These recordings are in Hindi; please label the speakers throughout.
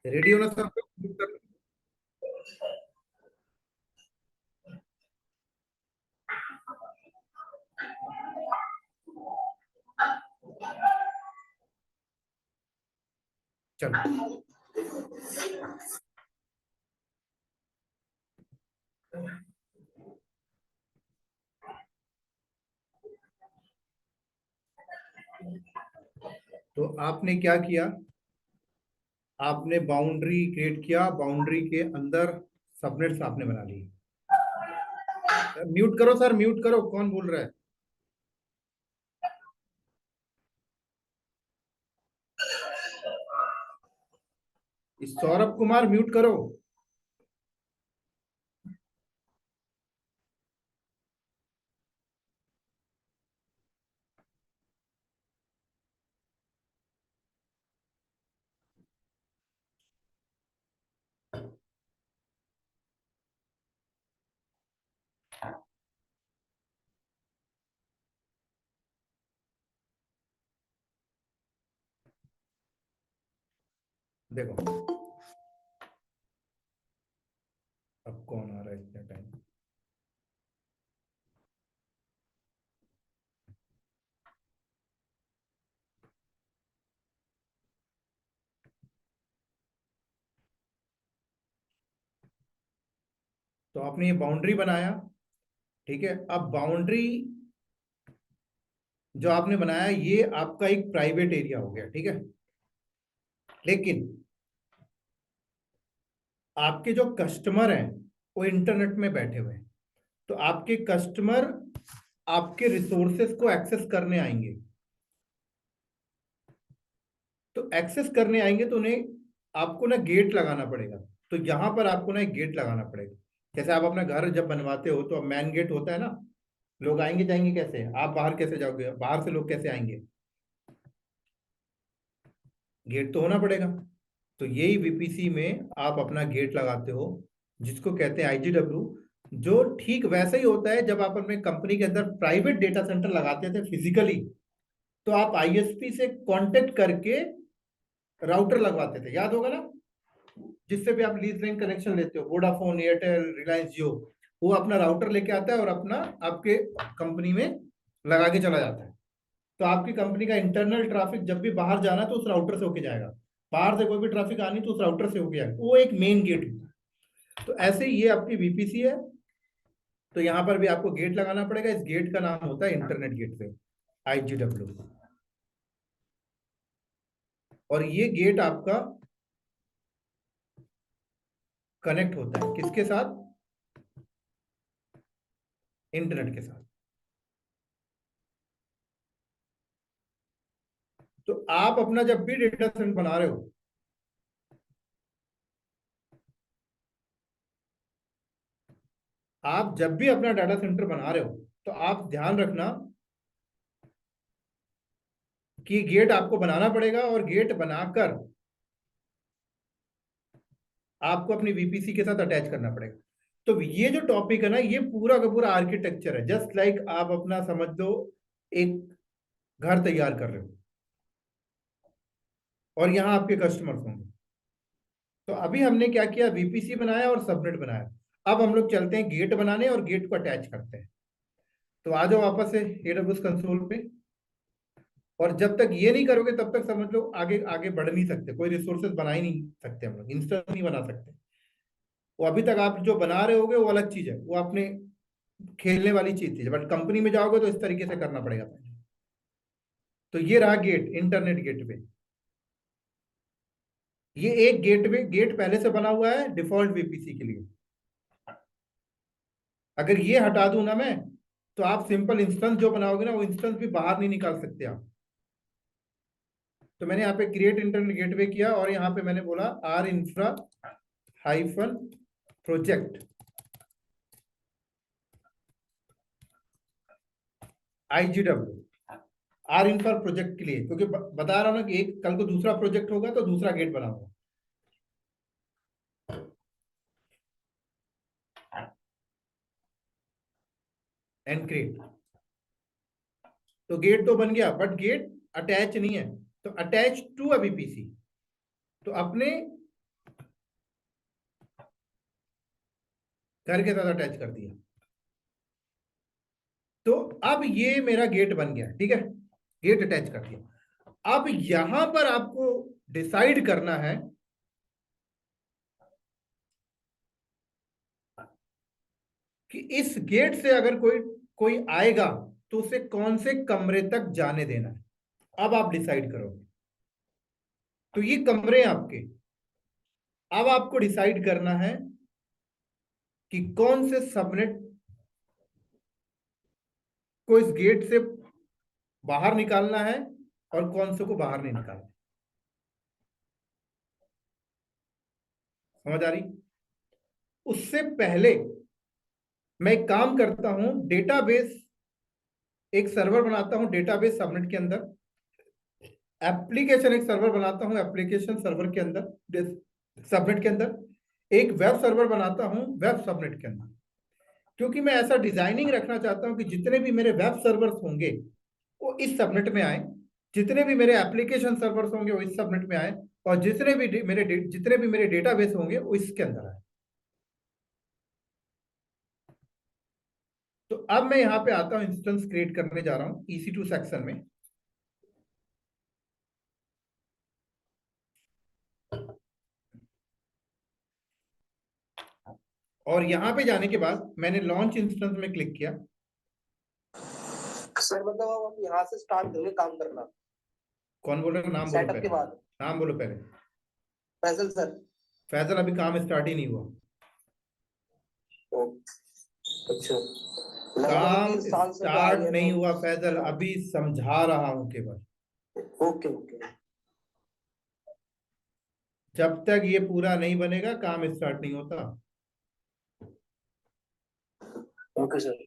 Speaker 1: रेडियो ना सर। चलो, तो आपने क्या किया? आपने बाउंड्री क्रिएट किया, बाउंड्री के अंदर सबनेट्स आपने बना लिए। म्यूट करो सर, म्यूट करो, कौन बोल रहा है? इस सौरभ कुमार म्यूट करो। देखो, अब कौन आ रहा है इतने टाइम? तो आपने ये बाउंड्री बनाया, ठीक है। अब बाउंड्री जो आपने बनाया ये आपका एक प्राइवेट एरिया हो गया, ठीक है। लेकिन आपके जो कस्टमर हैं वो इंटरनेट में बैठे हुए हैं, तो आपके कस्टमर आपके रिसोर्सेज को एक्सेस करने आएंगे। तो एक्सेस करने आएंगे तो उन्हें आपको ना गेट लगाना पड़ेगा। तो यहां पर आपको ना एक गेट लगाना पड़ेगा। जैसे आप अपना घर जब बनवाते हो तो मेन गेट होता है ना, लोग आएंगे जाएंगे कैसे? आप बाहर कैसे जाओगे? बाहर से लोग कैसे आएंगे? गेट तो होना पड़ेगा। तो यही वीपीसी में आप अपना गेट लगाते हो, जिसको कहते हैं आईजीडब्ल्यू। जो ठीक वैसा ही होता है जब आप अपने कंपनी के अंदर प्राइवेट डेटा सेंटर लगाते थे फिजिकली, तो आप आईएसपी से कांटेक्ट करके राउटर लगवाते थे, याद होगा ना? जिससे भी आप लीज लाइन कनेक्शन लेते हो, वोडाफोन, एयरटेल, रिलायंस जियो, वो अपना राउटर लेके आता है और अपना आपके कंपनी में लगा के चला जाता है। तो आपकी कंपनी का इंटरनल ट्रैफिक जब भी बाहर जाना तो उस राउटर से होके जाएगा, बाहर से कोई भी ट्रैफिक आनी तो उस राउटर से होके जाएगा। वो एक मेन गेट होता है। तो ऐसे ही ये आपकी वीपीसी है। तो यहाँ पर भी आपको गेट लगाना पड़ेगा। इस गेट का नाम होता है इंटरनेट गेटवे, आईजीडब्ल्यू। और ये गेट आपका कनेक्ट होता है किसके साथ? इंटरनेट के साथ। तो आप अपना जब भी डेटा सेंटर बना रहे हो, आप जब भी अपना डाटा सेंटर बना रहे हो तो आप ध्यान रखना कि गेट आपको बनाना पड़ेगा, और गेट बनाकर आपको अपनी वीपीसी के साथ अटैच करना पड़ेगा। तो ये जो टॉपिक है ना, ये पूरा का पूरा आर्किटेक्चर है। जस्ट लाइक आप अपना समझ लो एक घर तैयार कर रहे हो और यहाँ आपके कस्टमर्स होंगे। तो अभी हमने क्या किया? वीपीसी बनाया और सबनेट बनाया। अब हम लोग चलते हैं गेट बनाने और गेट को अटैच करते हैं। तो आ जाओ वापस से एडब्ल्यूएस कंसोल पे। और जब तक ये नहीं करोगे तब तक समझ लो आगे आगे बढ़ नहीं सकते, कोई रिसोर्सेज बना ही नहीं सकते, हम लोग इंस्टेंट नहीं बना सकते। वो अभी तक आप जो बना रहे होगे वो अलग चीज है, वो अपने खेलने वाली चीज थी, बट कंपनी में जाओगे तो इस तरीके से करना पड़ेगा पहले। तो ये रहा गेट, इंटरनेट गेटवे। ये एक गेटवे गेट पहले से बना हुआ है डिफॉल्ट वीपीसी के लिए। अगर ये हटा दूं ना मैं, तो आप सिंपल इंस्टेंस जो बनाओगे ना, वो इंस्टेंस भी बाहर नहीं निकाल सकते आप। तो मैंने यहाँ पे क्रिएट इंटरनेट गेटवे किया और यहाँ पे मैंने बोला R infra hyphen project IGW. R infra project के लिए, क्योंकि बता रहा हूं ना कि एक कल को दूसरा प्रोजेक्ट होगा तो दूसरा गेट बनाऊंगा। And create. तो गेट तो बन गया बट गेट अटैच नहीं है। तो अटैच टू अ वीपीसी। तो अपने घर के साथ अटैच कर दिया। तो अब ये मेरा गेट बन गया, ठीक है, गेट अटैच कर दिया। अब यहां पर आपको डिसाइड करना है कि इस गेट से अगर कोई कोई आएगा तो उसे कौन से कमरे तक जाने देना है। अब आप डिसाइड करोगे। तो ये कमरे हैं आपके। अब आपको डिसाइड करना है कि कौन से सबनेट को इस गेट से बाहर निकालना है और कौन से को बाहर नहीं निकालना। समझ आ रही? उससे पहले मैं एक काम करता हूं, डेटाबेस, एक सर्वर बनाता हूं डेटाबेस सबनेट के अंदर, एप्लीकेशन एक सर्वर बनाता हूं एप्लीकेशन सर्वर के अंदर, सबनेट के अंदर, एक वेब सर्वर बनाता हूं वेब सबनेट के अंदर। क्योंकि मैं ऐसा डिजाइनिंग रखना चाहता हूं कि जितने भी मेरे वेब सर्वर्स होंगे वो इस सबनेट में आए, जितने भी मेरे एप्लीकेशन सर्वर्स होंगे वो इस सबनेट में आए, और जितने भी मेरे डेटाबेस होंगे वो इसके अंदर आए। तो अब मैं यहां पे आता हूं, इंस्टेंस क्रिएट करने जा रहा हूं EC2 सेक्शन में। और यहां पे जाने के बाद मैंने लॉन्च इंस्टेंस में क्लिक किया।
Speaker 2: सर मतलब अब हम यहाँ से स्टार्ट करेंगे काम करना।
Speaker 1: कौन बोल रहे हो? नाम बोलो
Speaker 2: सेटअप के
Speaker 1: पहले,
Speaker 2: बाद।
Speaker 1: नाम बोलो पहले।
Speaker 2: फैजल सर।
Speaker 1: फैजल, अभी काम स्टार्ट ही नहीं हुआ।
Speaker 2: अच्छा, लगा
Speaker 1: काम
Speaker 2: 3 साल से तो आ
Speaker 1: स्टार्ट
Speaker 2: गया
Speaker 1: नहीं
Speaker 2: तो।
Speaker 1: हुआ फैजल, अभी समझा रहा हूं केवल।
Speaker 2: ओके ओके
Speaker 1: जब तक ये पूरा नहीं बनेगा काम स्टार्ट नहीं होता।
Speaker 2: Okay sir.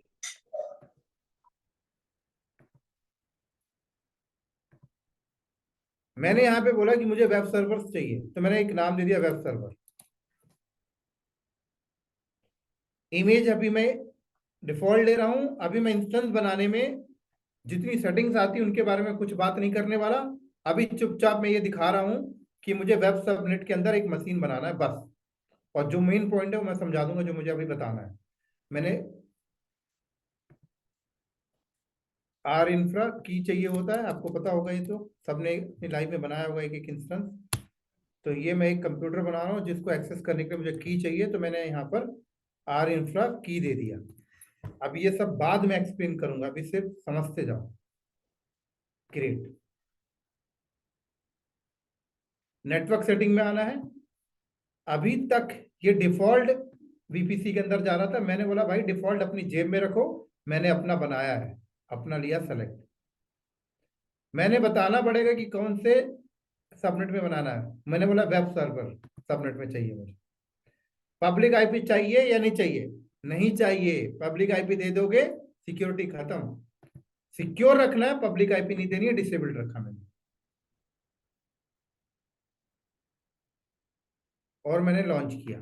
Speaker 1: मैंने यहाँ पे बोला कि मुझे वेब सर्वर चाहिए, तो मैंने एक नाम दे दिया वेब सर्वर। इमेज अभी मैं डिफॉल्ट ले रहा हूं। अभी मैं इंस्टेंस बनाने में जितनी सेटिंग्स आती है उनके बारे में कुछ बात नहीं करने वाला। अभी चुपचाप मैं ये दिखा रहा हूं कि मुझे वेब सबनेट के अंदर एक मशीन बनाना है बस। और जो मेन पॉइंट है वो मैं समझा दूंगा जो मुझे अभी बताना है। मैंने आर इंफ्रा की चाहिए होता है, आपको पता होगा, ये तो सबने अपनी लाइफ में बनाया होगा एक एक इंस्टेंस। तो ये मैं एक कंप्यूटर बना रहा हूँ जिसको एक्सेस करने के लिए मुझे की चाहिए, तो मैंने यहाँ पर आर इंफ्रा की दे दिया। अब ये सब बाद में एक्सप्लेन करूंगा, अभी सिर्फ समझते जाओ। ग्रेट। नेटवर्क सेटिंग में आना है। अभी तक ये डिफॉल्ट VPC के अंदर जा रहा था, मैंने बोला भाई डिफॉल्ट अपनी जेब में रखो। मैंने अपना बनाया है, अपना लिया सेलेक्ट। मैंने बताना पड़ेगा कि कौन से सबनेट में बनाना है। मैंने बोला वेब सर्वर सबनेट में चाहिए मुझे। पब्लिक आईपी चाहिए या नहीं चाहिए? नहीं चाहिए। पब्लिक आईपी दे दोगे सिक्योरिटी खत्म। सिक्योर रखना है, पब्लिक आईपी नहीं देनी है, डिसेबल्ड रखा मैंने। और मैंने लॉन्च किया।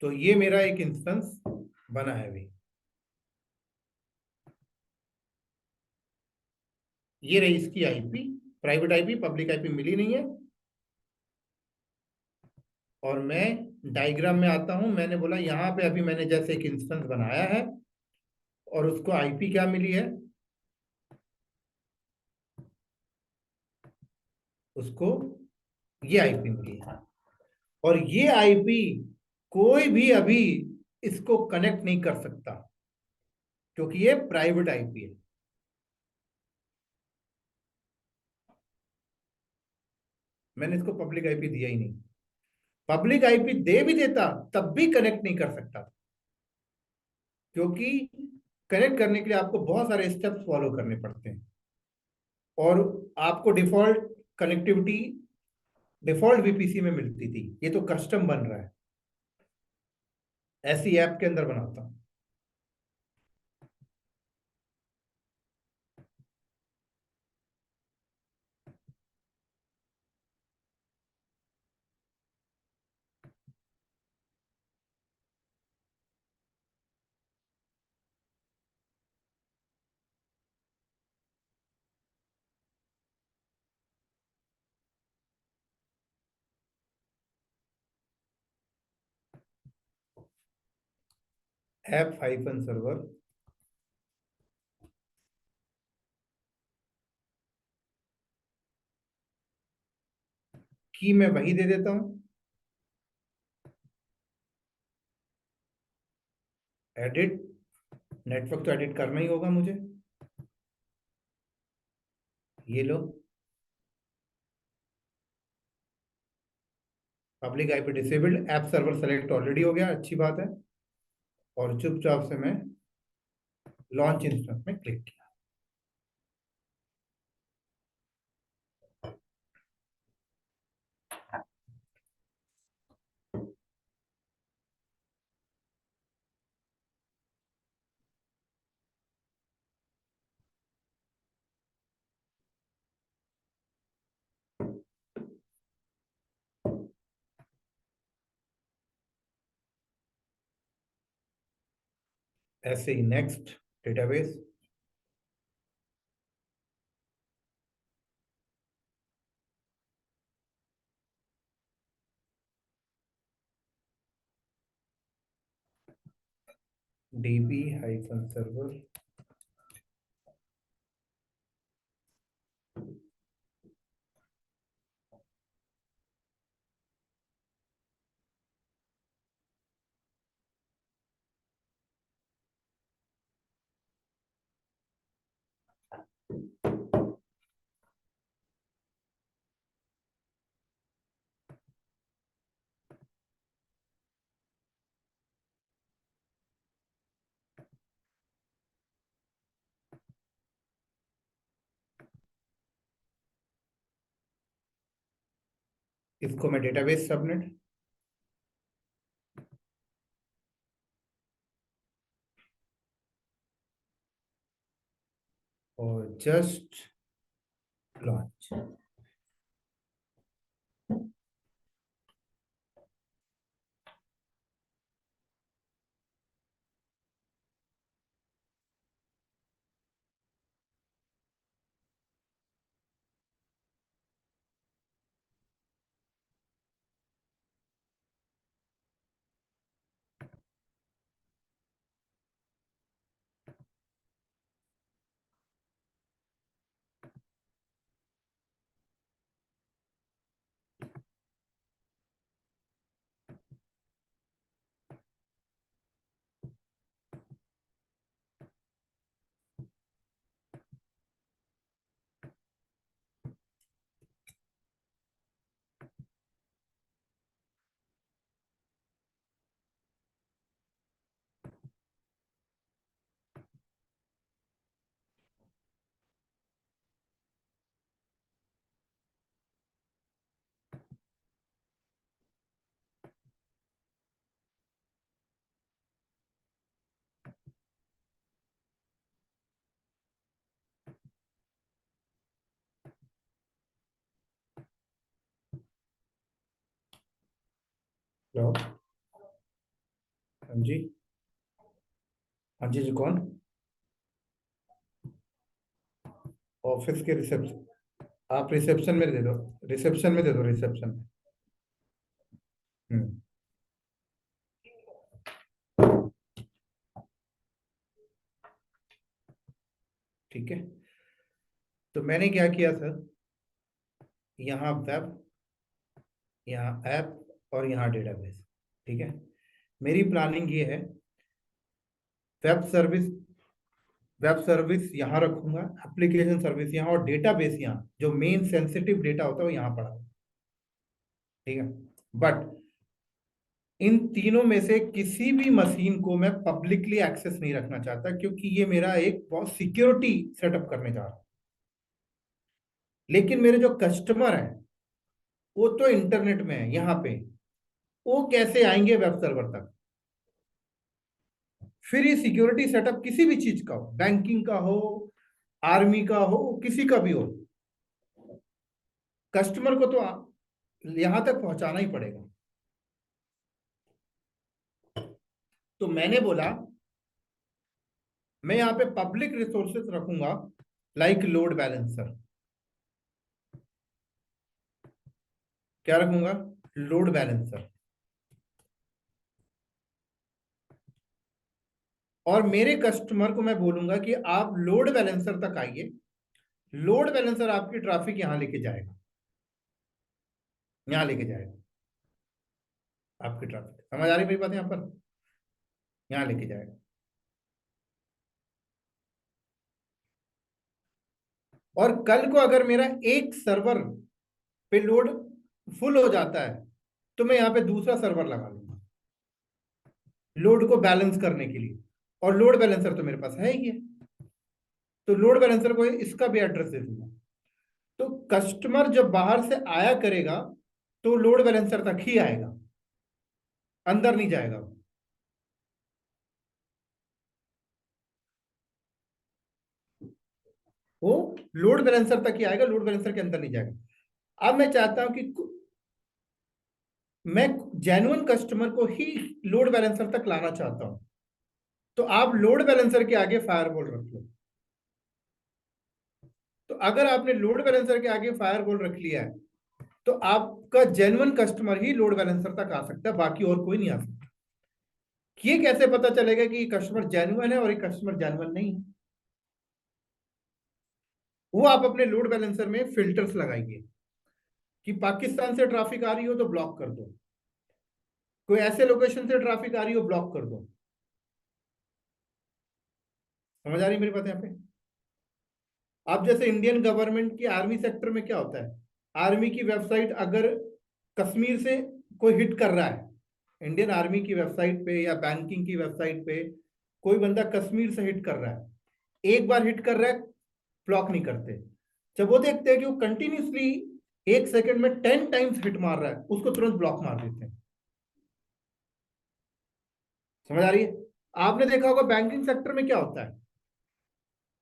Speaker 1: तो ये मेरा एक इंस्टेंस बना है अभी। ये रही इसकी IP, private IP, public IP मिली नहीं है। और मैं डायग्राम में आता हूं। मैंने बोला यहाँ पे अभी मैंने जैसे एक इंस्टेंस बनाया है और उसको आईपी क्या मिली है, उसको ये आईपी मिली है। और ये आईपी कोई भी अभी इसको कनेक्ट नहीं कर सकता क्योंकि ये प्राइवेट आईपी है। मैंने इसको पब्लिक आईपी दिया ही नहीं। पब्लिक आईपी दे भी देता तब भी कनेक्ट नहीं कर सकता, क्योंकि कनेक्ट करने के लिए आपको बहुत सारे स्टेप्स फॉलो करने पड़ते हैं। और आपको कनेक्टिविटी डिफॉल्ट VPC में मिलती थी, ये तो कस्टम बन रहा है, ऐसी ऐप के अंदर बनाता हूं। ऐप हाइफन सर्वर की मैं वही दे देता हूं, एडिट। नेटवर्क तो एडिट करना ही होगा मुझे। ये लो, public IP disabled, app server select already हो गया, अच्छी बात है। और चुपचाप से मैं लॉन्च इंस्टेंस में क्लिक किया। ऐसे ही next database, DB hyphen server, इसको मैं डेटाबेस सबनेट, और जस्ट लॉन्च। लो, हाँ जी, हाँ जी जी, कौन? ऑफिस के रिसेप्शन, आप रिसेप्शन में दे दो, रिसेप्शन में दे दो, रिसेप्शन में। हम्म। ठीक है, तो मैंने क्या किया सर, यहाँ वेब, यहाँ ऐप और यहाँ डेटाबेस। ठीक है, मेरी प्लानिंग ये है, वेब सर्विस, वेब सर्विस यहाँ रखूंगा, एप्लीकेशन सर्विस यहाँ, और डेटाबेस यहाँ, जो मेन सेंसिटिव डेटा होता है वो यहाँ पड़ा। ठीक है, बट इन तीनों में से किसी भी मशीन को मैं पब्लिकली एक्सेस नहीं रखना चाहता, क्योंकि ये मेरा एक बहुत सिक्योरिटी सेटअप करने जा रहा हूं। लेकिन मेरे जो कस्टमर हैं वो तो इंटरनेट में है यहाँ पे, वो कैसे आएंगे वेब सर्वर तक? फिर ये सिक्योरिटी सेटअप किसी भी चीज का हो, बैंकिंग का हो, आर्मी का हो, किसी का भी हो, कस्टमर को तो यहां तक पहुंचाना ही पड़ेगा। तो मैंने बोला मैं यहाँ पे पब्लिक रिसोर्सेस रखूंगा, लाइक लोड बैलेंसर। क्या रखूंगा? Load balancer. और मेरे कस्टमर को मैं बोलूंगा कि आप लोड बैलेंसर तक आइए, लोड बैलेंसर आपकी ट्रैफिक यहां लेके जाएगा, यहां लेके जाएगा आपकी ट्रैफिक। समझ आ रही मेरी बात यहां पर? यहां लेके जाएगा। और कल को अगर मेरा एक सर्वर पे लोड फुल हो जाता है तो मैं यहाँ पे दूसरा सर्वर लगा लूंगा लोड को बैलेंस करने के लिए, और लोड बैलेंसर तो मेरे पास है ही है, तो लोड बैलेंसर को इसका भी एड्रेस दे दूंगा। तो कस्टमर जब बाहर से आया करेगा तो लोड बैलेंसर तक ही आएगा, अंदर नहीं जाएगा वो लोड बैलेंसर तक ही आएगा, लोड बैलेंसर के अंदर नहीं जाएगा। अब मैं चाहता हूं कि मैं जेन्युइन कस्टमर को ही लोड बैलेंसर तक लाना चाहता हूं, तो आप लोड बैलेंसर के आगे फायरवॉल रख लो। तो अगर आपने लोड बैलेंसर के आगे फायरवॉल रख लिया है तो आपका जेन्युइन कस्टमर ही लोड बैलेंसर तक आ सकता है, बाकी और कोई नहीं आ सकता। ये कैसे पता चलेगा कि कस्टमर जेन्युइन है और एक कस्टमर जेन्युइन नहीं है? वो आप अपने लोड बैलेंसर में फिल्टर्स लगाइए कि पाकिस्तान से ट्रैफिक आ रही हो तो ब्लॉक कर दो, कोई ऐसे लोकेशन से ट्रैफिक आ रही हो ब्लॉक कर दो। समझ आ रही मेरी बात यहाँ पे? अब जैसे इंडियन गवर्नमेंट की आर्मी सेक्टर में क्या होता है, आर्मी की वेबसाइट अगर कश्मीर से कोई हिट कर रहा है, इंडियन आर्मी की वेबसाइट पे या बैंकिंग की वेबसाइट पे कोई बंदा कश्मीर से हिट कर रहा है, एक बार हिट कर रहा है, ब्लॉक नहीं करते। जब वो देखते हैं कि वो कंटिन्यूसली 1 सेकंड में 10 टाइम्स हिट मार रहा है, उसको तुरंत ब्लॉक मार देते हैं। समझ आ रही है? आपने देखा होगा बैंकिंग सेक्टर में क्या होता है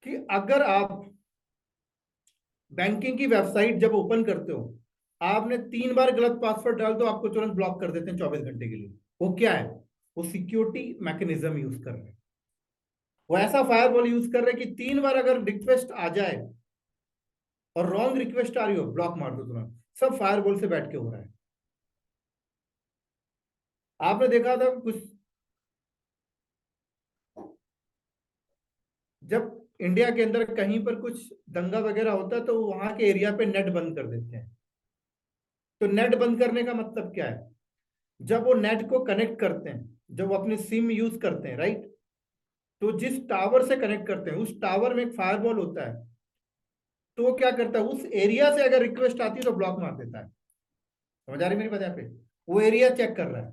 Speaker 1: कि अगर आप बैंकिंग की वेबसाइट जब ओपन करते हो, आपने 3 बार गलत पासवर्ड डाल दो, आपको तुरंत ब्लॉक कर देते हैं 24 घंटे के लिए। वो क्या है? वो सिक्योरिटी मैकेनिज्म यूज कर रहे हैं, वो ऐसा फायरवॉल यूज कर रहे हैं कि 3 बार अगर रिक्वेस्ट आ जाए और रॉन्ग रिक्वेस्ट आ रही हो, ब्लॉक मार दो तुरंत। सब फायरवॉल से बैठ के हो रहा है। आपने देखा था कुछ, जब इंडिया के अंदर कहीं पर कुछ दंगा वगैरह होता है तो वहां के एरिया पे नेट बंद कर देते हैं। तो नेट बंद करने का मतलब क्या है? जब वो नेट को कनेक्ट करते हैं, जब वो अपनी सिम यूज करते हैं, राइट, तो जिस टावर से कनेक्ट करते हैं उस टावर में एक फायरवॉल होता है, तो वो क्या करता है, उस एरिया से अगर रिक्वेस्ट आती है तो ब्लॉक मार देता है। समझ आ रही मेरी बात यहाँ पे? वो एरिया चेक कर रहा है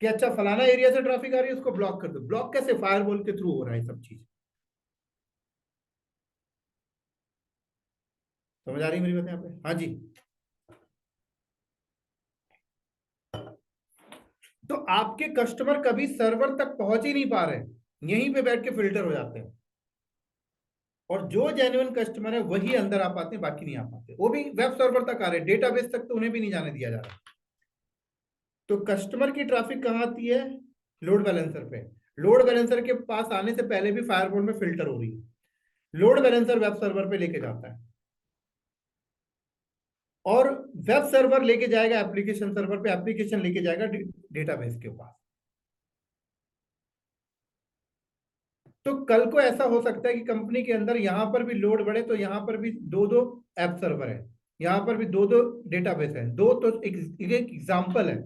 Speaker 1: कि अच्छा फलाना एरिया से ट्रैफिक आ रही है, उसको ब्लॉक कर दो। ब्लॉक कैसे? फायरवॉल के थ्रू हो रहा है सब चीज। समझ आ रही मेरी बात यहाँ पे? हाँ जी। तो आपके कस्टमर कभी सर्वर तक पहुंच ही नहीं पा रहे, यहीं पे बैठ के फिल्टर हो जाते हैं, और जो जेन्युइन कस्टमर है वही अंदर आ पाते हैं, बाकी नहीं आ पाते। वो भी वेब सर्वर तक आ रहे हैं, डेटाबेस तक तो उन्हें भी नहीं जाने दिया जा रहा। तो कस्टमर की ट्रैफिक कहाँ आती है? लोड बैलेंसर पे। लोड बैलेंसर के पास आने से पहले भी फायरवॉल में फिल्टर हो रही है, लोड बैलेंसर वेब सर्वर पे लेके जाता है, और वेब सर्वर लेके जाएगा एप्लीकेशन सर्वर पे, एप्लीकेशन लेके जाएगा डेटाबेस के पास। तो कल को ऐसा हो सकता है कि कंपनी के अंदर यहां पर भी लोड बढ़े तो यहां पर भी दो दो ऐप सर्वर है, यहां पर भी दो दो डेटाबेस है, दो तो एक एग्जाम्पल है,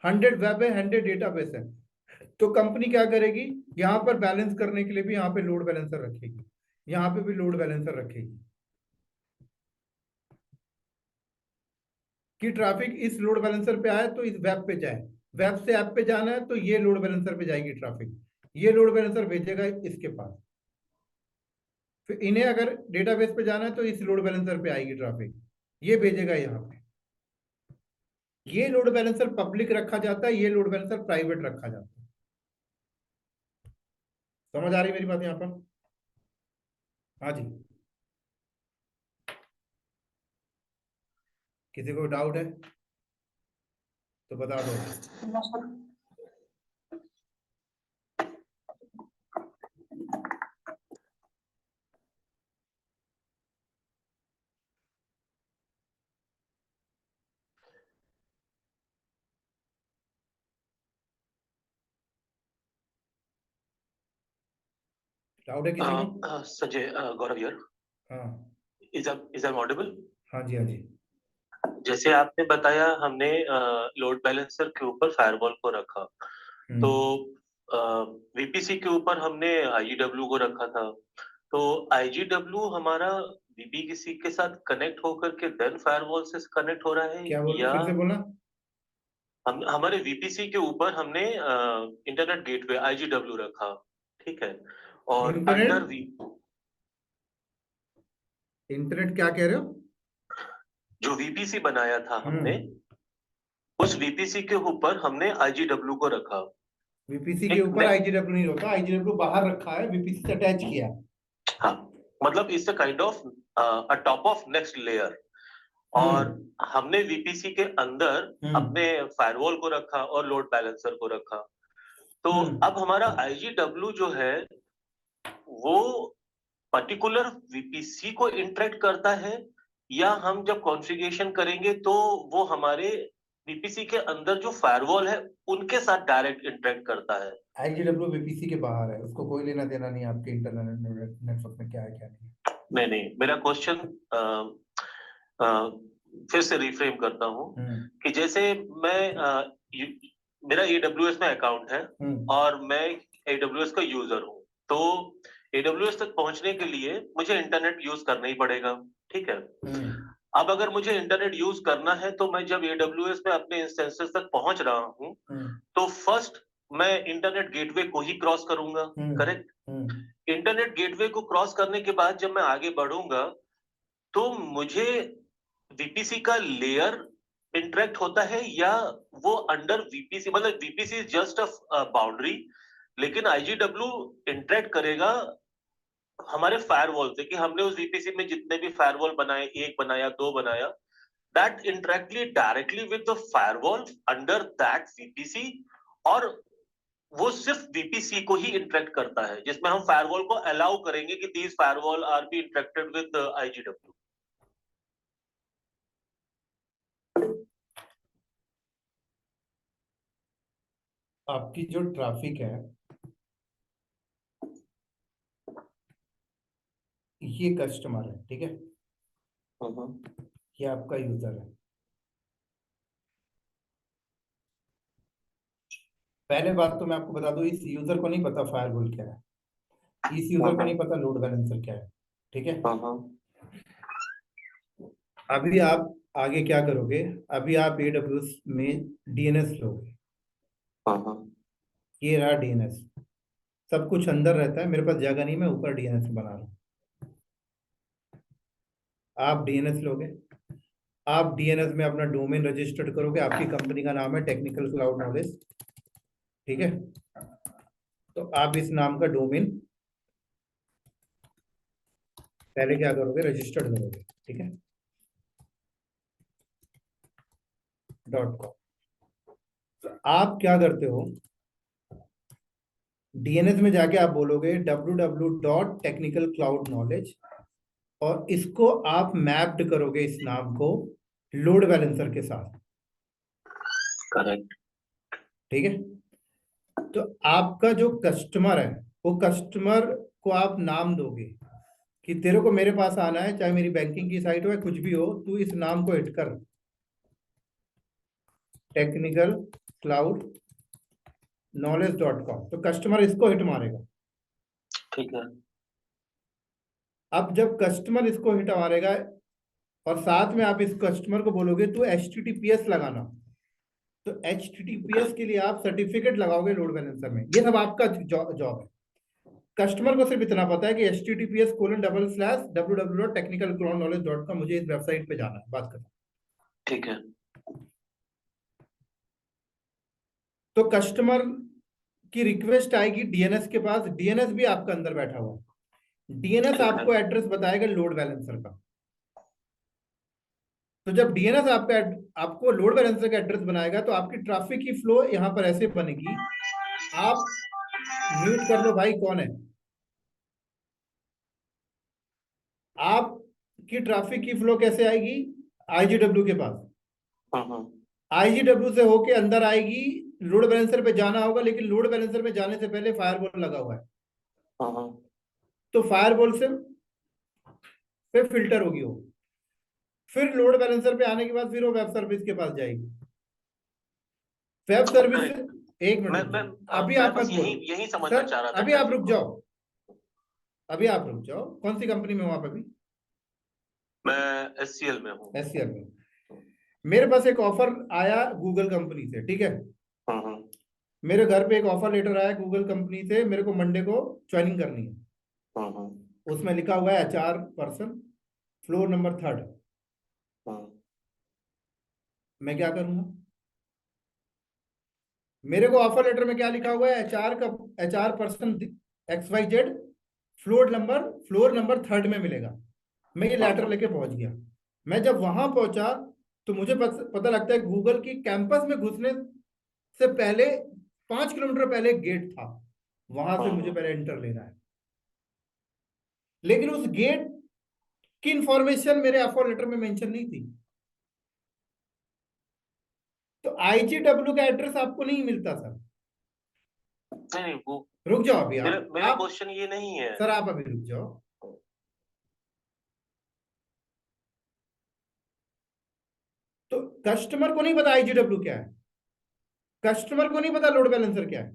Speaker 1: 100 वेब है, 100 डेटाबेस है। तो कंपनी क्या करेगी, यहां पर बैलेंस करने के लिए भी यहाँ पे लोड बैलेंसर रखेगी, यहाँ पे भी लोड बैलेंसर रखेगी कि ट्रैफिक इस लोड बैलेंसर पे आए तो इस वेब पे जाए, वेब से ऐप पे जाना है तो ये लोड बैलेंसर पे जाएगी ट्रैफिक, ये लोड बैलेंसर भेजेगा इसके पास, फिर इन्हें अगर डेटाबेस पे जाना है तो इस लोड बैलेंसर पे आएगी ट्रैफिक, ये भेजेगा यहाँ पे। ये लोड बैलेंसर पब्लिक रखा जाता है, ये लोड बैलेंसर प्राइवेट रखा जाता है। समझ आ रही मेरी बात यहाँ पर? हाँ जी। किसी को डाउट है तो बता दो अभी। डाउट है किसी को?
Speaker 3: संजय, गौरव हियर।
Speaker 1: हाँ
Speaker 3: इज आई ऑडिबल?
Speaker 1: हाँ जी, हाँ जी।
Speaker 3: जैसे आपने बताया, हमने लोड बैलेंसर के ऊपर फायरवॉल को रखा, तो वीपीसी के ऊपर हमने आईजीडब्ल्यू को रखा था। तो आईजीडब्ल्यू हमारा वीपीसी के साथ कनेक्ट होकर के देन फायरवॉल से कनेक्ट हो रहा है,
Speaker 1: क्या बोल,
Speaker 3: या
Speaker 1: फिर से बोलना।
Speaker 3: हम हमारे वीपीसी के ऊपर हमने इंटरनेट गेटवे आईजीडब्ल्यू रखा, ठीक है, और
Speaker 1: इंटरनेट
Speaker 3: अंडर
Speaker 1: इंटरनेट क्या कह रहे हो?
Speaker 3: जो वीपीसी बनाया था हमने,
Speaker 1: हम्म।
Speaker 3: उस वीपीसी के ऊपर हमने आईजीडब्ल्यू को रखा।
Speaker 1: वीपीसी के
Speaker 3: एक
Speaker 1: ऊपर आईजीडब्ल्यू नहीं होता, आईजीडब्ल्यू बाहर रखा है, वीपीसी से अटैच किया है।
Speaker 3: हाँ, मतलब it's a kind of a top of next layer. और हमने वीपीसी के अंदर अपने फायरवॉल को रखा और लोड बैलेंसर को रखा। तो अब हमारा आईजीडब्ल्यू जो है वो पर्टिकुलर वीपीसी को इंटरेक्ट करता है, या हम जब कॉन्फ़िगरेशन करेंगे तो वो हमारे वीपीसी के अंदर जो फायरवॉल है उनके साथ डायरेक्ट इंटरेक्ट करता है।
Speaker 1: आईजीडब्ल्यू वीपीसी के बाहर है, उसको कोई लेना देना नहीं आपके इंटरनेट नेटवर्क में क्या है क्या नहीं।
Speaker 3: नहीं नहीं, मेरा क्वेश्चन फिर से रिफ्रेम करता हूँ कि जैसे मैं मेरा एडब्ल्यूएस में अकाउंट है और मैं एडब्ल्यूएस का यूजर हूँ, तो एडब्ल्यूएस तक पहुंचने के लिए मुझे इंटरनेट यूज करना ही पड़ेगा, ठीक है। अब अगर मुझे इंटरनेट यूज करना है तो मैं जब एडब्ल्यूएस में अपने इंस्टेंसेस तक पहुंच रहा हूँ, तो फर्स्ट मैं इंटरनेट गेटवे को ही क्रॉस करूंगा, करेक्ट। इंटरनेट गेटवे को क्रॉस करने के बाद जब मैं आगे बढ़ूंगा तो मुझे वीपीसी का लेयर इंटरेक्ट होता है, या वो अंडर वीपीसी, मतलब VPC is just a boundary, लेकिन आईजीडब्ल्यू इंटरेक्ट करेगा हमारे फायरवॉल से, कि हमने उस वीपीसी में जितने भी फायरवॉल बनाए, एक बनाया, दो बनाया, that interactly directly with the firewall under that VPC, और वो सिर्फ वीपीसी को ही इंटरेक्ट करता है, जिसमें हम फायरवॉल को अलाउ करेंगे कि these firewall are be interacted with IGW.
Speaker 1: आपकी जो ट्रैफिक है ये कस्टमर है, ठीक है, ये आपका यूजर है। पहले बात तो मैं आपको बता दूं, इस यूजर को नहीं पता फायरवॉल क्या है, इस यूजर को नहीं पता लोड बैलेंसर क्या है, ठीक है। अभी आप आगे क्या करोगे, अभी आप एडब्ल्यूएस में डीएनएस लोगे, ये रहा डीएनएस, सब कुछ अंदर रहता है, मेरे पास जगह नहीं, मैं ऊपर डीएनएस बना रहा हूँ। आप डीएनएस लोगे, आप डीएनएस में अपना डोमेन रजिस्टर्ड करोगे, आपकी कंपनी का नाम है टेक्निकल क्लाउड नॉलेज, ठीक है। तो आप इस नाम का डोमेन पहले क्या करोगे, रजिस्टर्ड करोगे, ठीक है, .com। तो आप क्या करते हो, डीएनएस में जाके आप बोलोगे www.technicalcloudknowledge, और इसको आप मैप्ड करोगे इस नाम को लोड बैलेंसर के साथ,
Speaker 3: करेक्ट,
Speaker 1: ठीक है। तो आपका जो कस्टमर है, वो कस्टमर को आप नाम दोगे कि तेरे को मेरे पास आना है, चाहे मेरी बैंकिंग की साइट हो या कुछ भी हो, तू इस नाम को हिट कर, टेक्निकल क्लाउड knowledge.com, तो कस्टमर इसको हिट मारेगा,
Speaker 3: ठीक है।
Speaker 1: अब जब कस्टमर इसको हिट मारेगा और साथ में आप इस कस्टमर को बोलोगे तू HTTPS लगाना, तो HTTPS के लिए आप सर्टिफिकेट लगाओगे लोड बैलेंसर में, ये सब आपका जॉब है। कस्टमर को सिर्फ इतना पता है कि https://www.technicalcloudknowledge.com, मुझे इस वेबसाइट पे जाना है, बात करना,
Speaker 3: ठीक है।
Speaker 1: तो कस्टमर की रिक्वेस्ट आएगी डीएनएस के पास, डीएनएस भी आपका अंदर बैठा हुआ है, डीएनएस आपको एड्रेस बताएगा लोड बैलेंसर का। तो जब डीएनएस आपको लोड बैलेंसर का एड्रेस बनाएगा, तो आपकी ट्रैफिक की फ्लो यहां पर ऐसे बनेगी। आप म्यूट कर लो भाई, कौन है? आपकी ट्रैफिक की फ्लो कैसे आएगी, आईजीडब्ल्यू के पास, आईजीडब्ल्यू से होके अंदर आएगी, लोड बैलेंसर पे जाना होगा, लेकिन लोड बैलेंसर पे जाने से पहले फायरवॉल लगा हुआ है, तो फायरवॉल से फिल्टर होगी वो, फिर लोड बैलेंसर पे आने के बाद फिर वो वेब सर्विस के पास जाएगी। वेब सर्विस से एक मिनट, अभी आप मत बोलो
Speaker 3: यही समझना चाह रहा था।
Speaker 1: अभी आप रुक जाओ, कौन सी कंपनी में हो आप अभी?
Speaker 3: मैं SCL में हूँ।
Speaker 1: SCL में। मेरे पास एक ऑफर आया गूगल कंपनी से, ठीक है? मेरे घर पे एक ऑफर लेटर आया गूगल कंपनी से, मेरे को मंडे को ज्वाइनिंग करनी है। उसमें लिखा हुआ है HR person, floor number 3rd। मैं क्या करूंगा? मेरे को ऑफर लेटर में क्या लिखा हुआ है? HR person XYZ floor number 3rd में मिलेगा। मैं ये लेटर लेके पहुंच गया। मैं जब वहां पहुंचा तो मुझे पता लगता है गूगल की कैंपस में घुसने से पहले 5 किलोमीटर पहले एक गेट था, वहां से मुझे पहले एंटर लेना है। लेकिन उस गेट की इंफॉर्मेशन मेरे ऑफर लेटर में मेंशन नहीं थी। तो IGW का एड्रेस आपको नहीं मिलता सर।
Speaker 3: नहीं, वो
Speaker 1: रुक जाओ अभी
Speaker 3: मेरा क्वेश्चन ये नहीं है
Speaker 1: सर, आप अभी रुक जाओ। तो कस्टमर को नहीं पता IGW क्या है, कस्टमर को नहीं पता लोड बैलेंसर क्या है,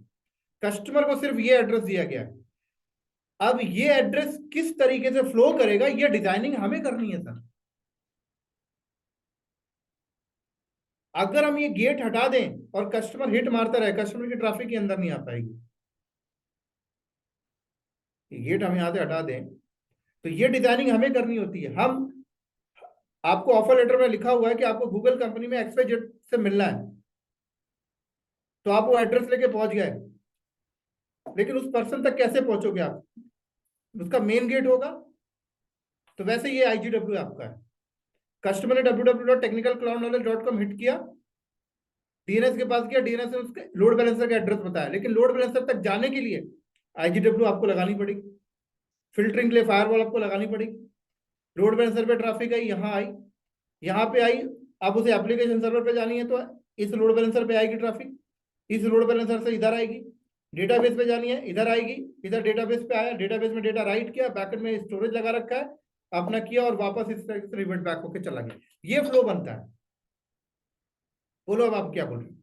Speaker 1: कस्टमर को सिर्फ ये एड्रेस दिया गया है। अब ये एड्रेस किस तरीके से फ्लो करेगा, ये डिजाइनिंग हमें करनी है सर। अगर हम ये गेट हटा दें और कस्टमर हिट मारता रहे, कस्टमर की ट्रैफिक के अंदर नहीं आ पाएगी। ये गेट हम यहां से हटा दें तो ये डिजाइनिंग हमें करनी होती है। हम आपको ऑफर लेटर में लिखा हुआ है कि आपको गूगल कंपनी में XYZ से मिलना है, तो आप वो एड्रेस लेके पहुंच गए, लेकिन उस पर्सन तक कैसे पहुंचोगे आप? उसका मेन गेट होगा। तो वैसे ये IGW आपका है। कस्टमर ने www.technicalcloudknowledge.com हिट किया, DNS के पास गया, DNS ने उसके लोड बैलेंसर का एड्रेस बताया, लेकिन लोड बैलेंसर तक जाने के लिए IGW आपको लगानी पड़ेगी, फिल्टरिंग के लिए फायरवॉल आपको लगानी पड़ेगी। लोड बैलेंसर पे ट्रैफिक आई, यहाँ पे आई, अब उसे एप्लीकेशन सर्वर पे जानी है तो इस लोड बैलेंसर पे आएगी ट्रैफिक, इस लोड बैलेंसर से इधर आएगी, डेटाबेस पे जानी है, इधर आएगी, इधर डेटाबेस पे आया, डेटाबेस में डेटा राइट किया, बैकएंड में स्टोरेज लगा रखा है, अपना किया और वापस इस तरह से रिवर्ट बैक होकर चला गया। ये फ्लो बनता है। बोलो अब आप क्या बोल रहे हो?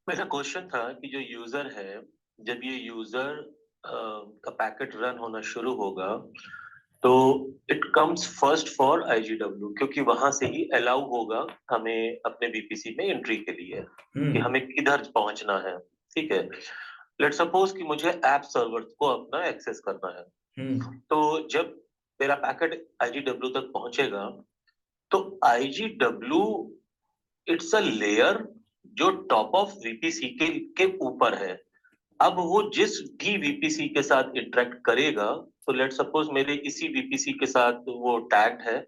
Speaker 3: मेरा क्वेश्चन था कि जो यूजर है, जब ये यूजर का पैकेट रन होना शुरू होगा तो it comes first for IGW, क्योंकि वहां से ही अलाउ होगा हमें अपने VPC में एंट्री के लिए कि हमें किधर पहुंचना है। ठीक है, लेट्स सपोज कि मुझे ऐप सर्वर को अपना एक्सेस करना है। तो जब मेरा पैकेट IGW तक पहुंचेगा तो IGW इट्स अ लेयर जो टॉप ऑफ VPC के ऊपर है। अब वो जिस भी VPC के साथ इंटरेक्ट करेगा, तो लेट सपोज मेरे इसी VPC के साथ वो टैग्ड है,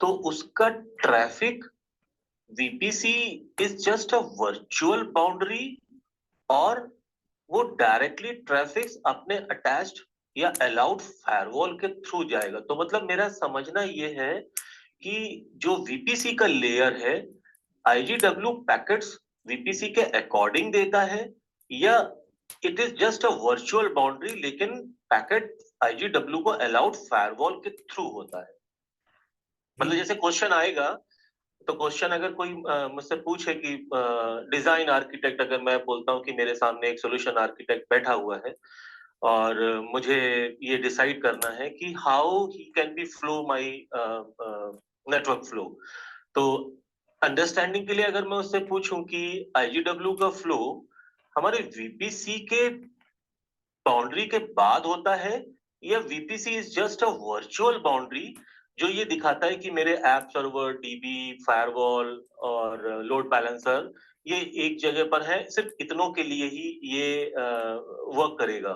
Speaker 3: तो उसका traffic VPC is just a virtual boundary, और वो डायरेक्टली ट्रैफिक अपने अटैच्ड या अलाउड फायरवॉल के थ्रू जाएगा। तो मतलब मेरा समझना ये है कि जो VPC का लेयर है, IGW पैकेट्स VPC के अकॉर्डिंग देता है, या it is just a virtual boundary, लेकिन पैकेट IGW को अलाउड फायरवॉल के थ्रू होता है। मतलब जैसे क्वेश्चन आएगा, तो क्वेश्चन अगर कोई मुझसे पूछे कि डिजाइन आर्किटेक्ट, अगर मैं बोलता हूँ कि मेरे सामने एक सॉल्यूशन आर्किटेक्ट बैठा हुआ है और मुझे ये डिसाइड करना है कि how he can be flow my network flow, तो अंडरस्टैंडिंग के लिए अगर मैं उससे पूछूं कि IGW का फ्लो हमारे VPC के बाउंड्री के बाद होता है, या VPC is just a virtual boundary जो ये दिखाता है कि मेरे ऐप सर्वर, DB, फायरवॉल और लोड बैलेंसर ये एक जगह पर है, सिर्फ इतनों के लिए ही ये वर्क करेगा।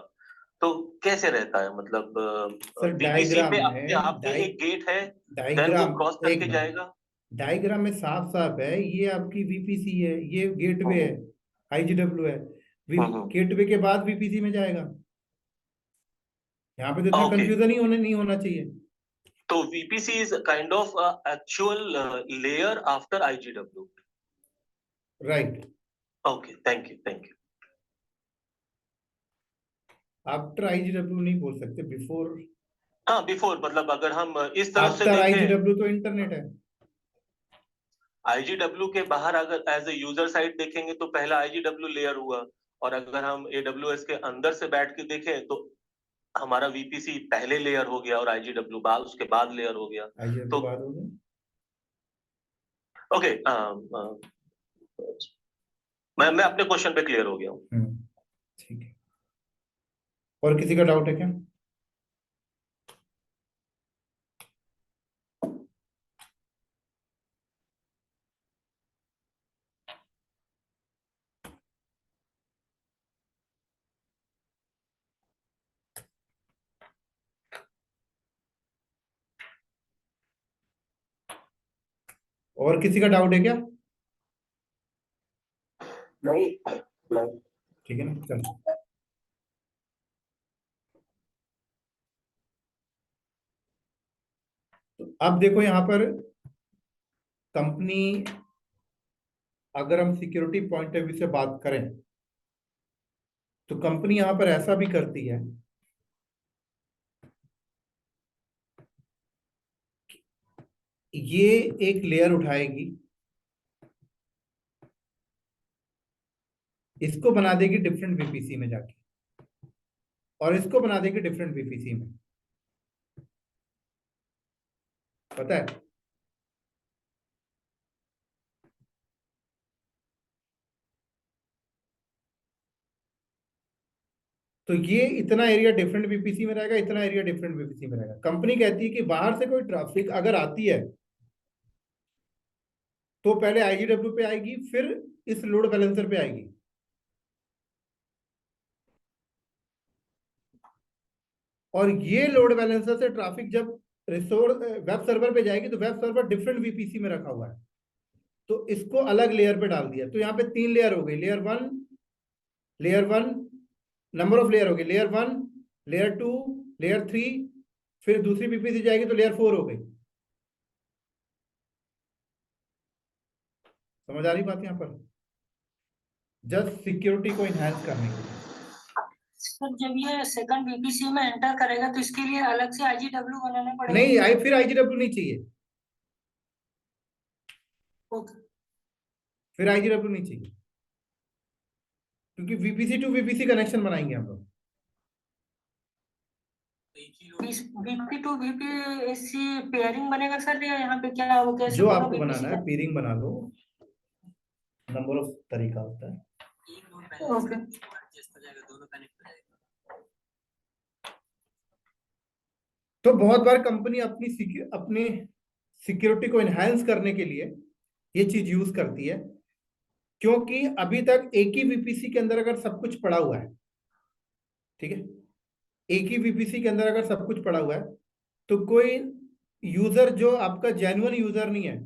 Speaker 3: तो कैसे रहता है? मतलब VPC पे अपने आप में एक गेट है, देन वो क्रॉस करके जाएगा।
Speaker 1: डायग्राम में साफ साफ है, ये आपकी VPC है, ये गेटवे है, IGW है, गेटवे के बाद VPC में जाएगा। यहाँ पे तो इतना कंफ्यूजन ही नहीं होना चाहिए।
Speaker 3: तो VPC is kind of a actual layer after IGW.
Speaker 1: Right.
Speaker 3: Okay, thank you.
Speaker 1: After IGW नहीं बोल सकते, बिफोर।
Speaker 3: हाँ बिफोर, मतलब अगर हम इस तरफ से
Speaker 1: आफ्टर
Speaker 3: देखें,
Speaker 1: आईजीडब्ल्यू तो इंटरनेट है।
Speaker 3: आईजीडब्ल्यू के बाहर अगर एज ए यूजर साइड देखेंगे तो पहला आईजीडब्ल्यू लेयर हुआ, और अगर हम एडब्ल्यूएस के अंदर से बैठ के देखें तो हमारा वीपीसी पहले लेयर हो गया और आईजीडब्ल्यू बाद, उसके बाद लेयर हो गया।
Speaker 1: आईजीडब्ल्यू
Speaker 3: तो
Speaker 1: बाद हो गया।
Speaker 3: ओके, मैं अपने क्वेश्चन पे क्लियर हो गया हूँ।
Speaker 1: ठीक है, और किसी का डाउट है क्या? और किसी का डाउट है क्या?
Speaker 2: नहीं।
Speaker 1: ठीक है ना, चलो। तो अब देखो यहाँ पर कंपनी, अगर हम सिक्योरिटी पॉइंट ऑफ व्यू से बात करें तो कंपनी यहां पर ऐसा भी करती है, ये एक लेयर उठाएगी, इसको बना देगी डिफरेंट वीपीसी में जाके, और इसको बना देगी डिफरेंट वीपीसी में। पता है? तो ये इतना एरिया डिफरेंट वीपीसी में रहेगा, इतना एरिया डिफरेंट वीपीसी में रहेगा। कंपनी कहती है कि बाहर से कोई ट्रैफिक अगर आती है तो पहले आईजीडब्ल्यू पे आएगी, फिर इस लोड बैलेंसर पे आएगी। और ये लोड बैलेंसर से ट्रैफिक जब रिसोर्स वेब सर्वर पे जाएगी तो वेब सर्वर डिफरेंट वीपीसी में रखा हुआ है, तो इसको अलग लेयर पे डाल दिया। तो यहाँ पे 3 लेयर हो गई, layer one, number of layer हो गई, लेयर 1, लेयर 2, लेयर 3, फिर दूसरी वीपीसी जाएगी तो लेयर 4 हो गई। समझ आ रही बात यहाँ पर? जस्ट सिक्योरिटी को इनहांस करने के लिए।
Speaker 4: सर जब ये सेकंड बीपीसी में एंटर करेगा तो इसके लिए अलग से आईजीडब्ल्यू बनाने पड़ेगा?
Speaker 1: नहीं, फिर आईजीडब्ल्यू नहीं चाहिए।
Speaker 4: ओके,
Speaker 1: फिर आईजीडब्ल्यू नहीं चाहिए, क्योंकि वीपीसी टू वीपीसी कनेक्शन बनाएंगे हम लोग।
Speaker 4: वीपी टू वीपीसी पेयरिंग बनेगा सर, या यहाँ पे क्या वो कैसे
Speaker 1: जो
Speaker 4: दोनों
Speaker 1: आपको
Speaker 4: VPC
Speaker 1: बनाना है पेयरिंग बना लो, नंबर ऑफ तरीका होता है।
Speaker 4: ओके।
Speaker 1: तो बहुत बार कंपनी अपनी सिक्योरिटी को एनहांस करने के लिए ये चीज यूज करती है, क्योंकि अभी तक एक ही वीपीसी के अंदर अगर सब कुछ पड़ा हुआ है, ठीक है, एक ही वीपीसी के अंदर अगर सब कुछ पड़ा हुआ है, तो कोई यूजर जो आपका जेन्युइन यूजर नहीं है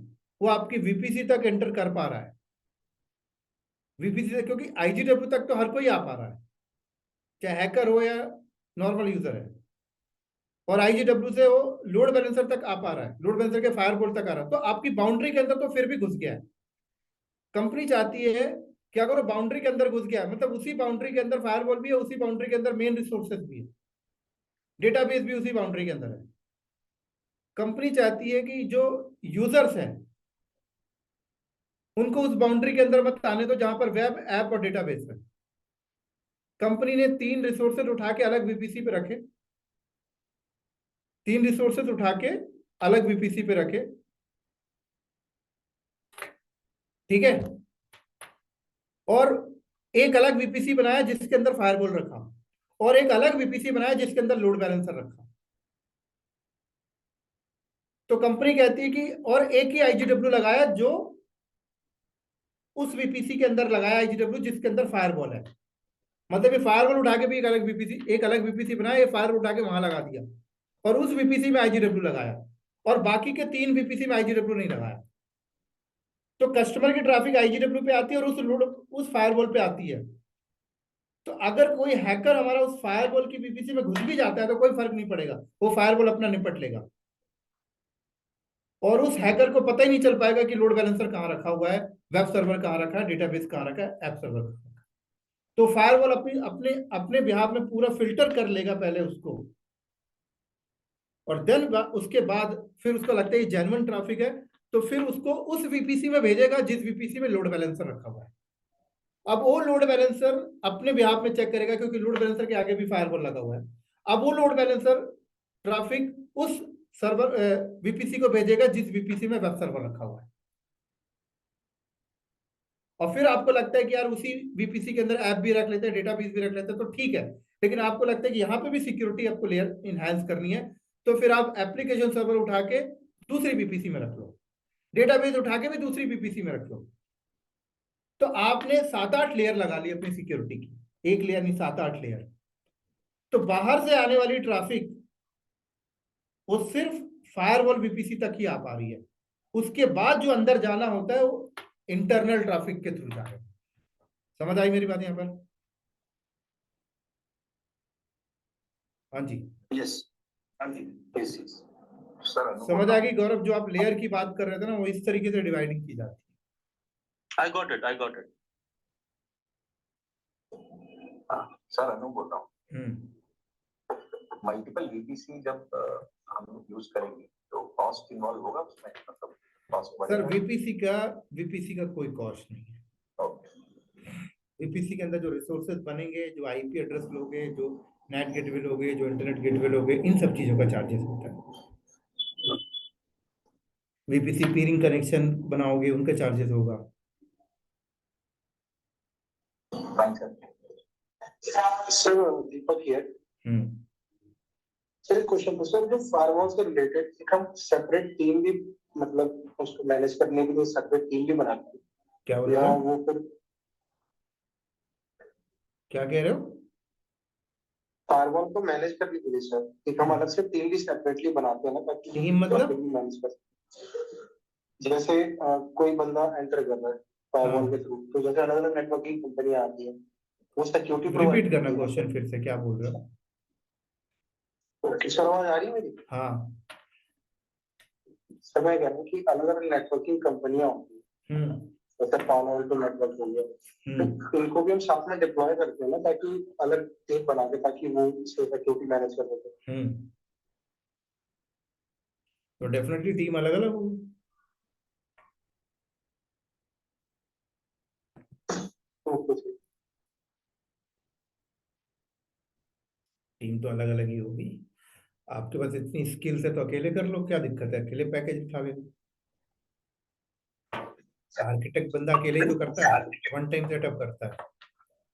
Speaker 1: वो आपकी वीपीसी तक एंटर कर पा रहा है, वीपीसी तक, क्योंकि आईजीडब्ल्यू तक तो हर कोई आ पा रहा है, चाहे हैकर हो या नॉर्मल यूजर है। और आईजीडब्ल्यू से वो लोड बैलेंसर तक आ पा रहा है, लोड बैलेंसर के फायरवॉल तक आ रहा है, तो आपकी बाउंड्री के अंदर तो फिर भी घुस गया है। कंपनी चाहती है कि अगर वो बाउंड्री के अंदर घुस गया है, मतलब उसी बाउंड्री के अंदर फायरवॉल भी है, उसी बाउंड्री के अंदर मेन रिसोर्सेज भी है, डेटाबेस भी उसी बाउंड्री के अंदर है। कंपनी चाहती है कि जो यूजर्स हैं उनको उस बाउंड्री के अंदर मत आने दो जहां पर वेब, ऐप और डेटाबेस है। कंपनी ने 3 रिसोर्सेज उठा के अलग वीपीसी पे रखे, 3 रिसोर्सेज उठा के अलग वीपीसी पे रखे, ठीक है, और एक अलग वीपीसी बनाया जिसके अंदर फायरवॉल रखा, और एक अलग वीपीसी बनाया जिसके अंदर लोड बैलेंसर रखा। तो कंपनी कहती है कि और एक ही आईजीडब्ल्यू लगाया जो उस वीपीसी के अंदर लगाया आईजीडब्ल्यू जिसके अंदर फायरवॉल है। मतलब ये फायरवॉल उठा के भी एक अलग वीपीसी बनाया, ये फायरवॉल उठा के वहां लगा दिया और उस वीपीसी में आईजीडब्ल्यू लगाया, और बाकी के 3 वीपीसी में आईजीडब्ल्यू नहीं लगाया। तो कस्टमर की ट्रैफिक आईजीडब्ल्यू पे आती है और उस फायरवॉल पे आती है। तो अगर कोई हैकर हमारा उस फायरवॉल की वीपीसी में घुस भी जाता है तो कोई फर्क नहीं पड़ेगा, वो फायरवॉल अपना निपट लेगा, और उस हैकर को पता ही नहीं चल पाएगा कि लोड बैलेंसर कहां रखा हुआ है, वेब सर्वर कहां रखा है, डेटाबेस कहां रखा है, ऐप सर्वर कहां रखा है। तो फायरवॉल अपने अपने अपने बिहाफ में पूरा फिल्टर कर लेगा पहले उसको, और देन उसके बाद फिर उसको लगता है जेन्युइन ट्रैफिक है, तो फिर उसको उस वीपीसी में भेजेगा जिस वीपीसी में लोड बैलेंसर रखा हुआ है। अब वो लोड बैलेंसर अपने बिहाफ में चेक करेगा, क्योंकि लोड बैलेंसर के आगे भी फायरवॉल लगा हुआ है। अब वो लोड बैलेंसर ट्रैफिक उस सर्वर वीपीसी को भेजेगा जिस वीपीसी में वेब सर्वर रखा हुआ है। और फिर आपको लगता है कि यार उसी वीपीसी के अंदर ऐप भी रख लेते हैं, डेटाबेस भी रख लेते हैं, तो ठीक है। लेकिन आपको लगता है कि यहाँ पे भी सिक्योरिटी आपको लेयर इनहैंस करनी है, तो फिर आप एप्लीकेशन सर्वर उठा के दूसरी वीपीसी में रख लो, डेटाबेस उठा के भी दूसरी वीपीसी में रख लो। तो आपने 7-8 लेयर लगा ली अपनी सिक्योरिटी की, एक लेयर नहीं 7-8 लेयर। तो बाहर से आने वाली ट्रैफिक वो सिर्फ फायरवॉल वीपीसी तक ही आ पा रही है, उसके बाद जो अंदर जाना होता है वो इंटरनल ट्रैफिक के थ्रू जाएगा। समझ आई मेरी बात यहाँ पर? हाँ जी,
Speaker 2: यस, हाँ जी, यस यस सर।
Speaker 1: समझ आ गई गौरव? जो आप लेयर की बात कर रहे थे ना, वो इस तरीके से डिवाइडिंग की जाती
Speaker 3: I got it.
Speaker 5: सर अनु बोल रहा हूँ। मल्टीपल वीपीसी जब हम यूज करेंगे तो कॉस्ट इन्वॉल्व होगा उसमें, मतलब कॉस्ट
Speaker 1: सर वीपीसी का कोई कॉस्ट नहीं है। वीपीसी के अंदर जो रिसोर्सेज बनेंगे, जो आईपी एड्रेस लोगे, जो नेट गेटवे लोगे, जो इंटरनेट गेटवे लोगे, इन सब चीजों का चार्जेस होता है। वीपीसी पीरिंग कनेक्शन बनाओगे, उनका चार्जेस होगा।
Speaker 2: Sir Deepak here. सर एक क्वेश्चन था सर, जो फायरवॉल से रिलेटेड एक हम सेपरेट टीम भी, मतलब उसको मैनेज करने के लिए सेपरेट टीम भी बनाते हैं
Speaker 1: क्या बोल
Speaker 2: या
Speaker 1: रहे हो?
Speaker 2: वो फिर
Speaker 1: क्या कह रहे हो?
Speaker 2: फायरवॉल को मैनेज करने के लिए सर एक हम अलग से टीम भी सेपरेटली बनाते हैं ना, ताकि
Speaker 1: टीम मतलब?
Speaker 2: मैनेज कर। जैसे कोई बंदा एंटर कर रहा है फायरवॉल के थ्रू, तो जैसे अलग अलग नेटवर्किंग कंपनियां आती है, वो सिक्योरिटी
Speaker 1: रिपीट करना क्वेश्चन फिर से, क्या बोल रहे हो?
Speaker 2: ओके सर, आवाज आ रही है मेरी?
Speaker 1: हाँ
Speaker 2: सर मैं कह रहा हूँ कि अलग अलग नेटवर्किंग कंपनियां होती है, जैसे पालो अल्टो नेटवर्क हो गया, तो इनको भी हम साथ में डिप्लॉय करते हैं ना, ताकि अलग टीम बना के, ताकि वो सिक्योरिटी मैनेज कर सके।
Speaker 1: तो डेफिनेटली टीम अलग अलग होगी। टीम तो अलग अलग ही होगी। आपके पास इतनी स्किल्स है तो अकेले कर लो, क्या दिक्कत है? अकेले पैकेज उठा ले। आर्किटेक्ट बंदा अकेले ही तो करता है, वन टाइम सेटअप करता है,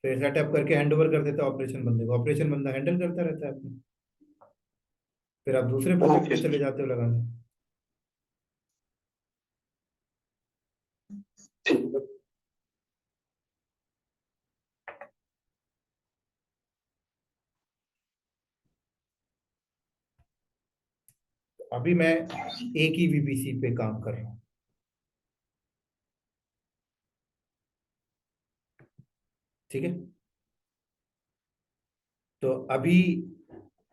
Speaker 1: फिर सेटअप करके हैंड ओवर कर देता है ऑपरेशन बंदे को, ऑपरेशन बंदा हैंडल करता रहता है अपने। फिर आप दूसरे प्रोजेक्ट पे चले जाते हो लगाने। अभी मैं एक ही वीपीसी पे काम कर रहा हूँ, ठीक है? तो अभी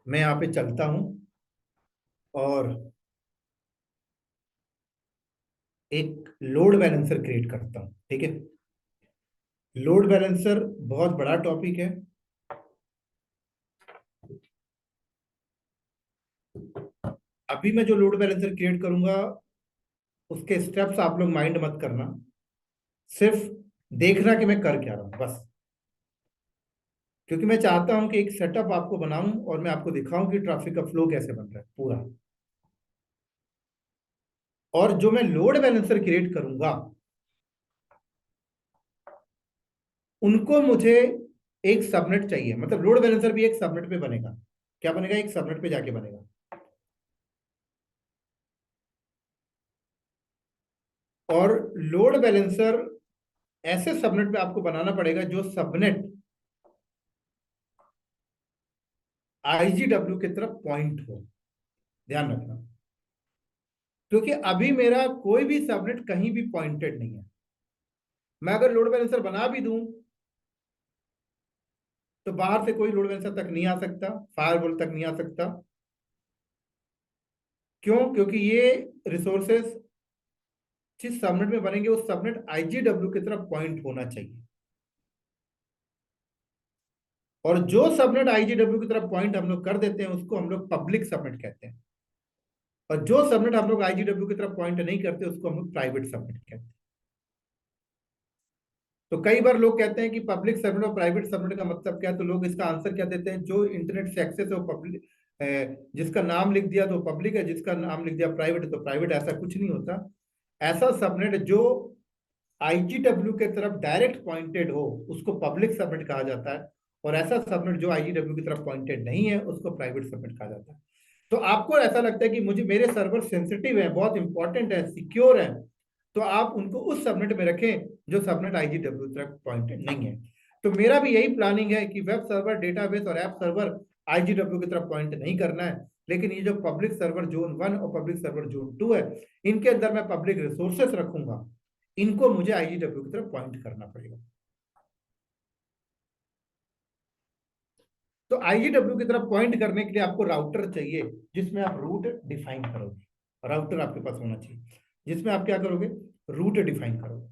Speaker 1: मैं यहाँ पे चलता हूँ और एक लोड बैलेंसर क्रिएट करता हूँ, ठीक है? लोड बैलेंसर बहुत बड़ा टॉपिक है। अभी मैं जो लोड बैलेंसर क्रिएट करूंगा उसके स्टेप्स आप लोग माइंड मत करना, सिर्फ देखना कि मैं कर क्या रहा हूं बस। क्योंकि मैं चाहता हूं कि एक सेटअप आपको बनाऊं और मैं आपको दिखाऊं कि ट्रैफिक का फ्लो कैसे बन रहा है पूरा। और जो मैं लोड बैलेंसर क्रिएट करूंगा उनको मुझे एक सबनेट चाहिए, मतलब लोड बैलेंसर भी एक सबनेट पे बनेगा। क्या बनेगा? एक सबनेट पे जाके बनेगा। और लोड बैलेंसर ऐसे सबनेट पे आपको बनाना पड़ेगा जो सबनेट आईजीडब्ल्यू की तरफ पॉइंट हो, ध्यान रखना। क्योंकि अभी मेरा कोई भी सबनेट कहीं भी पॉइंटेड नहीं है। मैं अगर लोड बैलेंसर बना भी दूं तो बाहर से कोई लोड बैलेंसर तक नहीं आ सकता, फायरवॉल तक नहीं आ सकता। क्यों? क्योंकि ये रिसोर्सेस जिस सबनेट में बनेंगे उस सबनेट आईजीडब्ल्यू की तरफ पॉइंट होना चाहिए। और जो सबनेट IGW की तरफ पॉइंट हम लोग कर देते हैं उसको हम लोग पब्लिक सबनेट कहते हैं, और जो सबनेट हम लोग IGW की तरफ पॉइंट नहीं करते उसको हम लोग प्राइवेट सबनेट कहते हैं। तो कई बार लोग कहते हैं कि पब्लिक सबनेट और प्राइवेट सबनेट का मतलब क्या है, तो लोग इसका आंसर क्या देते हैं, जो इंटरनेट से एक्सेस है वो पब्लिक, जिसका नाम लिख दिया तो पब्लिक है, जिसका नाम लिख दिया प्राइवेट है तो प्राइवेट। ऐसा कुछ नहीं होता। ऐसा सबनेट जो IGW के तरफ डायरेक्ट पॉइंटेड हो उसको पब्लिक सबनेट कहा जाता है, और ऐसा सबनेट जो IGW की तरफ पॉइंटेड नहीं है उसको प्राइवेट सबनेट कहा जाता है। तो आपको ऐसा लगता है कि मुझे मेरे सर्वर सेंसिटिव है, बहुत इंपॉर्टेंट है, सिक्योर है, तो आप उनको उस सबनेट में रखें जो सबनेट IGW तक पॉइंटेड नहीं है। तो मेरा भी यही प्लानिंग है कि वेब सर्वर, डेटाबेस और ऐप सर्वर IGW की तरफ पॉइंट नहीं करना है, लेकिन ये जो पब्लिक सर्वर जोन 1 और पब्लिक सर्वर जोन 2 है, इनके अंदर मैं पब्लिक रिसोर्सेस रखूंगा, इनको मुझे IGW की तरफ पॉइंट करना पड़ेगा। तो IGW की तरफ पॉइंट करने के लिए आपको राउटर चाहिए जिसमें आप रूट डिफाइन करोगे। राउटर आपके पास होना चाहिए जिसमें आप क्या करोगे, रूट डिफाइन करोगे।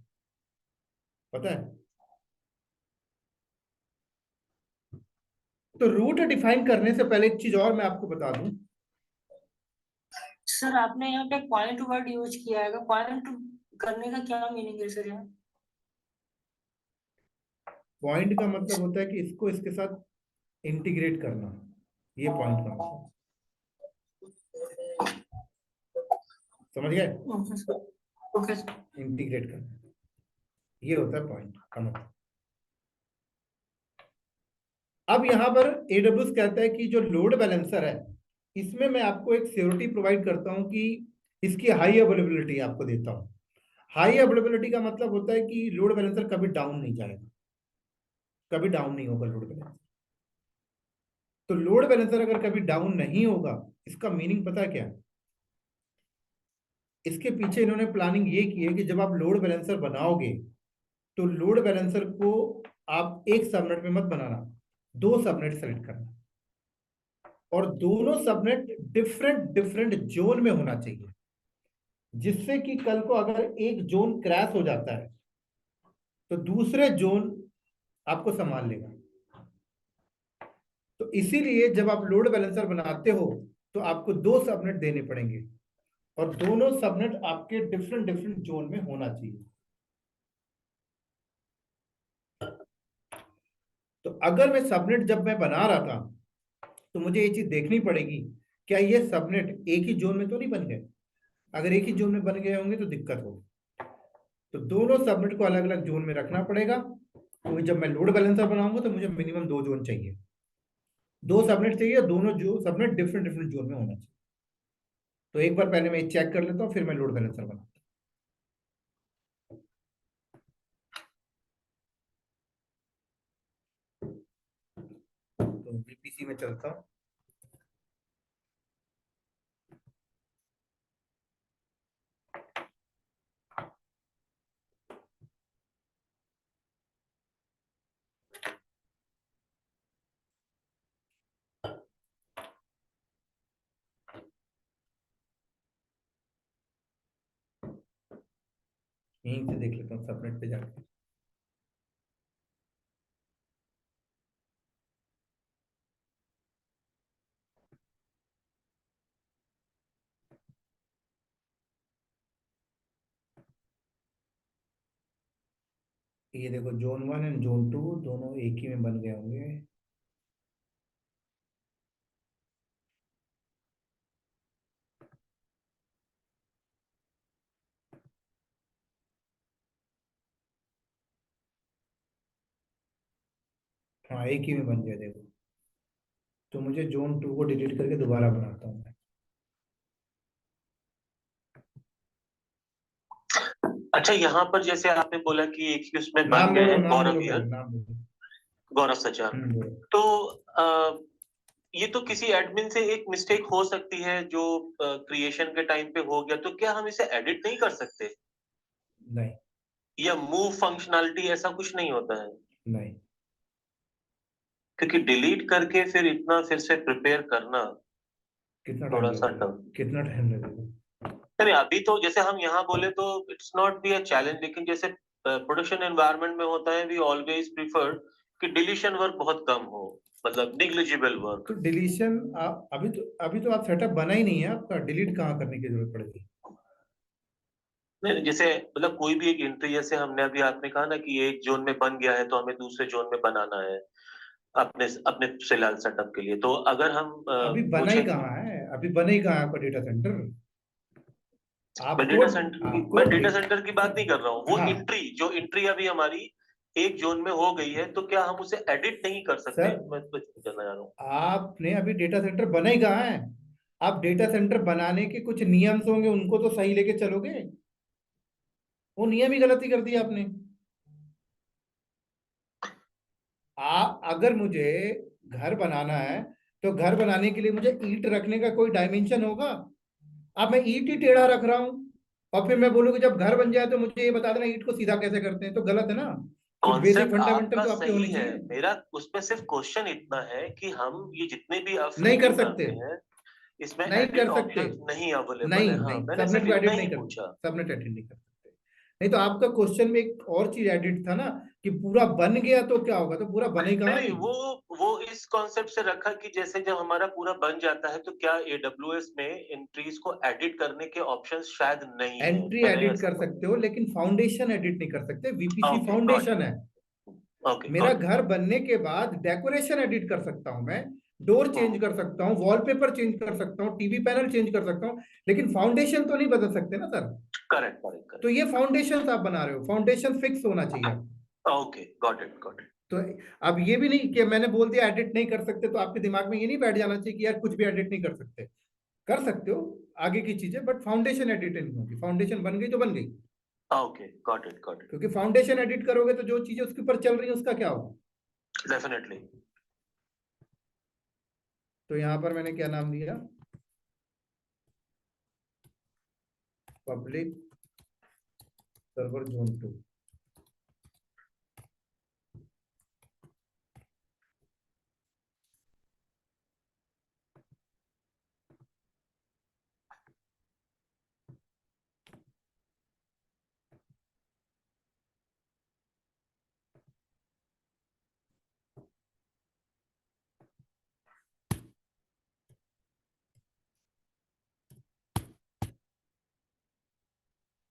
Speaker 1: पता है? तो रूट डिफाइन करने से पहले एक चीज और मैं आपको बता दूं।
Speaker 4: सर आपने यहाँ पे पॉइंट वर्ड यूज किया है, पॉइंट करने का क्या मीनिंग है सर? यहाँ
Speaker 1: पॉइंट का मतलब होता है कि इसको इसके साथ इंटीग्रेट करना, ये पॉइंट का मतलब, समझ गए?
Speaker 4: ओके।
Speaker 1: इंटीग्रेट करना, ये होता है पॉइंट का मतलब। अब यहां पर AWS कहता है कि जो लोड बैलेंसर है इसमें मैं आपको एक सिक्योरिटी प्रोवाइड करता हूं कि इसकी हाई अवेलेबिलिटी आपको देता हूं। हाई अवेलेबिलिटी का मतलब होता है कि लोड बैलेंसर कभी डाउन नहीं जाएगा, कभी डाउन नहीं होगा लोड बैलेंसर। तो लोड बैलेंसर अगर कभी डाउन नहीं होगा, इसका मीनिंग पता है क्या? इसके पीछे इन्होंने प्लानिंग ये की है कि जब आप लोड बैलेंसर बनाओगे तो लोड बैलेंसर को आप एक सबनेट में मत बनाना, 2 सबनेट सेलेक्ट करना, और दोनों सबनेट डिफरेंट डिफरेंट जोन में होना चाहिए, जिससे कि कल को अगर एक जोन क्रैश हो जाता है तो दूसरे जोन आपको संभाल लेगा। तो इसीलिए जब आप लोड बैलेंसर बनाते हो तो आपको 2 सबनेट देने पड़ेंगे, और दोनों सबनेट आपके डिफरेंट डिफरेंट जोन में होना चाहिए। तो अगर मैं सबनेट जब मैं बना रहा था तो मुझे ये चीज देखनी पड़ेगी, क्या ये सबनेट एक ही जोन में तो नहीं बन गए? अगर एक ही जोन में बन गए होंगे तो दिक्कत होगी। तो दोनों सबनेट को अलग अलग जोन में रखना पड़ेगा। तो जब मैं लोड बैलेंसर बनाऊंगा तो मुझे मिनिमम 2 जोन चाहिए, 2 सबनेट चाहिए, दोनों जो सबनेट डिफरेंट डिफरेंट जोन में होना चाहिए। तो एक बार पहले मैं चेक कर लेता हूँ, फिर मैं लोड बैलेंसर बनाता हूँ। तो VPC में चलता हूँ। यहीं से देख लेता हूँ सबनेट पे जाके। ये देखो जोन 1 एंड जोन 2 दोनों एक ही में बन गए होंगे। हाँ, एक ही में बन गया देखो। तो मुझे जोन 2 को डिलीट करके दोबारा बनाता हूँ।
Speaker 3: अच्छा, यहाँ पर जैसे आपने बोला कि एक ही उसमें बन
Speaker 1: नाम
Speaker 3: गए
Speaker 1: बोलो,
Speaker 3: हैं,
Speaker 1: नाम बोलो
Speaker 3: गौरव
Speaker 1: पहले,
Speaker 3: यार,
Speaker 1: नाम बोलो।
Speaker 3: गौरव सचार।
Speaker 1: बोलो।
Speaker 3: तो ये तो किसी एडमिन से एक मिस्टेक हो सकती है जो क्रिएशन के टाइम पे हो गया, तो क्या हम इसे एडिट नहीं कर सकते?
Speaker 1: नहीं,
Speaker 3: या मूव फंक्शनैलिटी ऐसा कुछ नहीं होता है?
Speaker 1: नहीं,
Speaker 3: क्योंकि डिलीट करके फिर इतना फिर से प्रिपेयर करना
Speaker 1: कितना टाइम
Speaker 3: थोड़ा सा
Speaker 1: लगेगा?
Speaker 3: टफ।
Speaker 1: कितना टाइम लगेगा?
Speaker 3: नहीं, अभी तो जैसे हम यहाँ बोले तो it's not be a challenge, लेकिन जैसे प्रोडक्शन एनवायरनमेंट में होता है, वी ऑलवेज प्रिफर कि डिलीशन वर्क बहुत कम हो। मतलब निग्लिजिबल वर्क।
Speaker 1: तो डिलीशन अभी तो आप सेटअप बना ही नहीं है आपका, डिलीट कहाँ करने की जरूरत पड़ेगी?
Speaker 3: नहीं, जैसे मतलब कोई भी एक एंट्री, जैसे हमने अभी आपने कहा ना कि एक जोन में बन गया है तो हमें दूसरे जोन में बनाना है अपने अपने फिलहाल सेटअप के लिए, तो अगर हम
Speaker 1: अभी बना ही
Speaker 3: पूछे
Speaker 1: कहाँ है, अभी बना ही कहाँ है आपका डेटा सेंटर?
Speaker 3: मैं
Speaker 1: आपको
Speaker 3: डेटा सेंटर की
Speaker 1: आपको
Speaker 3: मैं डेटा सेंटर की बात नहीं कर रहा हूँ, वो
Speaker 1: हाँ
Speaker 3: एंट्री जो एंट्री अभी हमारी एक जोन में हो गई है, तो क्या हम उसे एडिट नहीं कर सकते?
Speaker 1: सर,
Speaker 3: मैं तो जानना चाह रहा हूँ।
Speaker 1: आपने अभी डेटा सेंटर बना ही कहाँ है? आप डेटा सेंटर बनाने के कुछ नियम होंगे, उनको तो सही लेके चलोगे। वो नियम ही गलती कर दिया आपने। अगर मुझे घर बनाना है तो घर बनाने के लिए मुझे ईंट रखने का कोई डायमेंशन होगा? अब मैं ईंट ही टेढ़ा रख रहा हूँ और फिर मैं बोलूँ कि जब घर बन जाए तो मुझे ये बता देना ईंट को सीधा कैसे करते हैं, तो गलत है ना। कुछ बेसिक
Speaker 3: कॉन्सेप्ट
Speaker 1: फंडामेंटल
Speaker 3: आपका
Speaker 1: तो आपके होने
Speaker 3: सही है,
Speaker 1: चाहिए।
Speaker 3: मेरा उसमें सिर्फ क्वेश्चन इतना है कि हम ये जितने भी अब
Speaker 1: नहीं कर
Speaker 3: फ्रीमियम
Speaker 1: सकते,
Speaker 3: करते हैं इसमें
Speaker 1: नहीं
Speaker 3: एडिट
Speaker 1: कर सकते,
Speaker 3: ऑप्शंस नहीं अवेलेबल
Speaker 1: नहीं
Speaker 3: है। हाँ,
Speaker 1: नहीं,
Speaker 3: मैंने
Speaker 1: सबनेट
Speaker 3: सिर्फ
Speaker 1: को
Speaker 3: इतना
Speaker 1: एडिट नहीं
Speaker 3: ही
Speaker 1: कर
Speaker 3: पूछा।
Speaker 1: सबनेट एडिट नहीं कर सकते। नहीं तो आपका क्वेश्चन में एक और चीज एडिट था ना, कि पूरा बन गया तो क्या होगा, तो पूरा बने
Speaker 3: नहीं
Speaker 1: कहाँ
Speaker 3: नहीं,
Speaker 1: अभी?
Speaker 3: वो इस कॉन्सेप्ट से रखा कि जैसे जब हमारा पूरा बन जाता है तो क्या एडब्ल्यूएस में एंट्रीज को एडिट करने के ऑप्शंस शायद नहीं है,
Speaker 1: एंट्री
Speaker 3: मैंने
Speaker 1: एडिट
Speaker 3: ऐसा।
Speaker 1: कर सकते हो लेकिन फाउंडेशन एडिट नहीं कर सकते, VPC
Speaker 3: okay got
Speaker 1: foundation
Speaker 3: it.
Speaker 1: है।
Speaker 3: ओके
Speaker 1: मेरा
Speaker 3: गॉट इट।
Speaker 1: घर बनने के बाद डेकोरेशन एडिट कर सकता हूं मैं, डोर चेंज कर सकता हूँ, वॉलपेपर चेंज कर सकता हूँ, टीवी पैनल चेंज कर सकता हूँ, लेकिन फाउंडेशन तो नहीं बदल सकते ना सर।
Speaker 3: करेक्ट करेक्ट
Speaker 1: तो
Speaker 3: करेक्ट।
Speaker 1: ये फाउंडेशन आप बना रहे हो, फाउंडेशन फिक्स होना चाहिए आपको।
Speaker 3: Okay got it got it.
Speaker 1: तो अब ये भी नहीं कि मैंने बोल दिया एडिट नहीं कर सकते, तो आपके दिमाग में ये नहीं बैठ जाना चाहिए कि यार कुछ भी एडिट नहीं कर सकते। कर सकते हो आगे की चीजें, बट फाउंडेशन एडिट नहीं होगी। फाउंडेशन बन गई तो बन गई,
Speaker 3: okay got it got it.
Speaker 1: क्योंकि फाउंडेशन एडिट करोगे तो जो चीजें उसके ऊपर चल रही है उसका क्या होगा?
Speaker 3: डेफिनेटली।
Speaker 1: तो यहां पर मैंने क्या नाम दिया, पब्लिक सर्वर जोन 2।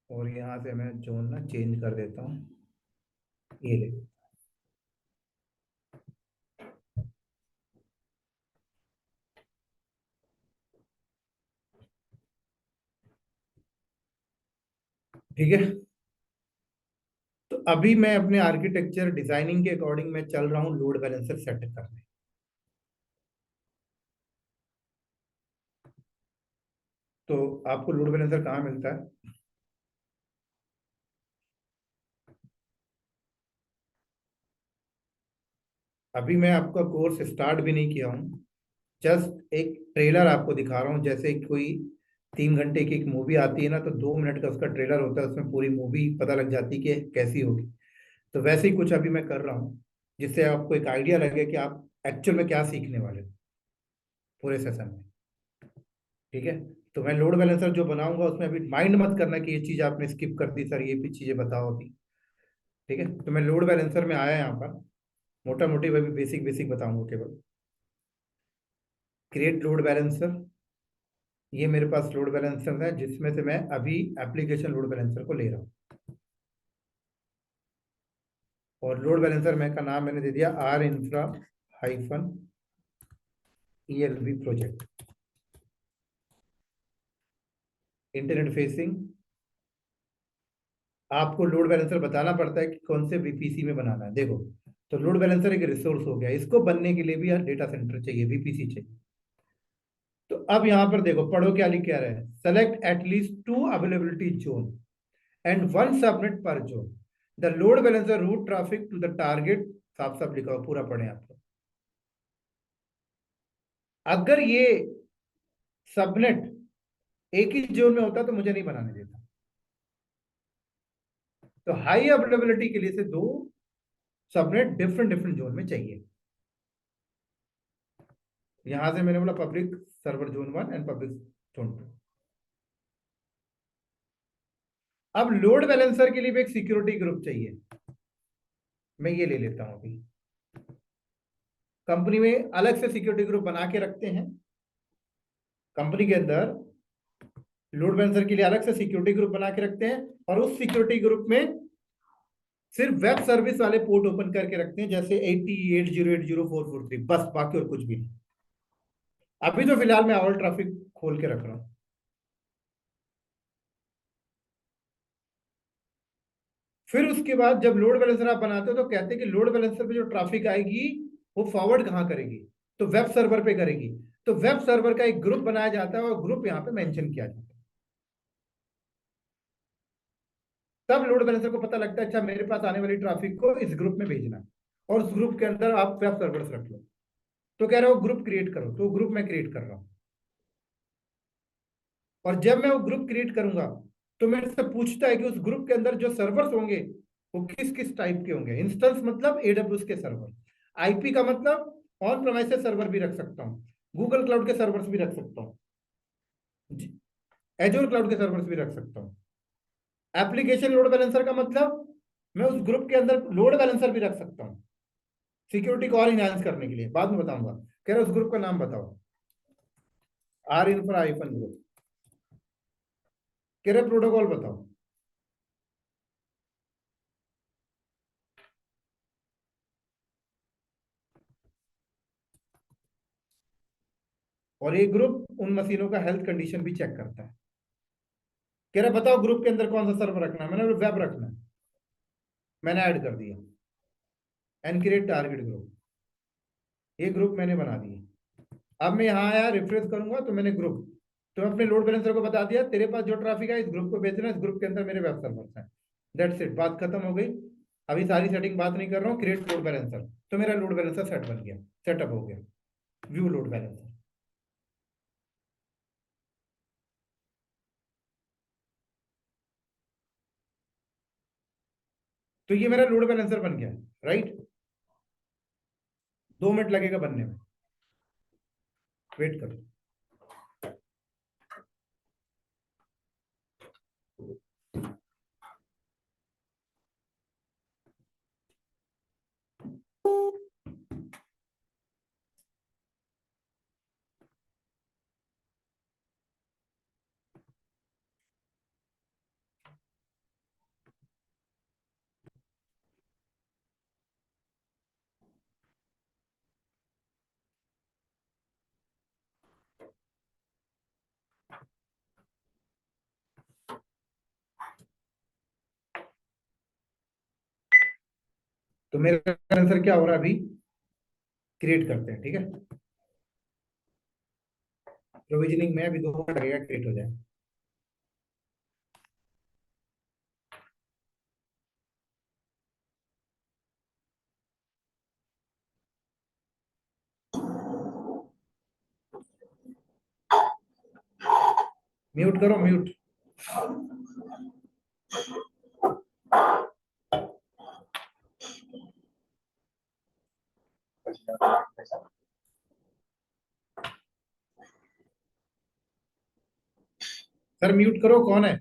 Speaker 1: और यहाँ से मैं जोन ना चेंज कर देता हूँ, ये ले। ठीक है, तो अभी मैं अपने आर्किटेक्चर डिजाइनिंग के अकॉर्डिंग मैं चल रहा हूँ लोड बैलेंसर सेट करने। तो आपको लोड बैलेंसर कहाँ मिलता है? अभी मैं आपका कोर्स स्टार्ट भी नहीं किया हूँ, जस्ट एक ट्रेलर आपको दिखा रहा हूँ। जैसे कोई 3 घंटे की एक मूवी आती है ना, तो 2 मिनट का उसका ट्रेलर होता है, उसमें पूरी मूवी पता लग जाती है कि कैसी होगी। तो वैसे ही कुछ अभी मैं कर रहा हूँ, जिससे आपको एक आइडिया लगे कि आप एक्चुअल में क्या सीखने वाले हो पूरे सेशन में। ठीक है, तो मैं लोड बैलेंसर जो बनाऊंगा उसमें अभी माइंड मत करना कि ये चीज आपने स्किप कर दी सर, ये भी चीजें बताओ अभी। ठीक है, तो मैं लोड बैलेंसर में आया यहाँ पर, मोटा मोटी वही बेसिक बेसिक बताऊंगा केवल। क्रिएट लोड बैलेंसर, ये मेरे पास लोड बैलेंसर है जिसमें से मैं अभी एप्लीकेशन लोड बैलेंसर को ले रहा हूँ। और लोड बैलेंसर में का नाम मैंने दे दिया are infra hyphen ELB project. Internet facing, आपको लोड बैलेंसर बताना पड़ता है कि कौन से VPC में बनाना है। देखो, तो लोड बैलेंसर एक रिसोर्स हो गया, इसको बनने के लिए भी यार डेटा सेंटर चाहिए, VPC चाहिए। तो अब यहां पर देखो, पढ़ो क्या लिख क्या रहा है, select at least 2 availability zone and 1 subnet per zone, the load balancer route traffic to the target. साफ साफ लिखा हो, पूरा पढ़े आप लोग। अगर ये सबनेट एक ही जोन में होता तो मुझे नहीं बनाने देता। तो हाई अवेलेबिलिटी के लिए से 2 सबनेट डिफरेंट डिफरेंट जोन में चाहिए। यहां से मैंने बोला public server zone 1 and public zone 2। अब लोड बैलेंसर के लिए भी एक सिक्योरिटी ग्रुप चाहिए, मैं ये ले लेता हूं अभी। कंपनी में अलग से सिक्योरिटी ग्रुप बना के रखते हैं। कंपनी के अंदर लोड बैलेंसर के लिए अलग से सिक्योरिटी ग्रुप बना के रखते हैं, और उस सिक्योरिटी ग्रुप में सिर्फ वेब सर्विस वाले पोर्ट ओपन करके रखते हैं, जैसे 8080804443, बस, बाकी और कुछ भी नहीं। अभी तो फिलहाल मैं ऑल ट्रैफिक खोल के रख रहा हूं। फिर उसके बाद जब लोड बैलेंसर आप बनाते हो तो कहते हैं कि लोड बैलेंसर पे जो ट्रैफिक आएगी वो फॉरवर्ड कहाँ करेगी, तो वेब सर्वर पे करेगी। तो वेब सर्वर का एक ग्रुप बनाया जाता है और ग्रुप यहाँ पे मेंशन किया जाता है। तब लोड बैलेंसर को पता लगता है अच्छा मेरे पास आने वाली ट्रैफिक को इस ग्रुप में भेजना है, और उस ग्रुप के अंदर आप वेब सर्वर्स रख लो। तो कह रहे हो ग्रुप क्रिएट करो, तो ग्रुप मैं क्रिएट कर रहा हूं। और जब मैं वो ग्रुप क्रिएट करूंगा तो मेरे से पूछता है कि उस ग्रुप के अंदर जो सर्वर्स होंगे वो किस किस टाइप के होंगे। इंस्टेंस मतलब एडब्ल्यूएस के सर्वर, आईपी का मतलब ऑन प्रेमाइसेस सर्वर भी रख सकता हूँ, गूगल क्लाउड के सर्वर्स भी रख सकता हूँ, एजोर क्लाउड के सर्वर्स भी रख सकता हूँ। एप्लीकेशन लोड बैलेंसर का मतलब मैं उस ग्रुप के अंदर लोड बैलेंसर भी रख सकता हूँ, सिक्योरिटी को और इनहांस करने के लिए, बाद में बताऊंगा। कह रहे उस ग्रुप का नाम बताओ, आर इन्फ्रा आईफन ग्रुप। कह रहे प्रोटोकॉल बताओ, और ये ग्रुप उन मशीनों का हेल्थ कंडीशन भी चेक करता है। कह रहा बताओ ग्रुप के अंदर कौन सा सर्वर रखना है, मैंने वेब रखना है, मैंने ऐड कर दिया एनक्रिएट टारगेट ग्रुप, ये ग्रुप मैंने बना दिए। अब मैं यहाँ आया रिफ्रेश करूंगा तो मैंने ग्रुप, तो मैं अपने लोड बैलेंसर को बता दिया तेरे पास जो ट्रैफिक है इस ग्रुप को भेजना, इस ग्रुप के अंदर मेरे वेब सर्वर्स हैं। दैट्स इट, बात खत्म हो गई। अभी सारी सेटिंग बात नहीं कर रहा हूँ, क्रिएट लोड बैलेंसर, तो मेरा लोड बैलेंसर सेट बन गया, सेटअप हो गया, व्यू लोड बैलेंसर। तो ये मेरा लोड बैलेंसर बन गया, राइट। 2 मिनट लगेगा बनने में, वेट करो। तो मेरा आंसर क्या हो रहा है अभी, क्रिएट करते हैं, ठीक है। प्रोविजनिंग में अभी 2 मिनट लगेगा क्रिएट हो जाए। म्यूट करो, म्यूट। सर म्यूट करो, कौन है।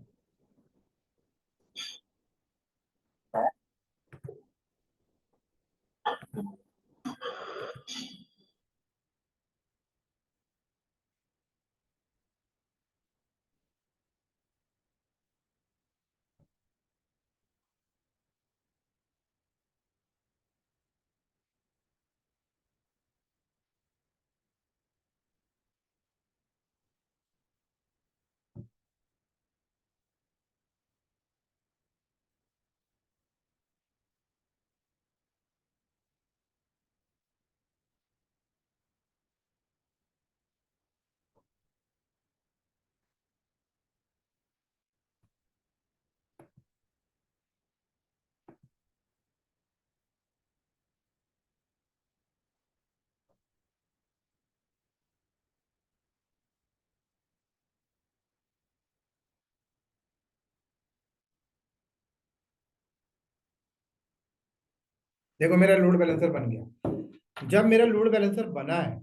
Speaker 1: देखो मेरा लोड बैलेंसर बन गया। जब मेरा लोड बैलेंसर बना है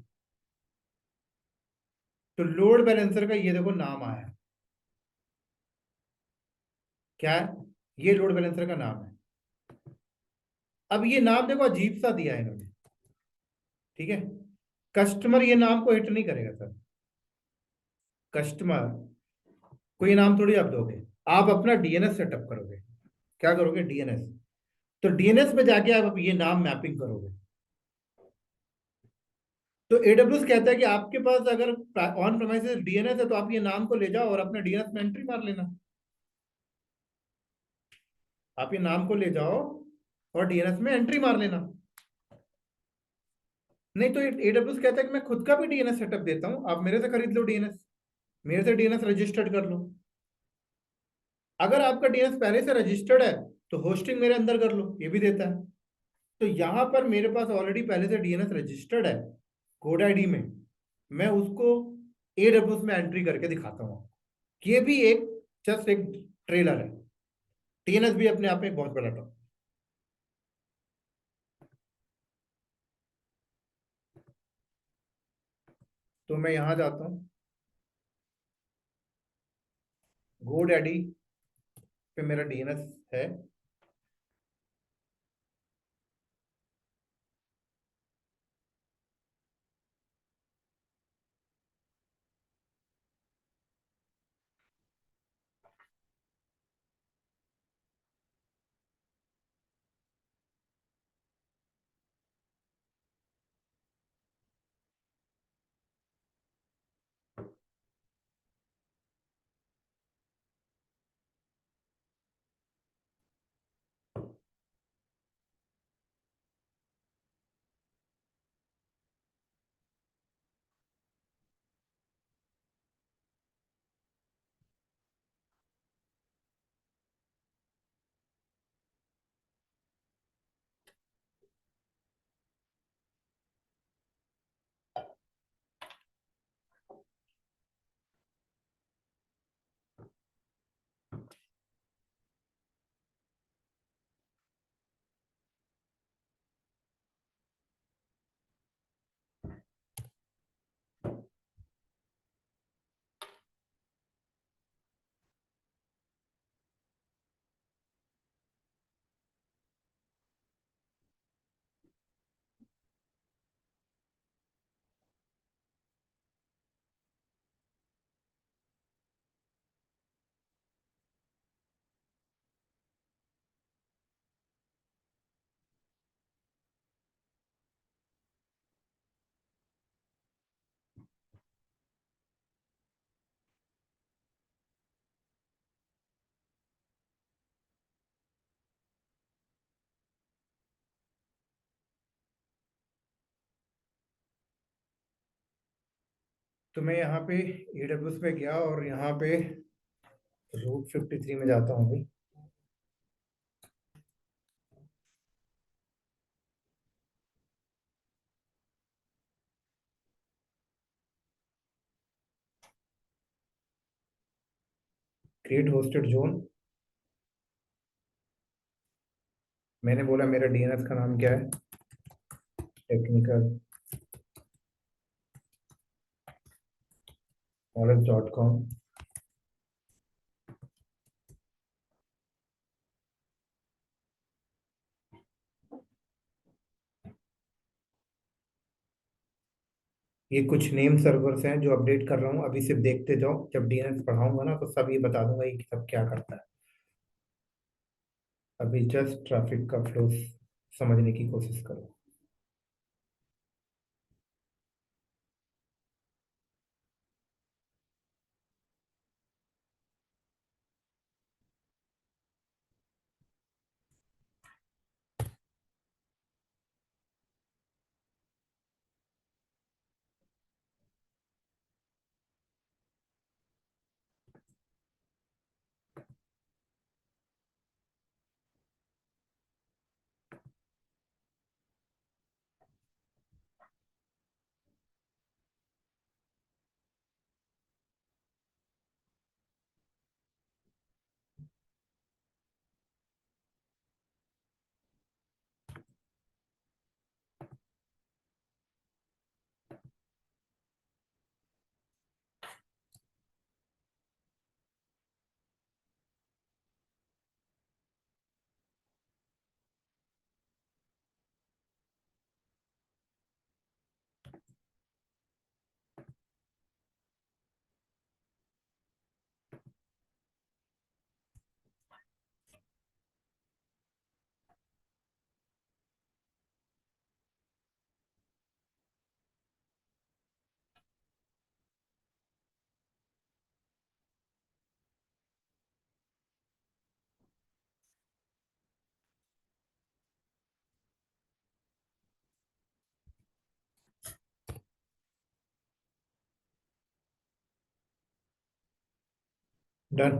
Speaker 1: तो लोड बैलेंसर का ये देखो नाम आया, क्या है, ये लोड बैलेंसर का नाम है। अब ये नाम देखो अजीब सा दिया है इन्होंने, ठीक है। कस्टमर ये नाम को हिट नहीं करेगा सर। कस्टमर को ये नाम थोड़ी आप दोगे, आप अपना डीएनएस सेटअप करोगे। क्या करोगे? डीएनएस। तो डीएनएस में जाके आप ये नाम मैपिंग करोगे। तो एडब्ल्यूएस कहता है कि आपके पास अगर ऑन प्रेमाइसेस डीएनएस है तो आप ये नाम को ले जाओ और अपने डीएनएस में एंट्री मार लेना। आप ये नाम को ले जाओ और डीएनएस में एंट्री मार लेना। नहीं तो एडब्ल्यूएस कहता है कि मैं खुद का भी डीएनएस सेटअप देता हूं, आप मेरे से खरीद लो डीएनएस, मेरे से डीएनएस रजिस्टर्ड कर लो। अगर आपका डीएनएस पहले से रजिस्टर्ड है तो होस्टिंग मेरे अंदर कर लो, ये भी देता है। तो यहां पर मेरे पास ऑलरेडी पहले से डीएनएस रजिस्टर्ड है कोड आईडी में, मैं उसको एडब्ल्यूएस में एंट्री करके दिखाता हूं। ये भी एक जस्ट एक ट्रेलर है। डीएनएस भी अपने आप में एक बहुत बड़ा टॉपिक। तो मैं यहां जाता हूं, GoDaddy पे मेरा डीएनएस है। तो मैं यहाँ पे एडब्ल्यूएस में गया और यहाँ पे रूट 53 में जाता हूँ भाई। Create hosted zone. मैंने बोला मेरा डीएनएस का नाम क्या है? Technical knowledge.com। ये कुछ नेम सर्वर्स हैं जो अपडेट कर रहा हूँ अभी, सिर्फ देखते जाओ। जब डीएनएस पढ़ाऊंगा ना तो सब ये बता दूंगा ये सब क्या करता है। अभी जस्ट ट्रैफिक का फ्लो समझने की कोशिश करो। डन।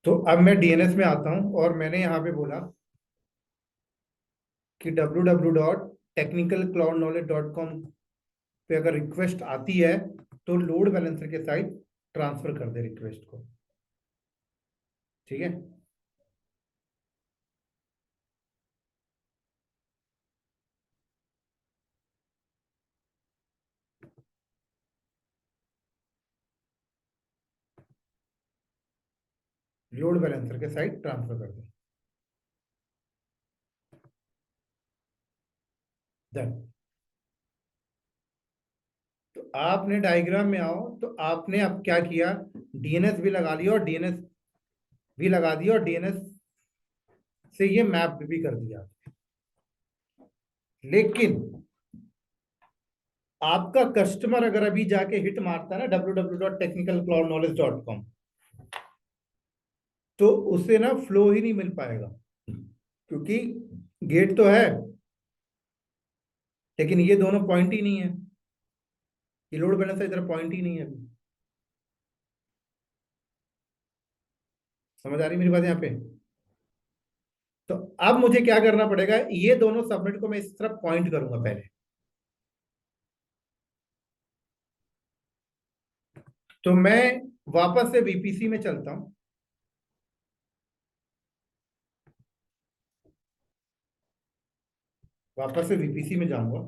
Speaker 1: तो अब मैं डीएनएस में आता हूं और मैंने यहां पे बोला कि www.technicalcloudknowledge.com पे अगर रिक्वेस्ट आती है तो लोड बैलेंसर के साइड ट्रांसफर कर दे रिक्वेस्ट को। ठीक है, लोड बैलेंसर के साइड ट्रांसफर कर दे। डन। तो आपने डायग्राम में आओ तो आपने अब क्या किया, डीएनएस भी लगा लिया और डीएनएस भी लगा दिया और डीएनएस से ये मैप भी कर दिया। लेकिन आपका कस्टमर अगर अभी जाके हिट मारता है ना www.technicalcloudknowledge.com, तो उसे ना फ्लो ही नहीं मिल पाएगा, क्योंकि गेट तो है लेकिन ये दोनों पॉइंट ही नहीं है, ये लोड बैलेंसर इधर पॉइंट ही नहीं है अभी। समझ आ रही मेरी बात यहाँ पे? तो अब मुझे क्या करना पड़ेगा, ये दोनों सबमिट को मैं इस तरफ पॉइंट करूंगा पहले। तो मैं वापस से वीपीसी में चलता हूं, वापस से वीपीसी में जाऊंगा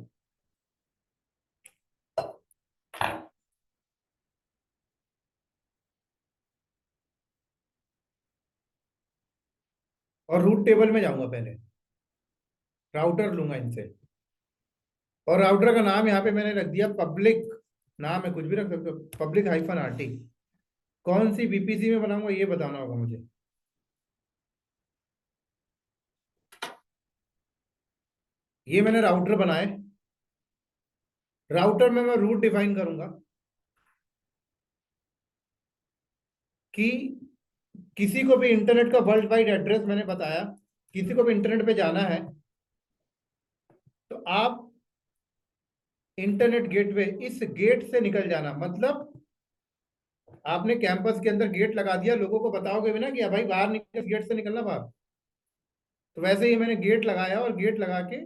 Speaker 1: और रूट टेबल में जाऊंगा पहले, राउटर लूंगा इनसे, और राउटर का नाम यहाँ पे मैंने रख दिया पब्लिक, नाम है कुछ भी रख सकते हो, पब्लिक हाइफन आरटी। कौन सी वीपीसी में बनाऊंगा ये बताना होगा मुझे। ये मैंने राउटर बनाए, राउटर में मैं रूट डिफाइन करूंगा कि किसी को भी इंटरनेट का वर्ल्ड वाइड एड्रेस मैंने बताया, किसी को भी इंटरनेट पे जाना है तो आप इंटरनेट गेटवे इस गेट से निकल जाना। मतलब आपने कैंपस के अंदर गेट लगा दिया, लोगों को बताओगे भी ना कि भाई बाहर निकल, गेट से निकलना बाहर। तो वैसे ही मैंने गेट लगाया और गेट लगा के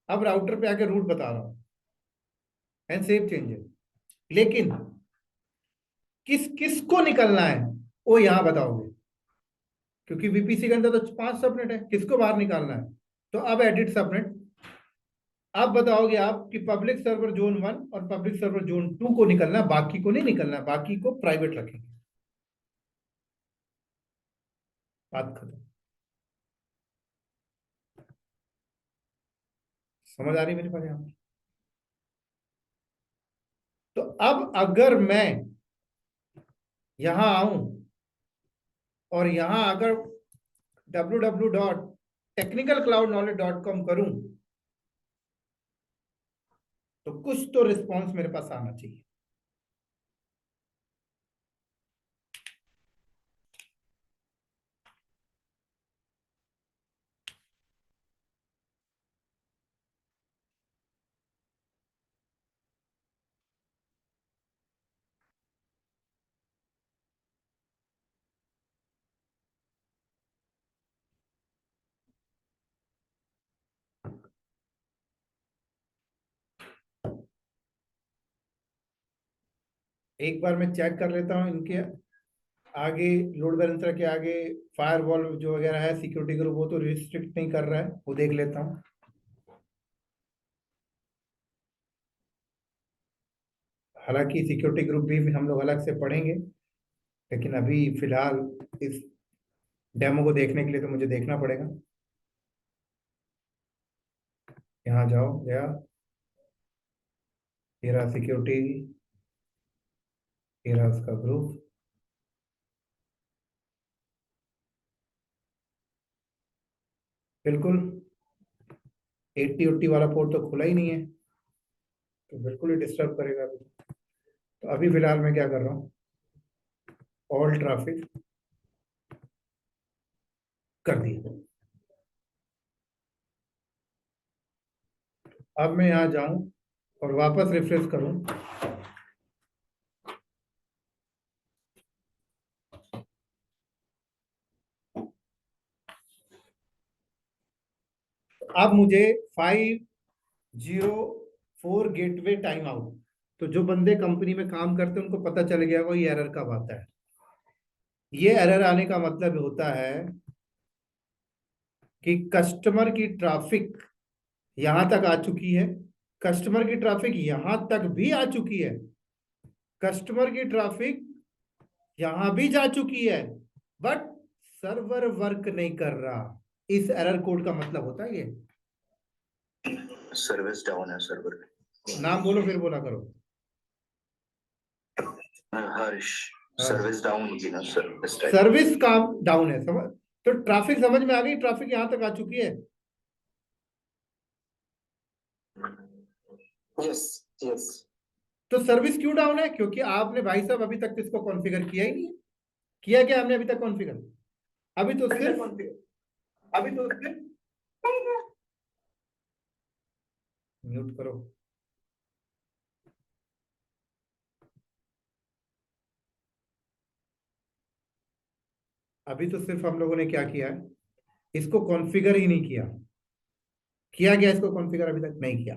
Speaker 1: अब राउटर पे आके रूट बता रहा हूं एंड सेव चेंजेस। लेकिन किस किस को निकलना है वो यहां बताओगे, क्योंकि वीपीसी के अंदर तो 5 सबनेट है, किसको बाहर निकालना है। तो अब एडिट सबनेट, अब बताओगे आप कि पब्लिक सर्वर जोन 1 और पब्लिक सर्वर जोन 2 को निकलना है, बाकी को नहीं निकलना है, बाकी को प्राइवेट रखेंगे। बात खत्म। समझ आ रही मेरे पास यहाँ पे? तो अब अगर मैं यहां आऊं और यहां अगर www.technicalcloudknowledge.com करूं तो कुछ तो रिस्पॉन्स मेरे पास आना चाहिए। एक बार मैं चेक कर लेता हूं इनके आगे, लोड बैलेंसर के आगे फायरवॉल जो वगैरह है, सिक्योरिटी ग्रुप, वो तो रिस्ट्रिक्ट नहीं कर रहा है, वो देख लेता हूं। हालांकि सिक्योरिटी ग्रुप भी हम लोग अलग से पढ़ेंगे, लेकिन अभी फिलहाल इस डेमो को देखने के लिए तो मुझे देखना पड़ेगा। यहाँ जाओ, गया, ये रहा सिक्योरिटी, ये रहा उसका ग्रुप। बिल्कुल 80 वाला पोर्ट तो खुला ही नहीं है, तो बिल्कुल ही डिस्टर्ब करेगा अभी। तो अभी फिलहाल मैं क्या कर रहा हूँ, ऑल ट्रैफिक कर दिया। अब मैं यहाँ जाऊं और वापस रिफ्रेश करूं अब मुझे 504 गेटवे टाइम आउट, तो जो बंदे कंपनी में काम करते हैं उनको पता चल गया वो ये एरर कब आता है। ये एरर आने का मतलब होता है कि कस्टमर की ट्रैफिक यहां तक आ चुकी है, कस्टमर की ट्रैफिक यहां तक भी आ चुकी है, कस्टमर की ट्रैफिक यहां भी जा चुकी है, बट सर्वर वर्क नहीं कर रहा। इस एरर कोड का मतलब होता है ये
Speaker 5: सर्विस डाउन है सर्वर पे।
Speaker 1: नाम बोलो फिर बोला करो।
Speaker 5: हर्ष, सर्विस डाउन होगी ना service type.
Speaker 1: Service calm down है, समझ? तो ट्रैफिक समझ में आ गई, ट्रैफिक यहां तक आ चुकी है।
Speaker 2: Yes yes.
Speaker 1: तो सर्विस क्यों डाउन है? क्योंकि आपने भाई साहब अभी तक इसको कॉन्फ़िगर किया ही नहीं है। किया क्या हमने अभी तक कॉन्फ़िगर? अभी तो सिर्फ म्यूट करो। अभी तो सिर्फ हम लोगों ने क्या किया है, इसको कॉन्फ़िगर ही नहीं किया। किया गया इसको कॉन्फ़िगर? अभी तक नहीं किया।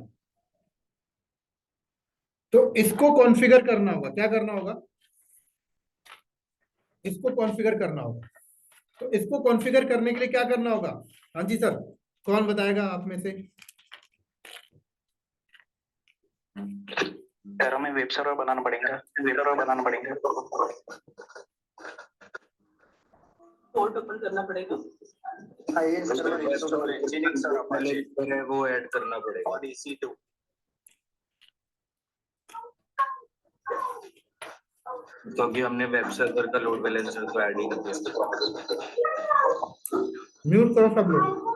Speaker 1: तो इसको कॉन्फ़िगर करना होगा। क्या करना होगा? इसको कॉन्फ़िगर करना होगा। तो इसको कॉन्फ़िगर करने के लिए क्या करना होगा? हाँ जी सर, कौन बताएगा आप में से?
Speaker 2: सर हमें वेब सर्वर बनाना पड़ेगा, पोर्ट ओपन करना पड़ेगा। ये सर्वर इंजीनियरिंग सर पहले वो ऐड करना पड़ेगा और EC2 क्योंकि हमने वेब सर्वर का लोड बैलेंसर तो ऐड ही कर दिया।
Speaker 1: म्यूट करो सब लोग।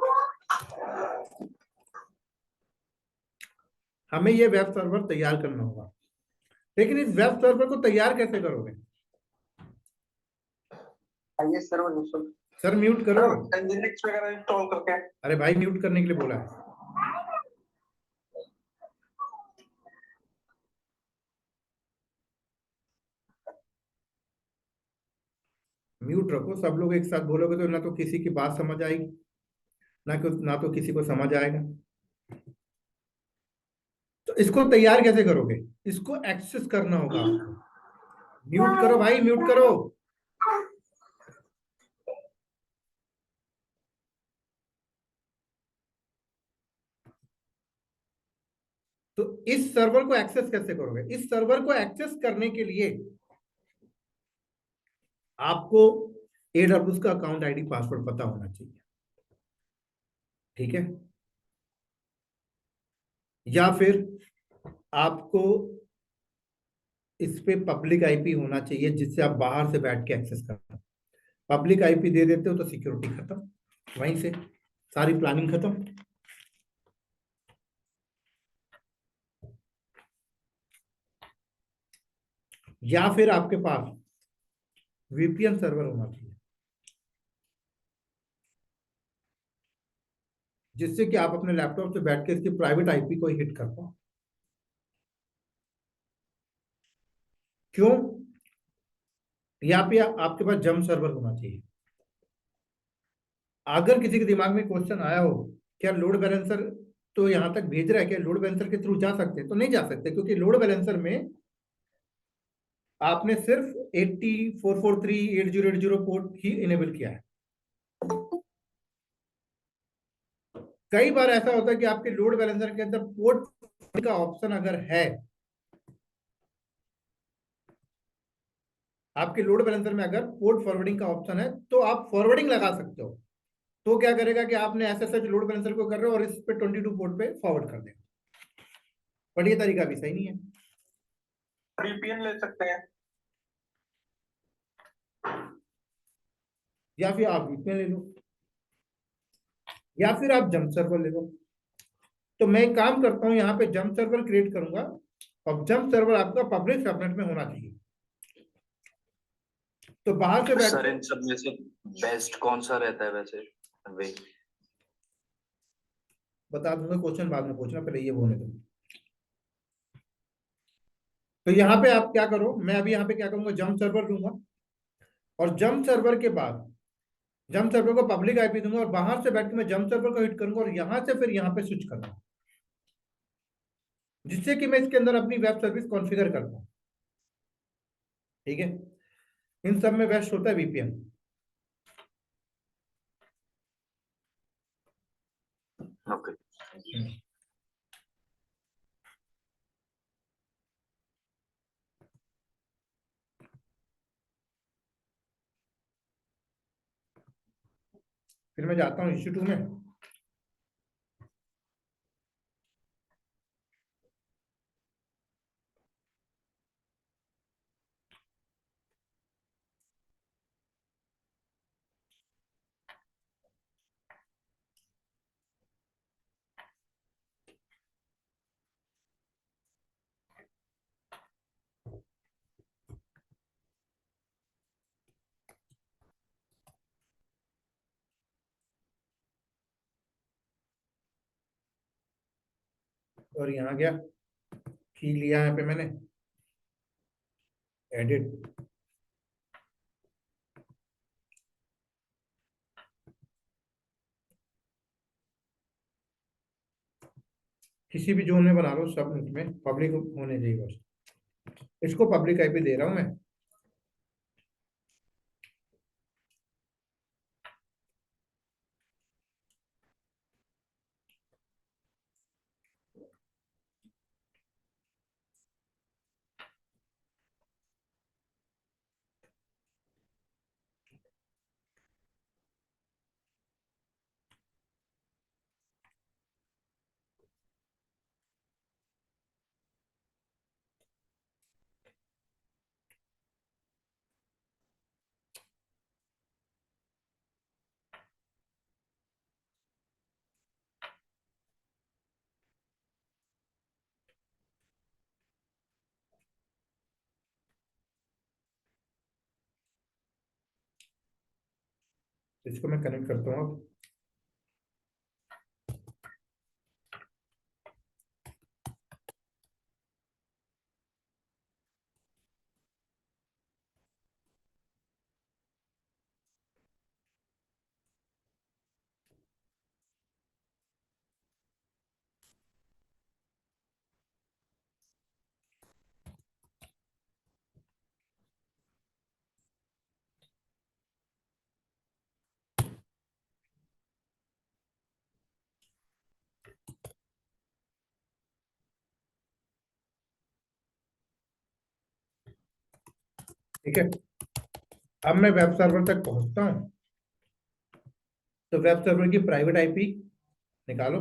Speaker 1: हमें ये वेब सर्वर तैयार करना होगा, लेकिन इस वेब सर्वर को तैयार कैसे करोगे?
Speaker 2: ये सर्वर
Speaker 1: सर म्यूट करो।
Speaker 2: Nginx वगैरह इंस्टॉल करके।
Speaker 1: अरे भाई म्यूट करने के लिए बोला है। म्यूट रखो सब लोग, एक साथ बोलोगे तो ना तो किसी की बात समझ आएगी, ना तो किसी को समझ आएगा। तो इसको तैयार कैसे करोगे? इसको एक्सेस करना होगा आपको। म्यूट करो भाई, म्यूट करो। तो इस सर्वर को एक्सेस कैसे करोगे? इस सर्वर को एक्सेस करने के लिए आपको AWS का अकाउंट आईडी पासवर्ड पता होना चाहिए, ठीक है? या फिर आपको इस पे पब्लिक आईपी होना चाहिए जिससे आप बाहर से बैठ के एक्सेस करते हो। पब्लिक आईपी दे देते हो तो सिक्योरिटी खत्म, वहीं से सारी प्लानिंग खत्म। या फिर आपके पास VPN सर्वर होना चाहिए जिससे कि आप अपने लैपटॉप से बैठ के इसकी प्राइवेट आईपी को हिट कर पाओ। क्यों? या पे आपके पास जम सर्वर होना चाहिए। अगर किसी के दिमाग में क्वेश्चन आया हो क्या लोड बैलेंसर तो यहां तक भेज रहा है, क्या लोड बैलेंसर के थ्रू जा सकते हैं? तो नहीं जा सकते, क्योंकि लोड बैलेंसर में आपने सिर्फ 80.443 8080 पोर्ट ही इनेबल किया है। कई बार ऐसा होता है कि आपके लोड बैलेंसर के अंदर पोर्ट का ऑप्शन अगर है, आपके लोड बैलेंसर में अगर पोर्ट फॉरवर्डिंग का ऑप्शन है तो आप फॉरवर्डिंग लगा सकते हो। तो क्या करेगा कि आपने SSH लोड बैलेंसर को कर रहे हो और इस पे 22 पोर्ट पे फॉरवर्ड कर देगा। पर ये तरीका भी सही नहीं है।
Speaker 2: VPN ले सकते हैं
Speaker 1: या फिर आप VPN ले लो, या फिर आप जंप सर्वर ले लो। तो मैं एक काम करता हूं, यहाँ पे जंप सर्वर क्रिएट करूंगा और जंप सर्वर आपका पब्लिक सबनेट में होना चाहिए। तो बाहर से बैठ
Speaker 5: सर इन सब में से बेस्ट कौन सा रहता है वैसे? वे
Speaker 1: बता दूंगा, क्वेश्चन बाद में पूछना, पहले ये बोलने दो। तो यहाँ पे आप क्या करो, मैं अभी यहाँ पे क्या करूंगा, जंप सर्वर दूंगा और जंप सर्वर के बाद जंप सर्वर को पब्लिक आईपी दूंगा और बाहर से बैठ के मैं जंप सर्वर को हिट करूंगा और यहां से फिर यहां पे स्विच करूंगा, जिससे कि मैं इसके अंदर अपनी वेब सर्विस कॉन्फ़िगर कर पाऊं। ठीक है, इन सब में बेस्ट होता है वीपीएन।
Speaker 3: ओके।
Speaker 1: फिर मैं जाता हूँ इश्यू 2 में। और यहाँ गया, की लिया यहाँ पे मैंने, एडिट, किसी भी जोन में बना लो, सब में पब्लिक होने चाहिए बस। इसको पब्लिक आईपी दे रहा हूं मैं। इसको मैं कनेक्ट करता हूँ अब। ठीक है, अब मैं वेब सर्वर तक पहुंचता हूँ। तो वेब सर्वर की प्राइवेट आईपी निकालो।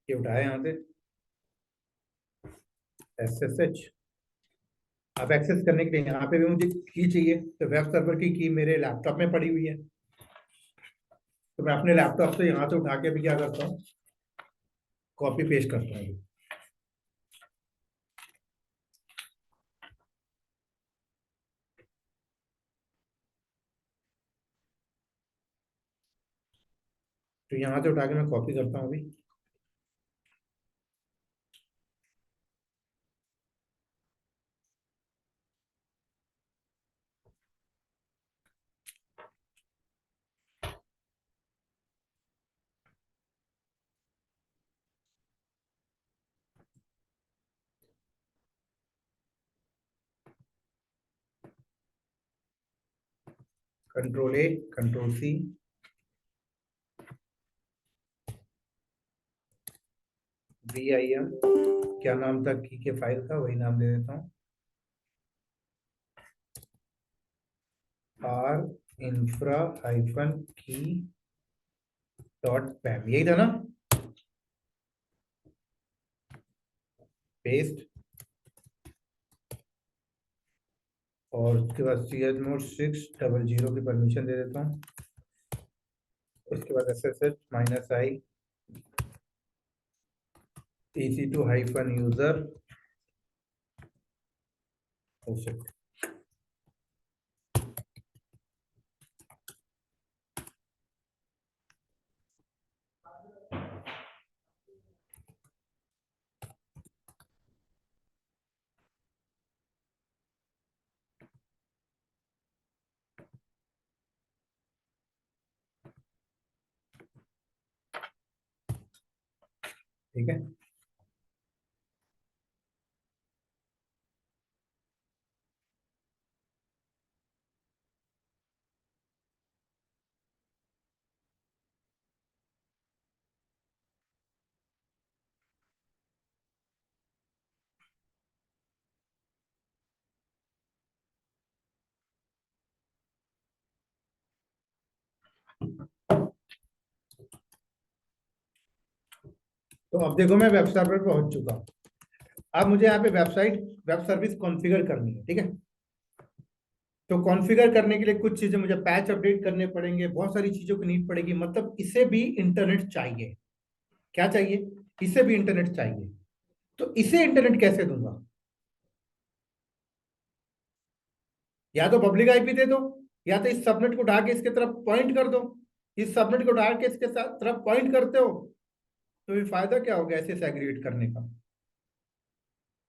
Speaker 1: ये उठाया यहाँ से SSH। अब एक्सेस करने के लिए यहाँ पे भी मुझे की चाहिए, तो वेब सर्वर की की मेरे लैपटॉप में पड़ी हुई है। तो मैं अपने लैपटॉप से यहाँ से उठा के भी क्या करता हूँ, कॉपी पेस्ट करता हूँ। तो यहाँ से उठा के मैं कॉपी करता हूँ अभी। Ctrl A, Ctrl C, VIM, क्या नाम था की के फाइल का, वही नाम दे देता हूँ, R infra -key .pam, यही था ना। पेस्ट, और उसके बाद chmod 600 की परमिशन दे देता हूँ। उसके बाद SSH -i EC2-user। ठीक है। तो अब देखो मैं वेब सर्वर पर पहुंच चुका हूं। अब मुझे यहाँ पे वेब सर्विस कॉन्फ़िगर करनी है, ठीक है। तो कॉन्फ़िगर करने के लिए कुछ चीजें मुझे पैच अपडेट करने पड़ेंगे, बहुत सारी चीजों की नीड पड़ेगी। मतलब इसे भी इंटरनेट चाहिए। क्या चाहिए? इसे भी इंटरनेट चाहिए। तो इसे इंटरनेट कैसे दूंगा? या तो पब्लिक आईपी दे दो, या तो इस सबनेट को उठा के इसके तरफ पॉइंट कर दो। इस सबनेट को उठा के इसके तरफ पॉइंट करते हो तो फिर फायदा क्या होगा ऐसे सेग्रीगेट करने का?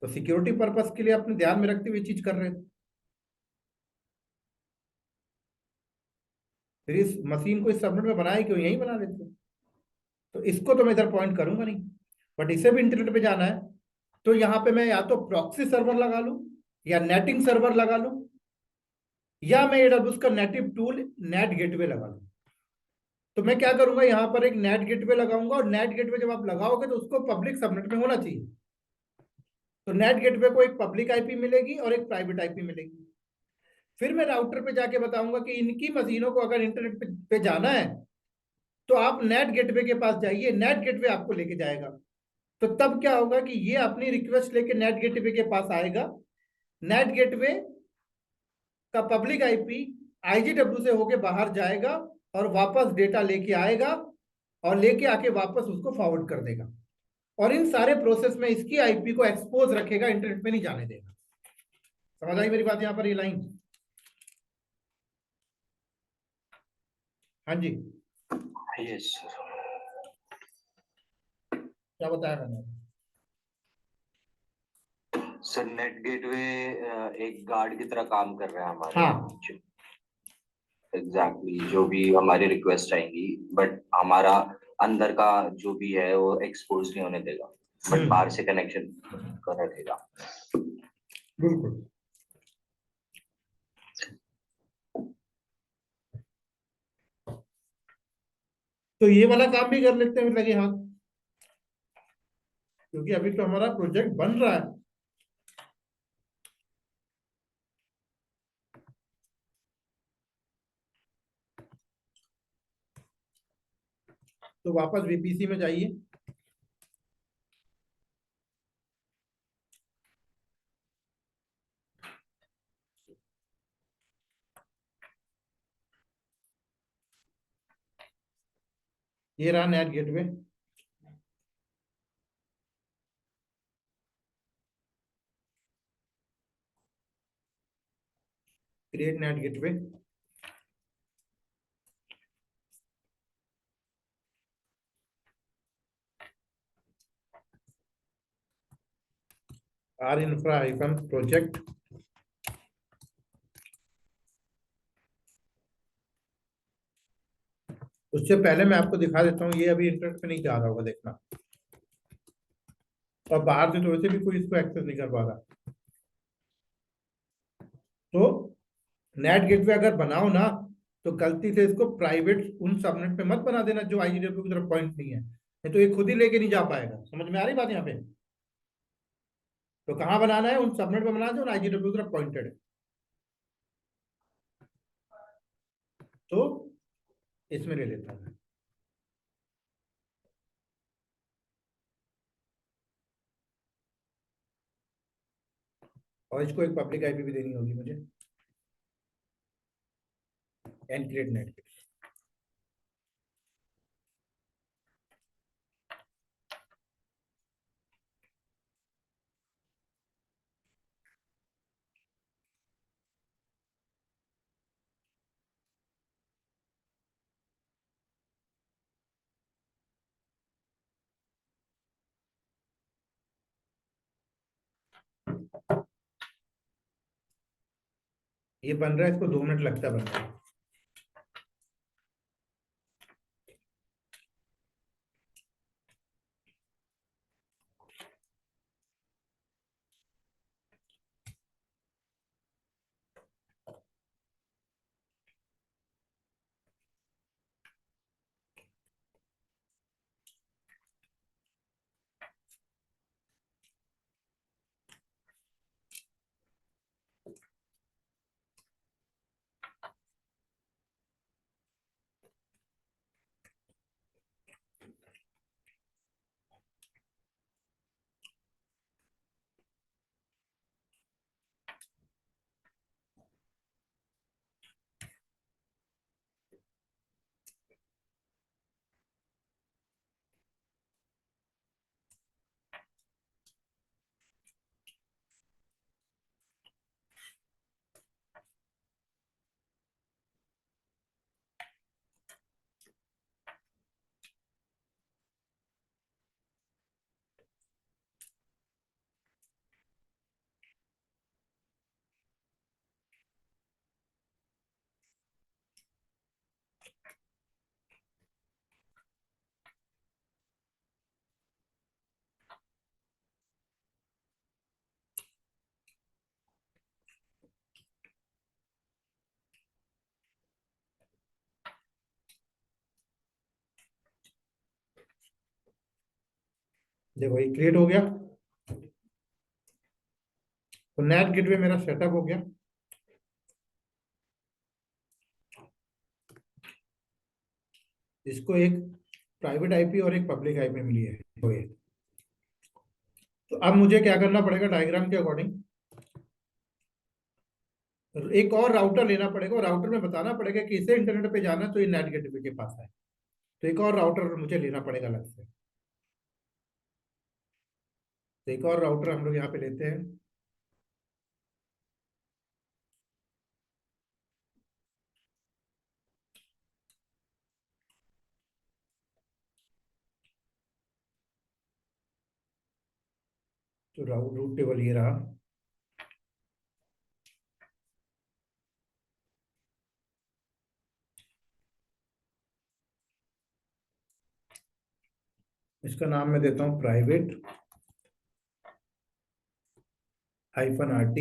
Speaker 1: तो सिक्योरिटी पर्पस के लिए अपने ध्यान में रखते हुए चीज कर रहे थे। फिर इस मशीन को इस सबनेट में बनाए क्यों? यही बना देते। तो इसको तो मैं इधर पॉइंट करूंगा नहीं, बट इसे भी इंटरनेट पे जाना है। तो यहाँ पे मैं या तो प्रॉक्सी सर्वर लगा लूं, या नेटिंग सर्वर लगा लूं, या मैं एडब्ल्यूएस का नेटिव टूल नेट गेटवे लगा लूं। तो मैं क्या करूंगा, यहाँ पर एक नेट गेटवे लगाऊंगा, और नेट गेटवे जब आप लगाओगे तो उसको पब्लिक सबनेट में होना चाहिए। तो नेट गेटवे को एक पब्लिक आईपी मिलेगी और एक प्राइवेट आईपी मिलेगी। फिर मैं राउटर पे जाके बताऊंगा कि इनकी मशीनों को अगर इंटरनेट पे जाना है तो आप नेट गेटवे के पास जाइए, नेट गेटवे आपको लेके जाएगा। तो तब क्या होगा कि ये अपनी रिक्वेस्ट लेके नेट गेटवे के पास आएगा। नेट गेटवे का पब्लिक आईपी आईजीडब्ल्यू से होके बाहर जाएगा और वापस डेटा लेके आएगा, और लेके आके वापस उसको फॉरवर्ड कर देगा। और इन सारे प्रोसेस में इसकी आईपी को एक्सपोज रखेगा, इंटरनेट पे नहीं जाने देगा। समझ आई मेरी बात यहां पर? ये लाइन, हाँ जी।
Speaker 5: Yes sir.
Speaker 1: क्या बताया मैंने?
Speaker 5: सर नेट गेटवे एक गार्ड की तरह काम कर रहा है हमारे।
Speaker 1: हाँ
Speaker 5: एग्जैक्टली जो भी हमारी रिक्वेस्ट आएंगी, बट हमारा अंदर का जो भी है वो एक्सपोज नहीं होने देगा, बट बाहर से कनेक्शन कर रखेगा।
Speaker 1: बिल्कुल। तो ये वाला काम भी कर लेते हैं लगे हाथ, क्योंकि अभी तो हमारा प्रोजेक्ट बन रहा है। तो वापस वीपीसी में जाइए। ये रहा net gateway. Create net gateway. Are infra hyphen project. उससे पहले मैं आपको दिखा देता हूँ, ये अभी इंटरनेट पे नहीं जा रहा होगा, देखना। और बाहर से तो वैसे भी कोई इसको एक्सेस नहीं कर पा रहा। तो नेट गेटवे अगर बनाओ ना, तो गलती से इसको प्राइवेट उन सबनेट पे मत बना देना जो आईजीडब्ल्यू की तरफ पॉइंट नहीं है, नहीं तो ये खुद ही लेके नहीं जा पाएगा। समझ में आ रही बात यहाँ पे? तो कहाँ बनाना है? उन सबनेट पे बनाना जो आईजीडब्ल्यू की तरफ पॉइंटेड है। तो इसमें ले लेता हूँ। और इसको एक पब्लिक आईपी भी देनी होगी मुझे, एनक्रिप्ट नेट। ये बन रहा है, इसको 2 मिनट लगता है बनने में। देखो ये क्रिएट हो गया। तो नेट गेटवे मेरा सेटअप हो गया। इसको एक प्राइवेट आईपी और एक पब्लिक आईपी मिली है। तो अब मुझे क्या करना पड़ेगा, डायग्राम के अकॉर्डिंग एक और राउटर लेना पड़ेगा, और राउटर में बताना पड़ेगा कि इसे इंटरनेट पे जाना है तो ये नेट गेटवे के पास है। तो एक और राउटर मुझे लेना पड़ेगा अलग से। तो एक और राउटर हम लोग यहाँ पे लेते हैं। तो रूट टेबल ये रहा। इसका नाम मैं देता हूँ प्राइवेट -RT।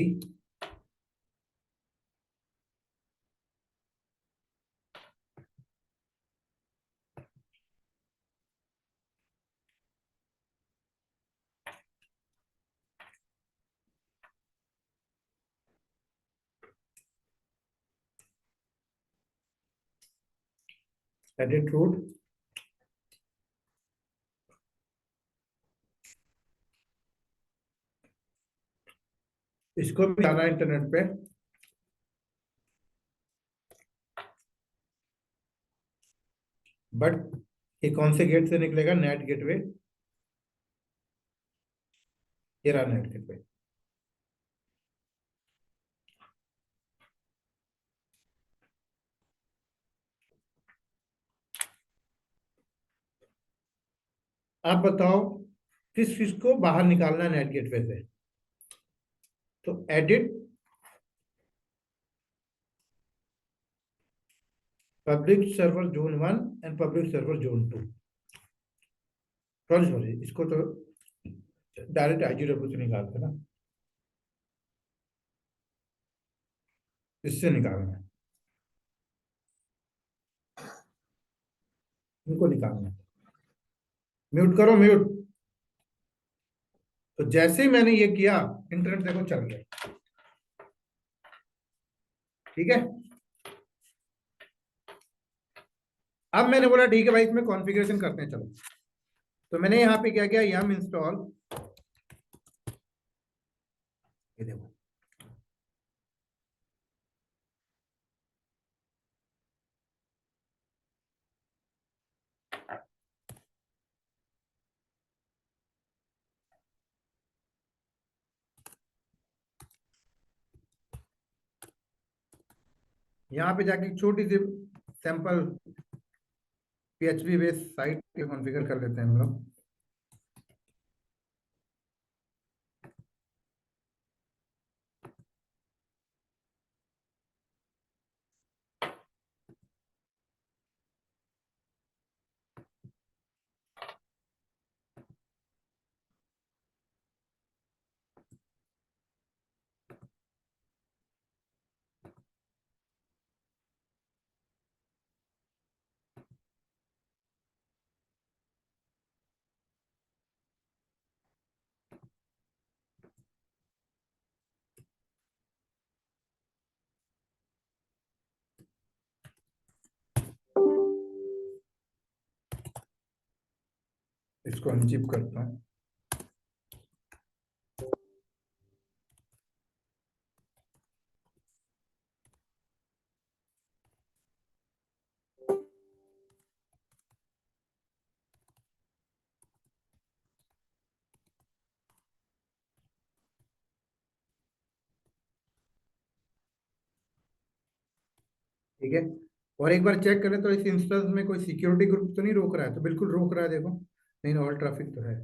Speaker 1: Edit root. इसको भी जाना है इंटरनेट पे। बट ये कौन से गेट से निकलेगा, नेट गेटवे। ये रहा नेट गेटवे। आप बताओ किस चीज को बाहर निकालना है नेट गेटवे से। तो edit public server zone 1 and public server zone 2। Sorry sorry, इसको तो डायरेक्ट IGW से निकालते ना, इससे निकालना है, इनको निकालना है। म्यूट करो, म्यूट। तो जैसे ही मैंने ये किया, इंटरनेट देखो चल गया। ठीक है। अब मैंने बोला ठीक है भाई, इसमें कॉन्फ़िगरेशन करते हैं, चलो। तो मैंने यहाँ पे क्या किया, यम इंस्टॉल, ये देखो। यहाँ पे जाके एक छोटी सी sample PHP based site configure कर लेते हैं हम लोग। इसको अनजिप करता हूँ। ठीक है। और एक बार चेक करें तो इस इंस्टेंस में कोई सिक्योरिटी ग्रुप तो नहीं रोक रहा है, तो बिल्कुल रोक रहा है, देखो। नहीं, ऑल ट्रैफिक तो है।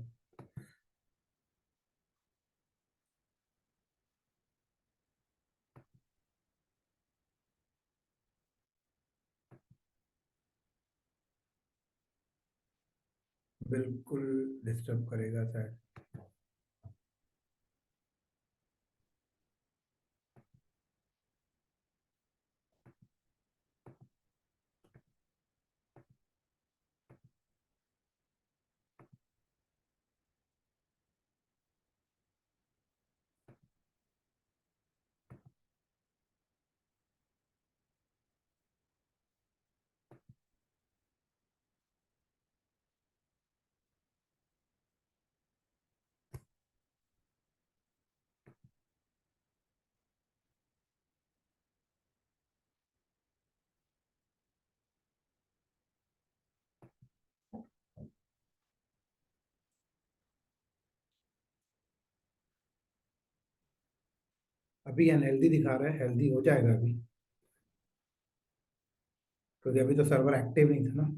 Speaker 1: बिल्कुल डिस्टर्ब करेगा शायद। अभी अनहेल्दी दिखा रहा है, हेल्दी हो जाएगा अभी, क्योंकि अभी तो सर्वर एक्टिव नहीं था ना।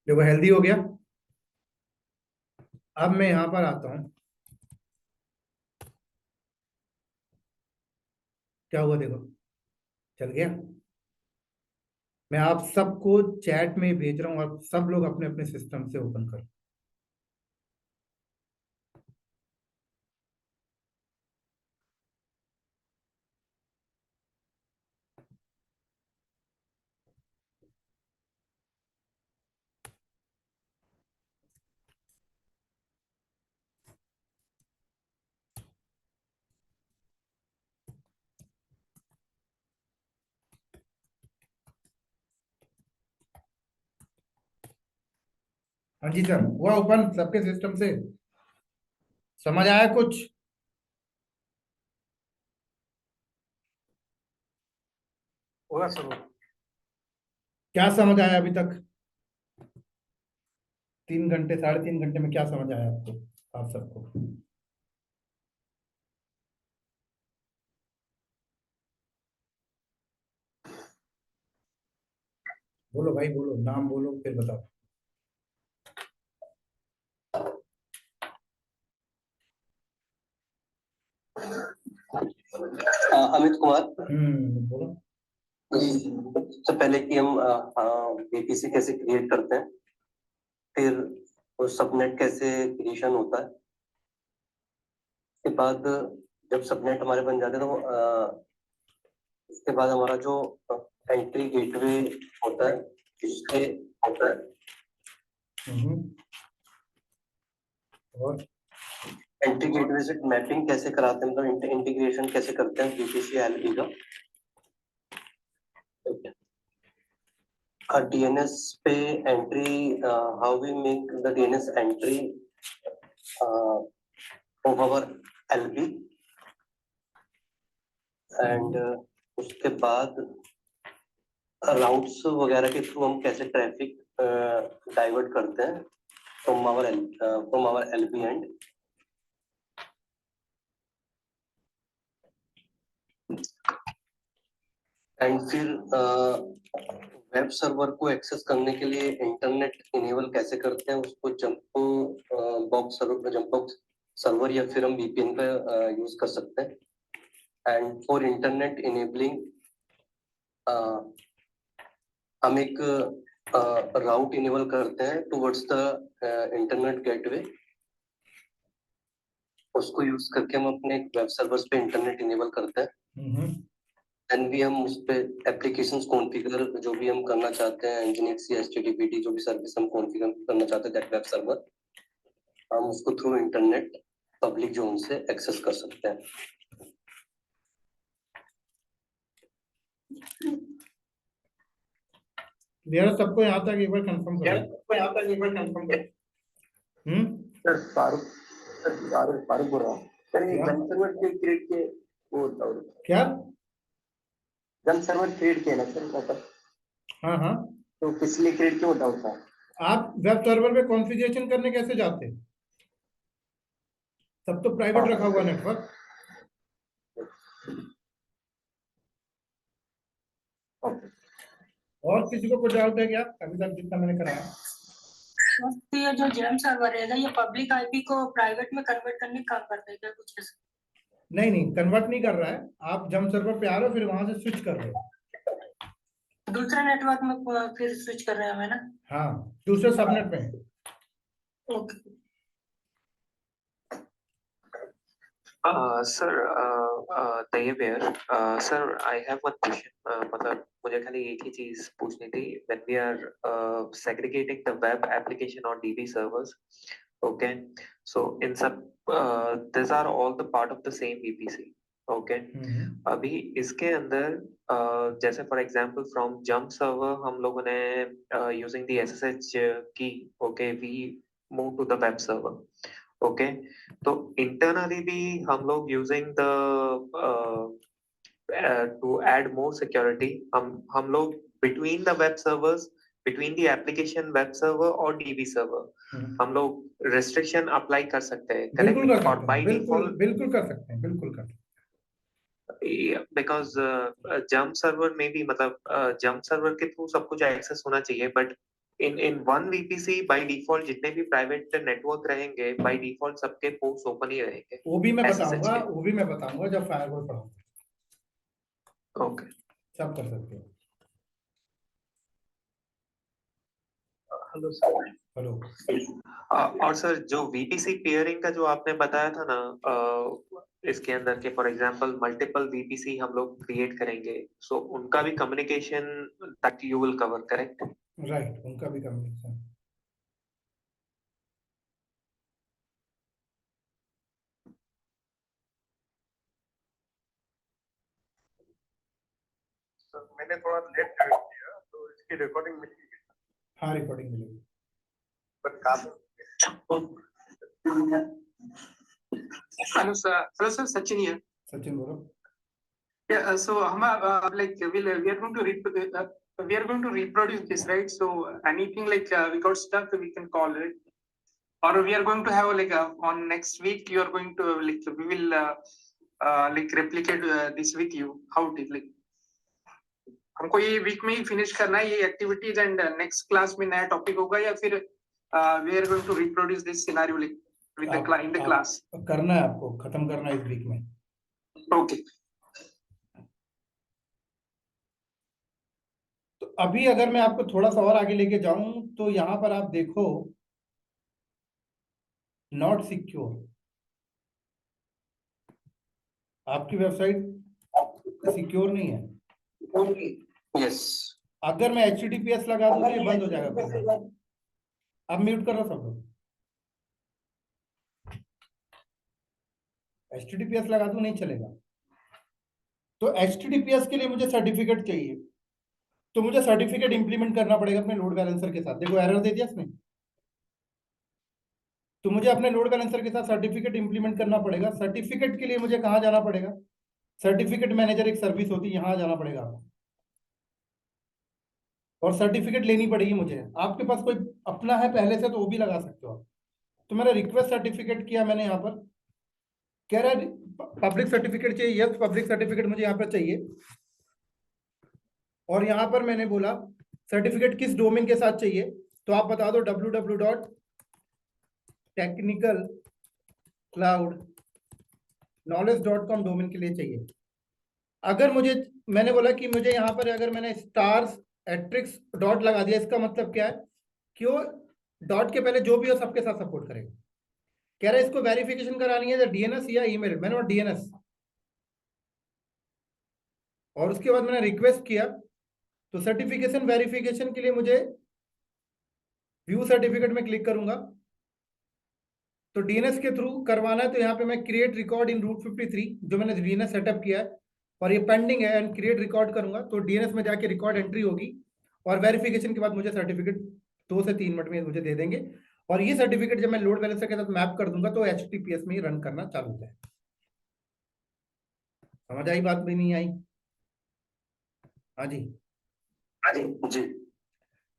Speaker 1: देखो हेल्दी हो गया। अब मैं यहाँ पर आता हूँ, क्या हुआ देखो, चल गया। मैं आप सबको चैट में भेज रहा हूँ, आप सब लोग अपने अपने सिस्टम से ओपन करो। हाँ जी सर, हुआ ओपन सबके सिस्टम से? समझ आया कुछ?
Speaker 2: होगा सर।
Speaker 1: क्या समझ आया अभी तक? 3 घंटे, 3.5 घंटे में क्या समझ आया आपको, आप सबको? बोलो भाई बोलो, नाम बोलो फिर बताओ।
Speaker 6: अमित कुमार।
Speaker 1: बोलो।
Speaker 6: सबसे पहले कि हम बीपीसी कैसे क्रिएट करते हैं, फिर वो सबनेट कैसे क्रिएशन होता है, उसके बाद जब सबनेट हमारे बन जाते हैं तो उसके बाद हमारा जो एंट्री गेटवे होता है जिसके होता है,
Speaker 1: और
Speaker 6: एंट्री गेटवे से मैपिंग कैसे कराते हैं, मतलब इंटीग्रेशन कैसे करते हैं बीपीसी एलपी का। DNS पे entry, how we make the DNS entry of our LP, and उसके बाद राउट्स वगैरह के थ्रू हम कैसे ट्रैफिक डाइवर्ट करते हैं from our LP end. And फिर वेब सर्वर को एक्सेस करने के लिए इंटरनेट इनेबल कैसे करते हैं, उसको जंप बॉक्स सर्वर या फिर हम VPN का यूज कर सकते हैं। एंड फॉर इंटरनेट इनेबलिंग हम एक राउट इनेबल करते हैं टुवर्ड्स द इंटरनेट गेटवे, उसको यूज करके हम अपने वेब सर्वर्स पे इंटरनेट इनेबल करते हैं। देन भी हम उस पे एप्लीकेशंस कॉन्फ़िगर जो भी हम करना चाहते हैं, nginx या httpd जो भी सर्विस हम कॉन्फ़िगर करना चाहते हैं दैट वेब सर्वर, हम उसको थ्रू इंटरनेट पब्लिक जोन से एक्सेस कर सकते हैं।
Speaker 1: यार सबको यहाँ तक एक बार कंफर्म करो।
Speaker 2: सर फारूक बोल रहा हूँ सर, ये
Speaker 1: क्या?
Speaker 2: गन सर्वर क्रिएट के वो बताओ
Speaker 1: क्या?
Speaker 2: गन सर्वर क्रिएट किया ना सर मतलब,
Speaker 1: हाँ हाँ,
Speaker 2: तो किस लिए क्रिएट किया बताओ सर।
Speaker 1: आप वेब सर्वर में कॉन्फ़िगरेशन करने कैसे जाते हैं? सब तो प्राइवेट रखा हुआ नेटवर्क। और किसी को कुछ डाउट है क्या अभी तक जितना मैंने कराया?
Speaker 4: तो ये जो जेम सर्वर है ये पब्लिक आईपी को प्राइवेट में कन्वर्ट करने का काम करता है क्या कुछ ऐसा?
Speaker 1: नहीं नहीं, कन्वर्ट नहीं कर रहा है। आप जम सर्वर पे आ रहे हो, फिर वहां से स्विच कर रहे हो।
Speaker 4: दूसरे नेटवर्क में फिर स्विच कर रहे हैं हमें ना?
Speaker 1: हाँ, दूसरे सबनेट पे है।
Speaker 4: Okay
Speaker 7: sir Tayyab here. Sir I have one question, मतलब मुझे खाली एक ही चीज पूछनी थी। When we are segregating the web application on DB servers, okay, so in सब these are all the part of the same VPC, okay. अभी इसके अंदर जैसे for example from jump server हम लोगों ने यूजिंग द SSH की, okay, we move to the web server, okay. तो इंटरनली भी हम लोग using the to add more security हम लोग between the web servers, between the application web server और डीबी सर्वर हम लोग रेस्ट्रिक्शन अप्लाई कर सकते हैं,
Speaker 1: बिल्कुल कर
Speaker 7: करेक्ट? और
Speaker 1: सकते हैं,
Speaker 7: बाय
Speaker 1: बिल्कुल
Speaker 7: डिफॉल्ट
Speaker 1: बिल्कुल कर सकते हैं, बिल्कुल कर सकते हैं।
Speaker 7: बिकॉज जंप सर्वर में भी मतलब जंप सर्वर के थ्रू सब कुछ एक्सेस होना चाहिए, but in one VPC by default जितने भी प्राइवेट नेटवर्क रहेंगे बाय डिफॉल्ट सबके पोर्ट्स ओपन ही रहेंगे।
Speaker 1: वो भी मैं
Speaker 7: SSH
Speaker 1: बताऊंगा,
Speaker 7: के।
Speaker 1: वो भी मैं बताऊंगा जब फायरवॉल पढ़ाऊंगा।
Speaker 7: ओके,
Speaker 1: सब कर सकते हो।
Speaker 2: Hello sir.
Speaker 1: हेलो।
Speaker 7: और सर जो वीपीसी पेयरिंग का जो आपने बताया था ना, इसके अंदर के फॉर एग्जांपल मल्टीपल वीपीसी हम लोग क्रिएट करेंगे, सो उनका भी communication that you will cover, correct?
Speaker 1: Right, उनका भी कम्युनिकेशन।
Speaker 2: मैंने थोड़ा लेट ज्वाइन किया तो इसकी रिकॉर्डिंग मिली।
Speaker 1: हाँ, रिकॉर्डिंग मिलेगी।
Speaker 2: But
Speaker 8: hello sir, Sachin here.
Speaker 1: Sachin बोलो।
Speaker 8: Yeah, so like we are going to reproduce this, right? So anything like we got stuck, we can call it, or we are going to have like on next week you are going to like we will like replicate this with you. How it is like हमको ये वीक में ही फिनिश करना है ये एक्टिविटीज एंड नेक्स्ट क्लास में नया टॉपिक होगा, या फिर we are going to reproduce this scenario like with the in the class?
Speaker 1: करना है आपको, खत्म करना है इस वीक में।
Speaker 8: Okay.
Speaker 1: तो अभी अगर मैं आपको थोड़ा सा और आगे लेके जाऊं तो यहाँ पर आप देखो नॉट सिक्योर, आपकी वेबसाइट सिक्योर नहीं है।
Speaker 6: यस।
Speaker 1: अगर मैं HTTPS लगा दूं तो ये बंद हो जाएगा प्रोग्राम। अब म्यूट करो सब लोग। HTTPS लगा दूं नहीं चलेगा। तो HTTPS के लिए मुझे सर्टिफिकेट चाहिए, तो मुझे सर्टिफिकेट इंप्लीमेंट करना पड़ेगा अपने लोड बैलेंसर के साथ। देखो एरर दे दिया इसने, तो मुझे अपने लोड बैलेंसर के साथ सर्टिफिकेट इंप्लीमेंट करना पड़ेगा। सर्टिफिकेट के लिए मुझे कहाँ जाना पड़ेगा? सर्टिफिकेट मैनेजर एक सर्विस होती है, यहाँ जाना पड़ेगा आपको और सर्टिफिकेट लेनी पड़ेगी मुझे। आपके पास कोई अपना है पहले से तो वो भी लगा सकते हो आप। तो मैंने रिक्वेस्ट सर्टिफिकेट किया, मैंने यहाँ पर कह रहा है पब्लिक सर्टिफिकेट चाहिए। यस, पब्लिक सर्टिफिकेट मुझे यहाँ पर चाहिए। और यहाँ पर मैंने बोला सर्टिफिकेट किस डोमेन के साथ चाहिए, तो आप बता दो www.technicalcloudknowledge.com डोमेन के लिए चाहिए। अगर मुझे, मैंने बोला कि मुझे यहाँ पर अगर मैंने स्टार्स एट्रिक्स डॉट लगा दिया, इसका मतलब क्या है कि वो डॉट के पहले जो भी हो सबके साथ सपोर्ट करेगा। कह रहा है इसको वेरिफिकेशन करानी है DNS या ईमेल, मैंने बोला DNS। और उसके बाद मैंने रिक्वेस्ट किया, तो सर्टिफिकेशन वेरिफिकेशन के लिए मुझे व्यू सर्टिफिकेट में क्लिक करूंगा, तो DNS के थ्रू करवाना है। तो यहाँ पे मैं क्रिएट रिकॉर्ड इन रूट 53 जो मैंने DNS सेटअप किया है, और ये पेंडिंग है एंड क्रिएट रिकॉर्ड करूंगा तो डीएनएस में जाके रिकॉर्ड एंट्री होगी और वेरिफिकेशन के बाद मुझे सर्टिफिकेट 2 से 3 मिनट में मुझे दे देंगे और ये सर्टिफिकेट जब मैं लोड बैलेंसर के साथ मैप कर दूंगा तो HTTPS में ही रन करना चालू हो जाएगा। समझ आई बात भी नहीं आई? हाँ जी
Speaker 6: जी।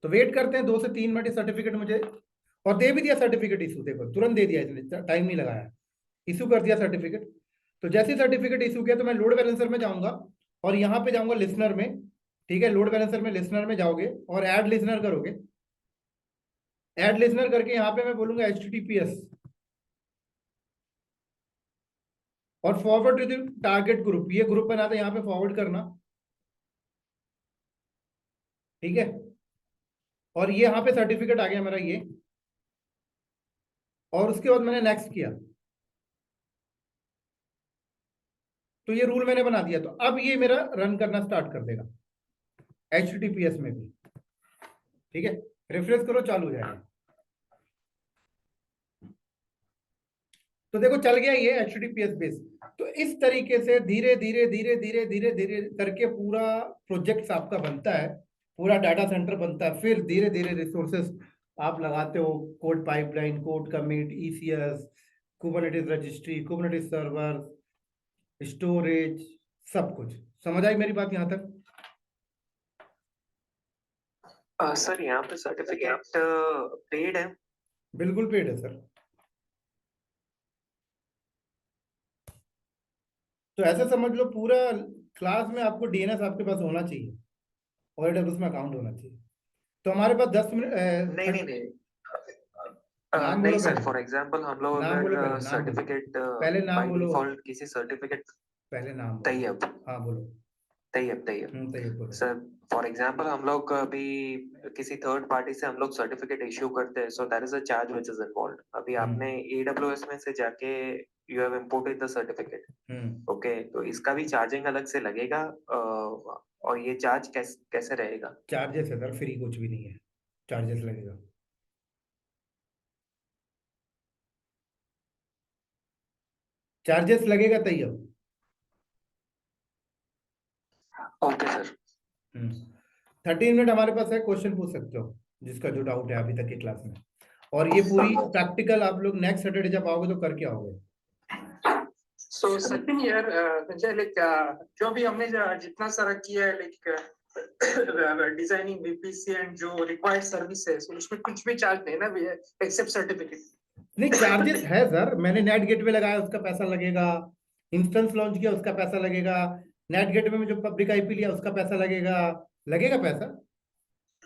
Speaker 1: तो वेट करते हैं 2 से 3 मिनट, सर्टिफिकेट मुझे और दे भी दिया सर्टिफिकेट इशू, देखो तुरंत दे दिया, इसने टाइम नहीं लगाया, इशू कर दिया सर्टिफिकेट। तो जैसे ही सर्टिफिकेट इशू किया तो मैं लोड बैलेंसर में जाऊंगा और यहाँ पे जाऊंगा लिसनर में, ठीक है, लोड बैलेंसर में लिसनर में जाओगे और ऐड लिसनर करोगे। ऐड लिसनर करके यहाँ पे मैं बोलूंगा HTTPS और forward to the target group, ये ग्रुप बना था, यहाँ पे फॉरवर्ड करना, ठीक है। और ये यहाँ पे सर्टिफिकेट आ गया मेरा ये, और उसके बाद मैंने नेक्स्ट किया तो ये रूल मैंने बना दिया। तो अब ये मेरा रन करना स्टार्ट कर देगा HTTPS में भी, ठीक है। रिफ्रेश करो, चालू हो जाएगा। तो देखो चल गया ये HTTPS बेस। तो इस तरीके से धीरे धीरे धीरे धीरे धीरे धीरे करके पूरा प्रोजेक्ट आपका बनता है, पूरा डाटा सेंटर बनता है। फिर धीरे धीरे रिसोर्सेस आप लगाते हो, code pipeline, code commit, ECS, Kubernetes registry, Kubernetes server, storage, सब कुछ। समझ आई मेरी बात यहाँ तक?
Speaker 7: सर यहाँ पे सर्टिफिकेट पेड है?
Speaker 1: बिल्कुल पेड है सर। तो ऐसा समझ लो पूरा क्लास में आपको DNS आपके पास होना चाहिए और AWS में अकाउंट होना चाहिए। तो हमारे पास 10 मिनट
Speaker 7: नहीं सर, फॉर एग्जांपल हम लोग अगर सर्टिफिकेट
Speaker 1: पहले नाम बोलो,
Speaker 7: डिफॉल्ट किसी सर्टिफिकेट,
Speaker 1: पहले नाम
Speaker 7: तैयब।
Speaker 1: हाँ बोलो।
Speaker 7: तैयब सर, फॉर एग्जांपल हम लोग अभी किसी थर्ड पार्टी से हम लोग सर्टिफिकेट इश्यू करते हैं, so that is a charge which is involved. अभी आपने AWS में से जाके you have imported the certificate, okay, तो इसका भी चार्जिंग अलग से लगेगा और ये चार्ज कैसे रहेगा?
Speaker 1: चार्जेस है सर, फ्री कुछ भी नहीं है, चार्जेस लगेगा। चार्जेस लगेगा तैयब।
Speaker 7: Okay sir.
Speaker 1: 30 मिनट हमारे पास है, क्वेश्चन पूछ सकते हो जिसका जो डाउट है अभी तक की क्लास में। और ये पूरी प्रैक्टिकल आप लोग नेक्स्ट सैटरडे जब आओगे तो करके आओगे।
Speaker 8: So second year, like जो भी हमने जितना सारा किया है, like डिजाइनिंग VPC एंड जो रिक्वायर्ड सर्विसेज, उसमें कुछ भी चार्ज नहीं ना एक्सेप्ट सर्टिफिकेट?
Speaker 1: नहीं, चार्जेस है सर। मैंने नेट गेटवे लगाया उसका पैसा लगेगा, इंस्टेंस लॉन्च किया उसका पैसा लगेगा, नेट गेटवे में जो पब्लिक IP लिया उसका पैसा लगेगा पैसा।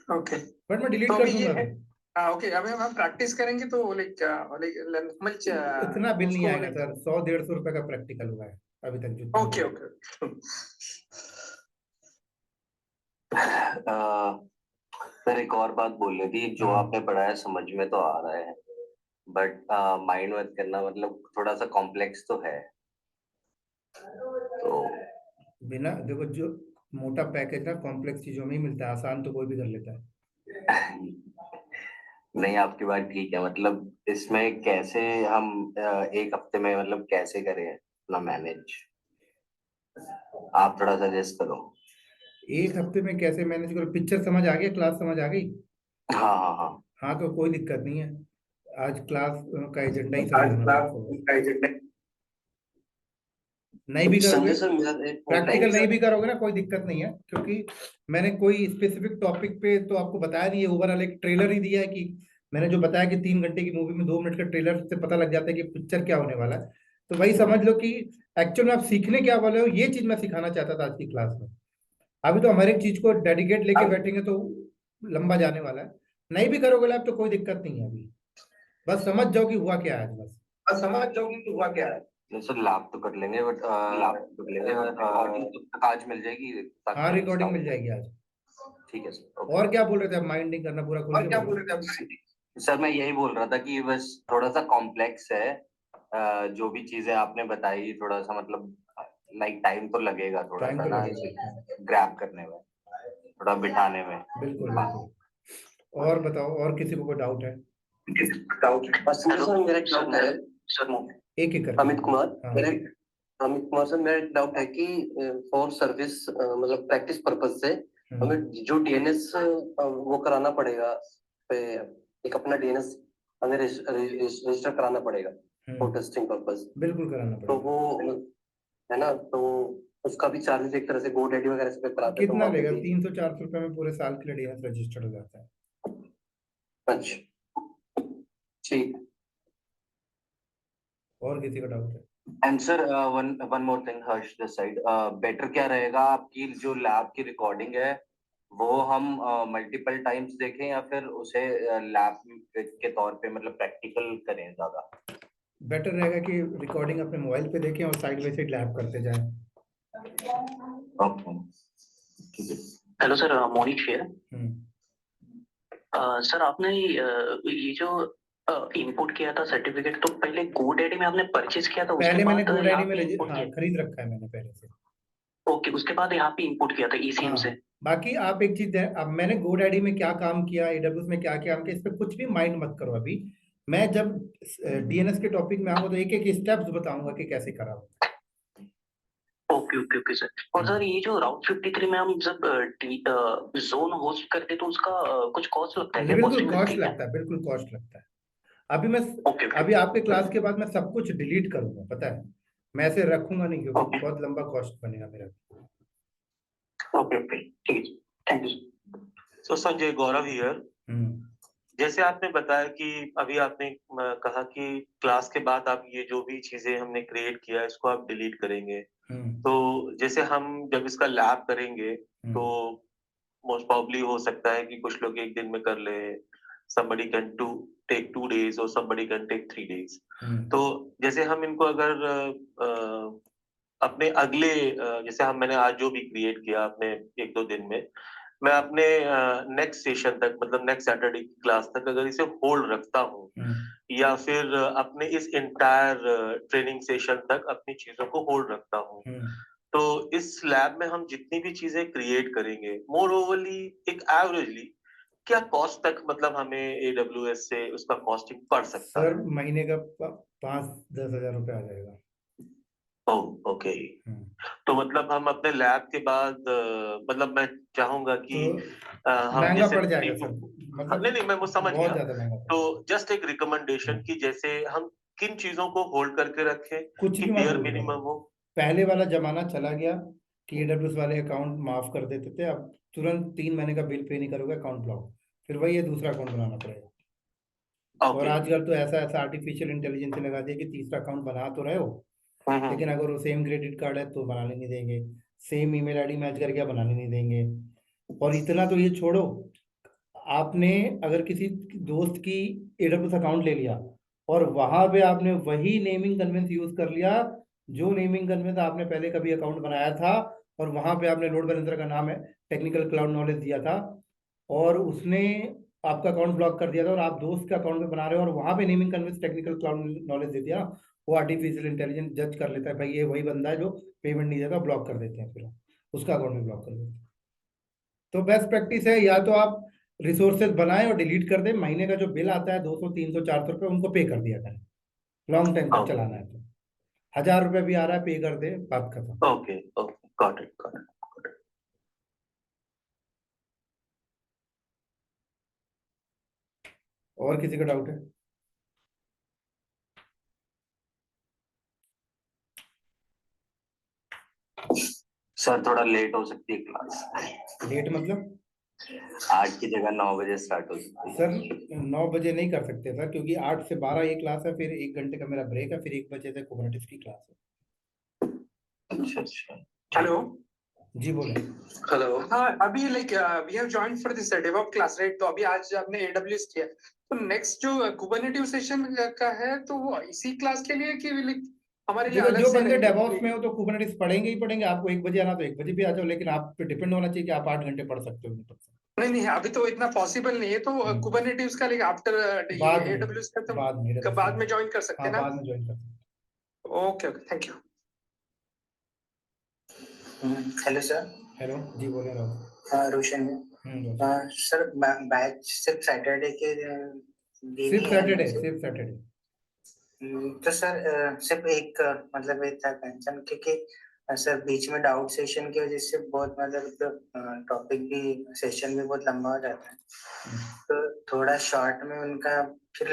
Speaker 8: ओके,
Speaker 1: बट मैं डिलीट कर दूंगा।
Speaker 8: ओके, अभी हम प्रैक्टिस करेंगे तो लाइक
Speaker 1: इतना बिल नहीं आएगा सर, 100-150 रुपए का प्रैक्टिकल हुआ है अभी तक जो।
Speaker 8: Okay okay.
Speaker 6: सर एक और बात बोलनी थी, जो आपने पढ़ाया समझ में तो आ रहा है, बट माइंड मत करना, मतलब थोड़ा सा कॉम्प्लेक्स तो है। तो
Speaker 1: बिना देखो, जो मोटा पैकेज ना कॉम्प्लेक्स चीजों में ही मिलता है, आसान तो कोई भी कर लेता है।
Speaker 6: नहीं, आपकी बात ठीक है, मतलब इसमें कैसे हम एक हफ्ते में मतलब कैसे करें अपना मैनेज, आप थोड़ा सजेस्ट करो।
Speaker 1: एक हफ्ते में कैसे मैनेज करो? पिक्चर समझ आ गया, क्लास समझ आ गई?
Speaker 6: हाँ हाँ हाँ
Speaker 1: हाँ, तो कोई दिक्कत नहीं है। आज क्लास का एजेंडा ही समझना, नहीं भी करोगे प्रैक्टिकल नहीं भी करोगे ना, कोई दिक्कत नहीं है, क्योंकि मैंने कोई स्पेसिफिक टॉपिक पे तो आपको बताया नहीं है। ओवरऑल एक ट्रेलर ही दिया है कि मैंने जो बताया कि 3 घंटे की मूवी में 2 मिनट का ट्रेलर से पता लग जाता है कि पिक्चर क्या होने वाला है। तो वही समझ लो कि एक्चुअल में आप सीखने क्या वाले हो, ये चीज मैं सिखाना चाहता था आज की क्लास में। अभी तो हमारी चीज को डेडिकेट लेके बैठेंगे तो लंबा जाने वाला है। नहीं भी करोगे लैब तो कोई दिक्कत नहीं है, अभी बस समझ जाओ कि हुआ क्या है। बस समझ जाओ कि हुआ क्या है।
Speaker 6: सर लैब तो कर लेंगे, बट आज मिल जाएगी?
Speaker 1: हाँ, रिकॉर्डिंग मिल जाएगी आज।
Speaker 6: ठीक है सर।
Speaker 1: और क्या बोल रहे थे आप? माइंडिंग करना पूरा खोल के।
Speaker 6: क्या बोल रहे थे सर? मैं यही बोल रहा था कि बस थोड़ा सा कॉम्प्लेक्स है, जो भी चीजें आपने बताई, थोड़ा सा मतलब लाइक टाइम तो लगेगा थोड़ा सा ना ग्रैब करने में, थोड़ा बिठाने में।
Speaker 1: बिल्कुल। और बताओ, और किसी को कोई डाउट है?
Speaker 6: सर मेरा डाउट है,
Speaker 1: एक एक करके।
Speaker 6: अमित कुमार, अमित कुमार सर, मेरा एक डाउट है कि फॉर सर्विस मतलब प्रैक्टिस पर्पज से हमें जो डीएनएस वो कराना पड़ेगा, एक अपना डीएनएस हमें रजिस्टर कराना पड़ेगा फॉर टेस्टिंग पर्पज।
Speaker 1: बिल्कुल कराना
Speaker 6: तो
Speaker 1: पड़ेगा।
Speaker 6: वो है ना, तो उसका भी चार्जेस एक तरह से GoDaddy वगैरह से पे कराते हैं तो
Speaker 1: कितना
Speaker 6: वहाँ पे
Speaker 1: लेगा?
Speaker 6: भी
Speaker 1: 300-400 रुपए में पूरे साल के लिए डीएनएस रजिस्टर्ड हो जाता है।
Speaker 6: अच्छा ठीक।
Speaker 1: और किसी का डाउट है?
Speaker 9: And sir one more thing Harsh this side, better क्या रहेगा आपकी जो लैब की रिकॉर्डिंग है वो हम मल्टीपल टाइम्स देखें या फिर उसे लैब के तौर पे मतलब प्रैक्टिकल करें ज्यादा?
Speaker 1: बेटर रहेगा कि रिकॉर्डिंग अपने मोबाइल पे देखें और साइड बाय साइड लैब करते जाएं।
Speaker 9: ओके ठीक है।
Speaker 10: हेलो सर, मोनिश है। सर आपने ये जो इनपुट किया था सर्टिफिकेट, तो पहले GoDaddy में आपने परचेज किया था?
Speaker 1: पहले मैंने GoDaddy में
Speaker 10: इनपुट किया?
Speaker 1: खरीद रखा है मैंने पहले से।
Speaker 10: ओके, उसके बाद यहाँ पे इनपुट किया था ECM से।
Speaker 1: बाकी आप एक चीज है, अब मैंने GoDaddy में क्या काम किया, AWS में क्या काम किया, इस पे कुछ भी माइंड मत करो अभी। मैं जब डीएनएस के टॉपिक में आऊंगा तो एक एक स्टेप्स बताऊंगा कि कैसे करा।
Speaker 10: Okay okay okay sir. और सर ये जो राउट 53 में हम जब जोन होस्ट करते तो उसका कुछ कॉस्ट लगता है क्या?
Speaker 1: बिल्कुल कॉस्ट लगता है, बिल्कुल कॉस्ट लगता है। अभी मैं अभी आपके क्लास के बाद मैं सब कुछ डिलीट करूंगा, पता है, मैं ऐसे रखूंगा नहीं क्योंकि बहुत लंबा कॉस्ट बनेगा मेरा।
Speaker 10: ओके ओके ठीक है, thank you.
Speaker 3: So Sanjay, Gaurav here. जैसे आपने बताया कि अभी आपने कहा कि क्लास के बाद आप ये जो भी चीजें हमने क्रिएट किया इसको आप डिलीट करेंगे। तो जैसे हम जब इसका लैब करेंगे तो मोस्ट प्रॉब्ली हो सकता है कि कुछ लोग एक दिन में कर ले, somebody can take 2 days और somebody can take 3 days। तो जैसे हम इनको अगर अपने अगले जैसे मैंने आज जो भी क्रिएट किया अपने 1-2 दिन में, मैं अपने नेक्स्ट सेशन तक मतलब नेक्स्ट सैटरडे की क्लास तक अगर इसे होल्ड रखता हूँ या फिर अपने इस इंटायर ट्रेनिंग सेशन तक अपनी चीजों को होल्ड रखता हूँ, तो इस लैब में हम जितनी भी चीजें क्रिएट करेंगे मोर ओवरली एक एवरेजली क्या कॉस्ट तक मतलब हमें AWS से उसका कॉस्टिंग पड़ सकता है?
Speaker 1: सर महीने का 5-10 हजार रुपए आ जाएगा।
Speaker 3: ओके। तो मतलब हम अपने लैब के बाद मतलब मैं चाहूंगा कि हम
Speaker 1: महंगा पड़ जाएगा सर,
Speaker 3: मतलब नहीं मैं वो समझ गया। तो जस्ट एक रिकमेंडेशन कि जैसे हम किन चीजों को होल्ड करके रखें कि बेयर मिनिमम हो।
Speaker 1: पहले वाला जमाना चला गया कि AWS वाले अकाउंट माफ कर देते थे, अब तुरंत 3 महीने का बिल पे नहीं करोगे अकाउंट ब्लॉक, फिर वही ये दूसरा अकाउंट बनाना पड़ेगा। और आजकल तो ऐसा आर्टिफिशियल इंटेलिजेंस लगा दिया कि तीसरा अकाउंट बना तो रहे हो लेकिन अगर वो सेम क्रेडिट कार्ड है तो बनाने नहीं देंगे, सेम ईमेल आईडी मैच करके बनाने नहीं देंगे। और इतना तो ये छोड़ो, आपने अगर किसी दोस्त की AWS अकाउंट ले लिया और वहां पे आपने वही नेमिंग कन्वेंस यूज कर लिया जो नेमिंग कन्वेंस आपने पहले कभी अकाउंट बनाया था, और वहां पे आपने लोड बैलेंसर का नाम है टेक्निकल क्लाउड नॉलेज दिया था और उसने आपका अकाउंट ब्लॉक कर दिया था और आप दोस्त के अकाउंट पे बना रहे हो और वहां पे naming convention technical cloud knowledge दे दिया, वो आर्टिफिशियल इंटेलिजेंस जज कर लेता है भाई ये वही बंदा है जो पेमेंट नहीं देता, ब्लॉक कर देते हैं, फिर उसका अकाउंट भी ब्लॉक कर देते हैं। तो बेस्ट प्रैक्टिस है या तो आप रिसोर्सेज बनाएं और डिलीट कर दें, महीने का जो बिल आता है 200-300-400 रुपए उनको पे कर दिया करें, लॉन्ग टाइम तक चलाना है तो 1000 रुपए भी आ रहा है पे कर दे, बात खत्म।
Speaker 3: Okay okay got it got it.
Speaker 1: और किसी का डाउट है?
Speaker 9: सर थोड़ा लेट हो सकती है क्लास।
Speaker 1: लेट मतलब
Speaker 9: 8 की जगह 9 बजे स्टार्ट हो सकती है।
Speaker 1: सर 9 बजे नहीं कर सकते सर, क्योंकि 8 से 12 एक क्लास है, फिर 1 घंटे का मेरा ब्रेक है, फिर 1 बजे से कुबरनेटिस की क्लास है।
Speaker 9: अच्छा अच्छा।
Speaker 8: हेलो
Speaker 1: जी बोले।
Speaker 6: हेलो।
Speaker 8: हाँ अभी like we have joined for this DevOps class right, तो अभी आज आपने AWS किया, तो नेक्स्ट जो कुबरनेटिस सेशन का है तो वो इसी क्लास के लिए कि लाइक हमारे लिए अलग
Speaker 1: जो
Speaker 8: से
Speaker 1: बंदे डेवऑप्स में हो तो कुबरनेटिस पढ़ेंगे ही पढ़ेंगे, आपको 1 बजे आना तो 1 बजे भी आ जाओ, लेकिन आप पे डिपेंड होना चाहिए कि आप 8 घंटे पढ़ सकते हो नहीं पढ़ सकते।
Speaker 8: नहीं अभी तो इतना पॉसिबल नहीं है, तो कुबरनेटिस का लाइक आफ्टर AWS का तो बाद में ज्वाइन कर सकते हैं ना?
Speaker 1: बाद में ज्वाइन कर सकते।
Speaker 8: Okay okay thank you.
Speaker 2: Hello sir.
Speaker 1: Hello जी बोले राहुल।
Speaker 2: हाँ रोशन है। सर बैच सिर्फ सैटरडे के
Speaker 1: सिर्फ सैटरडे
Speaker 11: तो सर सिर्फ एक मतलब एक था कंसर्न, क्योंकि सर बीच में डाउट सेशन की वजह से बहुत मतलब टॉपिक भी सेशन भी बहुत लंबा हो जाता है, तो थोड़ा शॉर्ट में उनका फिर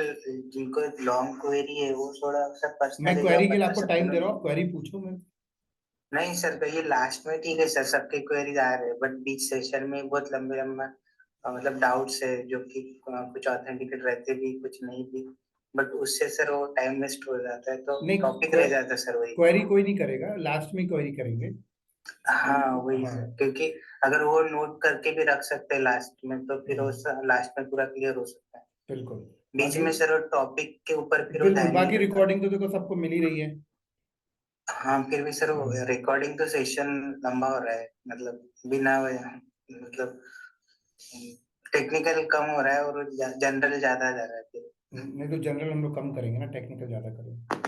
Speaker 11: जिनको लॉन्ग क्वेरी है वो थोड़ा सा पर्सनल।
Speaker 1: मैं क्वेरी के लिए आपको टाइम दे रहा हूँ, क्वेरी पूछो। मैं
Speaker 11: नहीं सर, तो ये लास्ट में ठीक है सर, सबके क्वेरीज आ रहे हैं, बट बीच सेशन में बहुत लंबे लंबा मतलब डाउट्स है जो कि कुछ ऑथेंटिकेट रहते भी कुछ नहीं भी, बट उससे सर वो टाइम वेस्ट हो जाता है, तो टॉपिक रह जाता है सर वही।
Speaker 1: क्वेरी कोई नहीं करेगा, लास्ट में क्वेरी करेंगे।
Speaker 11: हाँ वही सर, क्योंकि अगर वो नोट करके भी रख सकते हैं लास्ट में, तो फिर वो लास्ट में पूरा क्लियर हो सकता है।
Speaker 1: बिल्कुल,
Speaker 11: बीच में सर वो टॉपिक के ऊपर फिर वो
Speaker 1: बिल्कुल, बाकी रिकॉर्डिंग तो देखो सबको मिल ही रही है।
Speaker 11: हाँ फिर भी सर वो रिकॉर्डिंग तो सेशन लंबा हो रहा है, मतलब बिना मतलब टेक्निकल कम हो रहा है और जनरल ज्यादा जा रहा है फिर।
Speaker 1: नहीं तो जनरल हम लोग कम करेंगे ना, टेक्निकल ज्यादा करेंगे।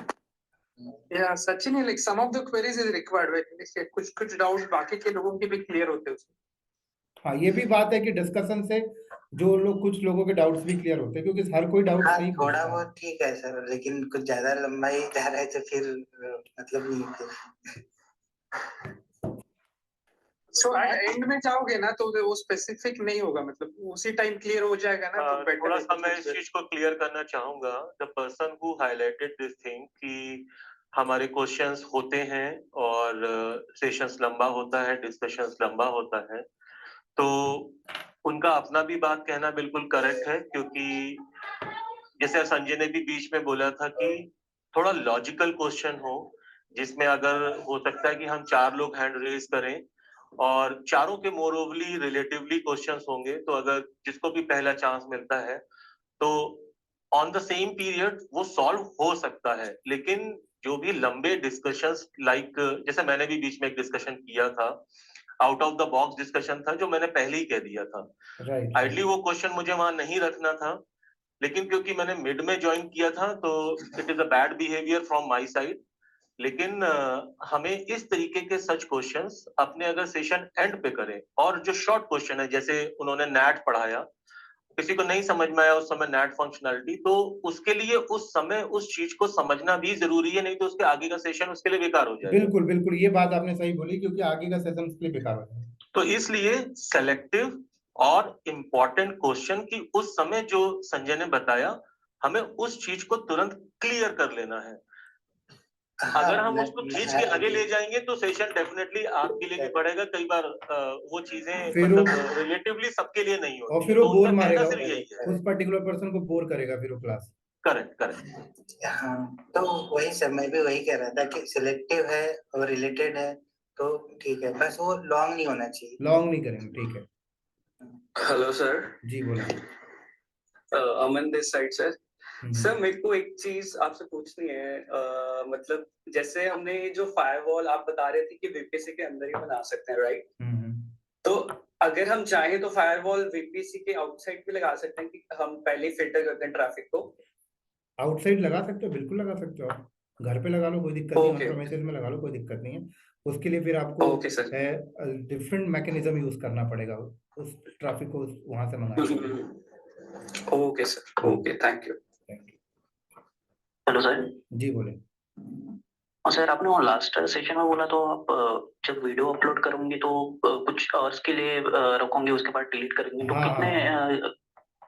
Speaker 8: Yeah, Sachin, like some of the queries is required, right? कुछ डाउट्स बाकी के लोगों के भी क्लियर होते हैं उसमें।
Speaker 1: हाँ ये भी बात है कि डिस्कशन से जो लोग, कुछ लोगों के डाउट्स भी क्लियर होते हैं, क्योंकि हर कोई डाउट नहीं पूछता।
Speaker 11: थोड़ा बहुत ठीक है सर, लेकिन कुछ ज्यादा लंबा ही जा रहा है तो फिर मतलब नहीं।
Speaker 8: सो एंड में जाओगे ना तो वो स्पेसिफिक नहीं होगा, मतलब उसी टाइम क्लियर हो जाएगा ना, तो बेटर।
Speaker 3: थोड़ा सा मैं इस चीज को क्लियर करना चाहूंगा। The person who highlighted this thing कि हमारे क्वेश्चंस होते हैं और सेशंस लंबा होता है, डिस्कशंस लंबा होता है, तो उनका अपना भी बात कहना बिल्कुल करेक्ट है, क्योंकि जैसे संजय ने भी बीच में बोला था कि थोड़ा लॉजिकल क्वेश्चन हो, जिसमें अगर हो सकता है कि हम 4 लोग हैंड रेज करें और चारों के मोरोवली रिलेटिवली क्वेश्चंस होंगे, तो अगर जिसको भी पहला चांस मिलता है तो ऑन द सेम पीरियड वो सॉल्व हो सकता है। लेकिन जो भी लंबे डिस्कशंस, लाइक जैसे मैंने भी बीच में एक डिस्कशन किया था, out of the box discussion था, जो मैंने पहले ही कह दिया था। आइडली वो क्वेश्चन मुझे वहां नहीं रखना था, लेकिन क्योंकि मैंने मिड में ज्वाइन किया था तो it is a bad behaviour from my side. लेकिन हमें इस तरीके के सच क्वेश्चंस अपने अगर सेशन एंड पे करें, और जो शॉर्ट क्वेश्चन है, जैसे उन्होंने नैट पढ़ाया, किसी को नहीं समझ में आया उस समय नैट फंक्शनलिटी, तो उसके लिए उस समय उस चीज को समझना भी जरूरी है, नहीं तो उसके आगे का सेशन उसके लिए बेकार हो जाएगा।
Speaker 1: बिल्कुल बिल्कुल, ये बात आपने सही बोली, क्योंकि आगे का सेशन उसके लिए बेकार हो जाएगा।
Speaker 3: तो इसलिए सेलेक्टिव और इम्पोर्टेंट क्वेश्चन की उस समय जो संजय ने बताया, हमें उस चीज को तुरंत क्लियर कर लेना है। अगर हम उसको खींच के आगे ले जाएंगे तो सेशन डेफिनेटली आपके लिए भी बढ़ेगा। कई बार वो चीजें मतलब रिलेटिवली सबके लिए नहीं होती,
Speaker 1: और फिर वो
Speaker 3: तो
Speaker 1: बोर
Speaker 3: उनका
Speaker 1: मारेगा,
Speaker 3: कहना सिर्फ यही है।
Speaker 1: उस पर्टिकुलर पर्सन को बोर करेगा फिर वो क्लास।
Speaker 3: Correct correct.
Speaker 11: हाँ तो वही सर, मैं भी वही कह रहा था कि सिलेक्टिव है और रिलेटेड है तो ठीक है, बस वो लॉन्ग नहीं होना चाहिए।
Speaker 1: लॉन्ग नहीं करेंगे, ठीक है।
Speaker 12: Hello sir.
Speaker 1: जी बोले।
Speaker 12: Aman this side sir. Sir मेरे को एक चीज आपसे पूछनी है, मतलब जैसे हमने जो फायरवॉल आप बता रहे थे कि वीपीसी के अंदर ही बना सकते हैं, राइट? तो अगर हम चाहें तो फायरवॉल वीपीसी के आउटसाइड भी लगा सकते हैं कि हम पहले फिल्टर करते हैं ट्रैफिक को?
Speaker 1: आउटसाइड लगा सकते हो, बिल्कुल लगा सकते हो, आप घर पे लगा लो, कोई दिक्कत नहीं, प्रीमाइसेस में लगा लो, कोई दिक्कत नहीं है। उसके लिए फिर आपको डिफरेंट मैकेनिज्म यूज करना पड़ेगा, उस ट्रैफिक को वहां से मंगाना।
Speaker 12: Okay sir, okay, thank you.
Speaker 10: Hello sir.
Speaker 12: जी बोले।
Speaker 10: सर आपने वो लास्ट सेशन में बोला तो आप जब वीडियो अपलोड करूंगी तो कुछ आवर्स के लिए रखोगे, उसके बाद डिलीट करेंगे, तो कितने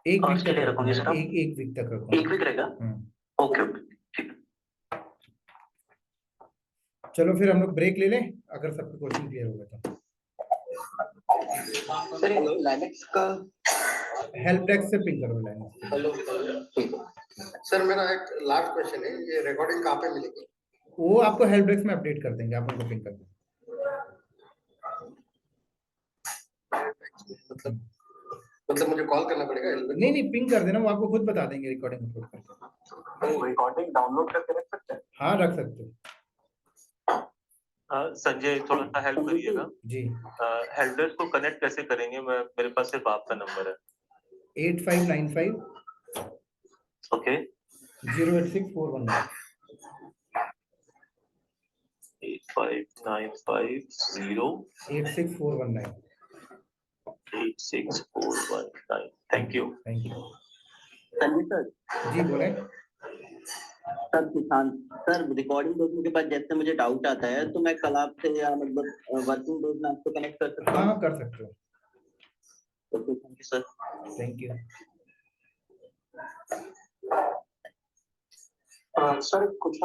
Speaker 1: एक वीक
Speaker 10: के लिए
Speaker 1: तक
Speaker 10: रखोगे सर आप?
Speaker 1: एक वीक तक रखोगे।
Speaker 10: एक वीक रहेगा? Okay okay.
Speaker 1: चलो फिर हम लोग ब्रेक ले लें, अगर सबके क्वेश्चन क्लियर हो गए तो।
Speaker 2: सर लाइनेक्स का
Speaker 1: हेल्प डेस्क से पिंग करो लाइनेक्स।
Speaker 2: हेलो सर, मेरा एक लास्ट क्वेश्चन है, ये रिकॉर्डिंग कहाँ पे मिलेगी?
Speaker 1: वो आपको हेल्प डेस्क में अपडेट कर देंगे, आप उनको पिंग कर देंगे।
Speaker 2: मतलब मुझे कॉल करना पड़ेगा?
Speaker 1: नहीं नहीं, पिंग कर देना, वो आपको खुद बता देंगे रिकॉर्डिंग अपलोड करके।
Speaker 5: रिकॉर्डिंग डाउनलोड करके रख सकते हैं?
Speaker 1: हाँ रख सकते हो।
Speaker 3: संजय थोड़ा सा हेल्प करिएगा
Speaker 1: जी।
Speaker 3: हेल्प डेस्क को कनेक्ट कैसे करेंगे? मेरे पास सिर्फ आपका नंबर है।
Speaker 1: 8595
Speaker 3: okay
Speaker 1: 086419
Speaker 3: 8595
Speaker 1: 86419
Speaker 3: 86419। Thank you.
Speaker 1: Thank you.
Speaker 10: Sanjay sir
Speaker 1: जी बोले।
Speaker 13: सर किसान सर रिकॉर्डिंग देखने के बाद जैसे मुझे डाउट आता है तो मैं कल आपसे या मतलब वर्किंग डेज में आपसे कनेक्ट कर सकता हूँ?
Speaker 1: हाँ कर सकते हो।
Speaker 13: Okay thank you sir.
Speaker 1: Thank you.
Speaker 2: Sir कुछ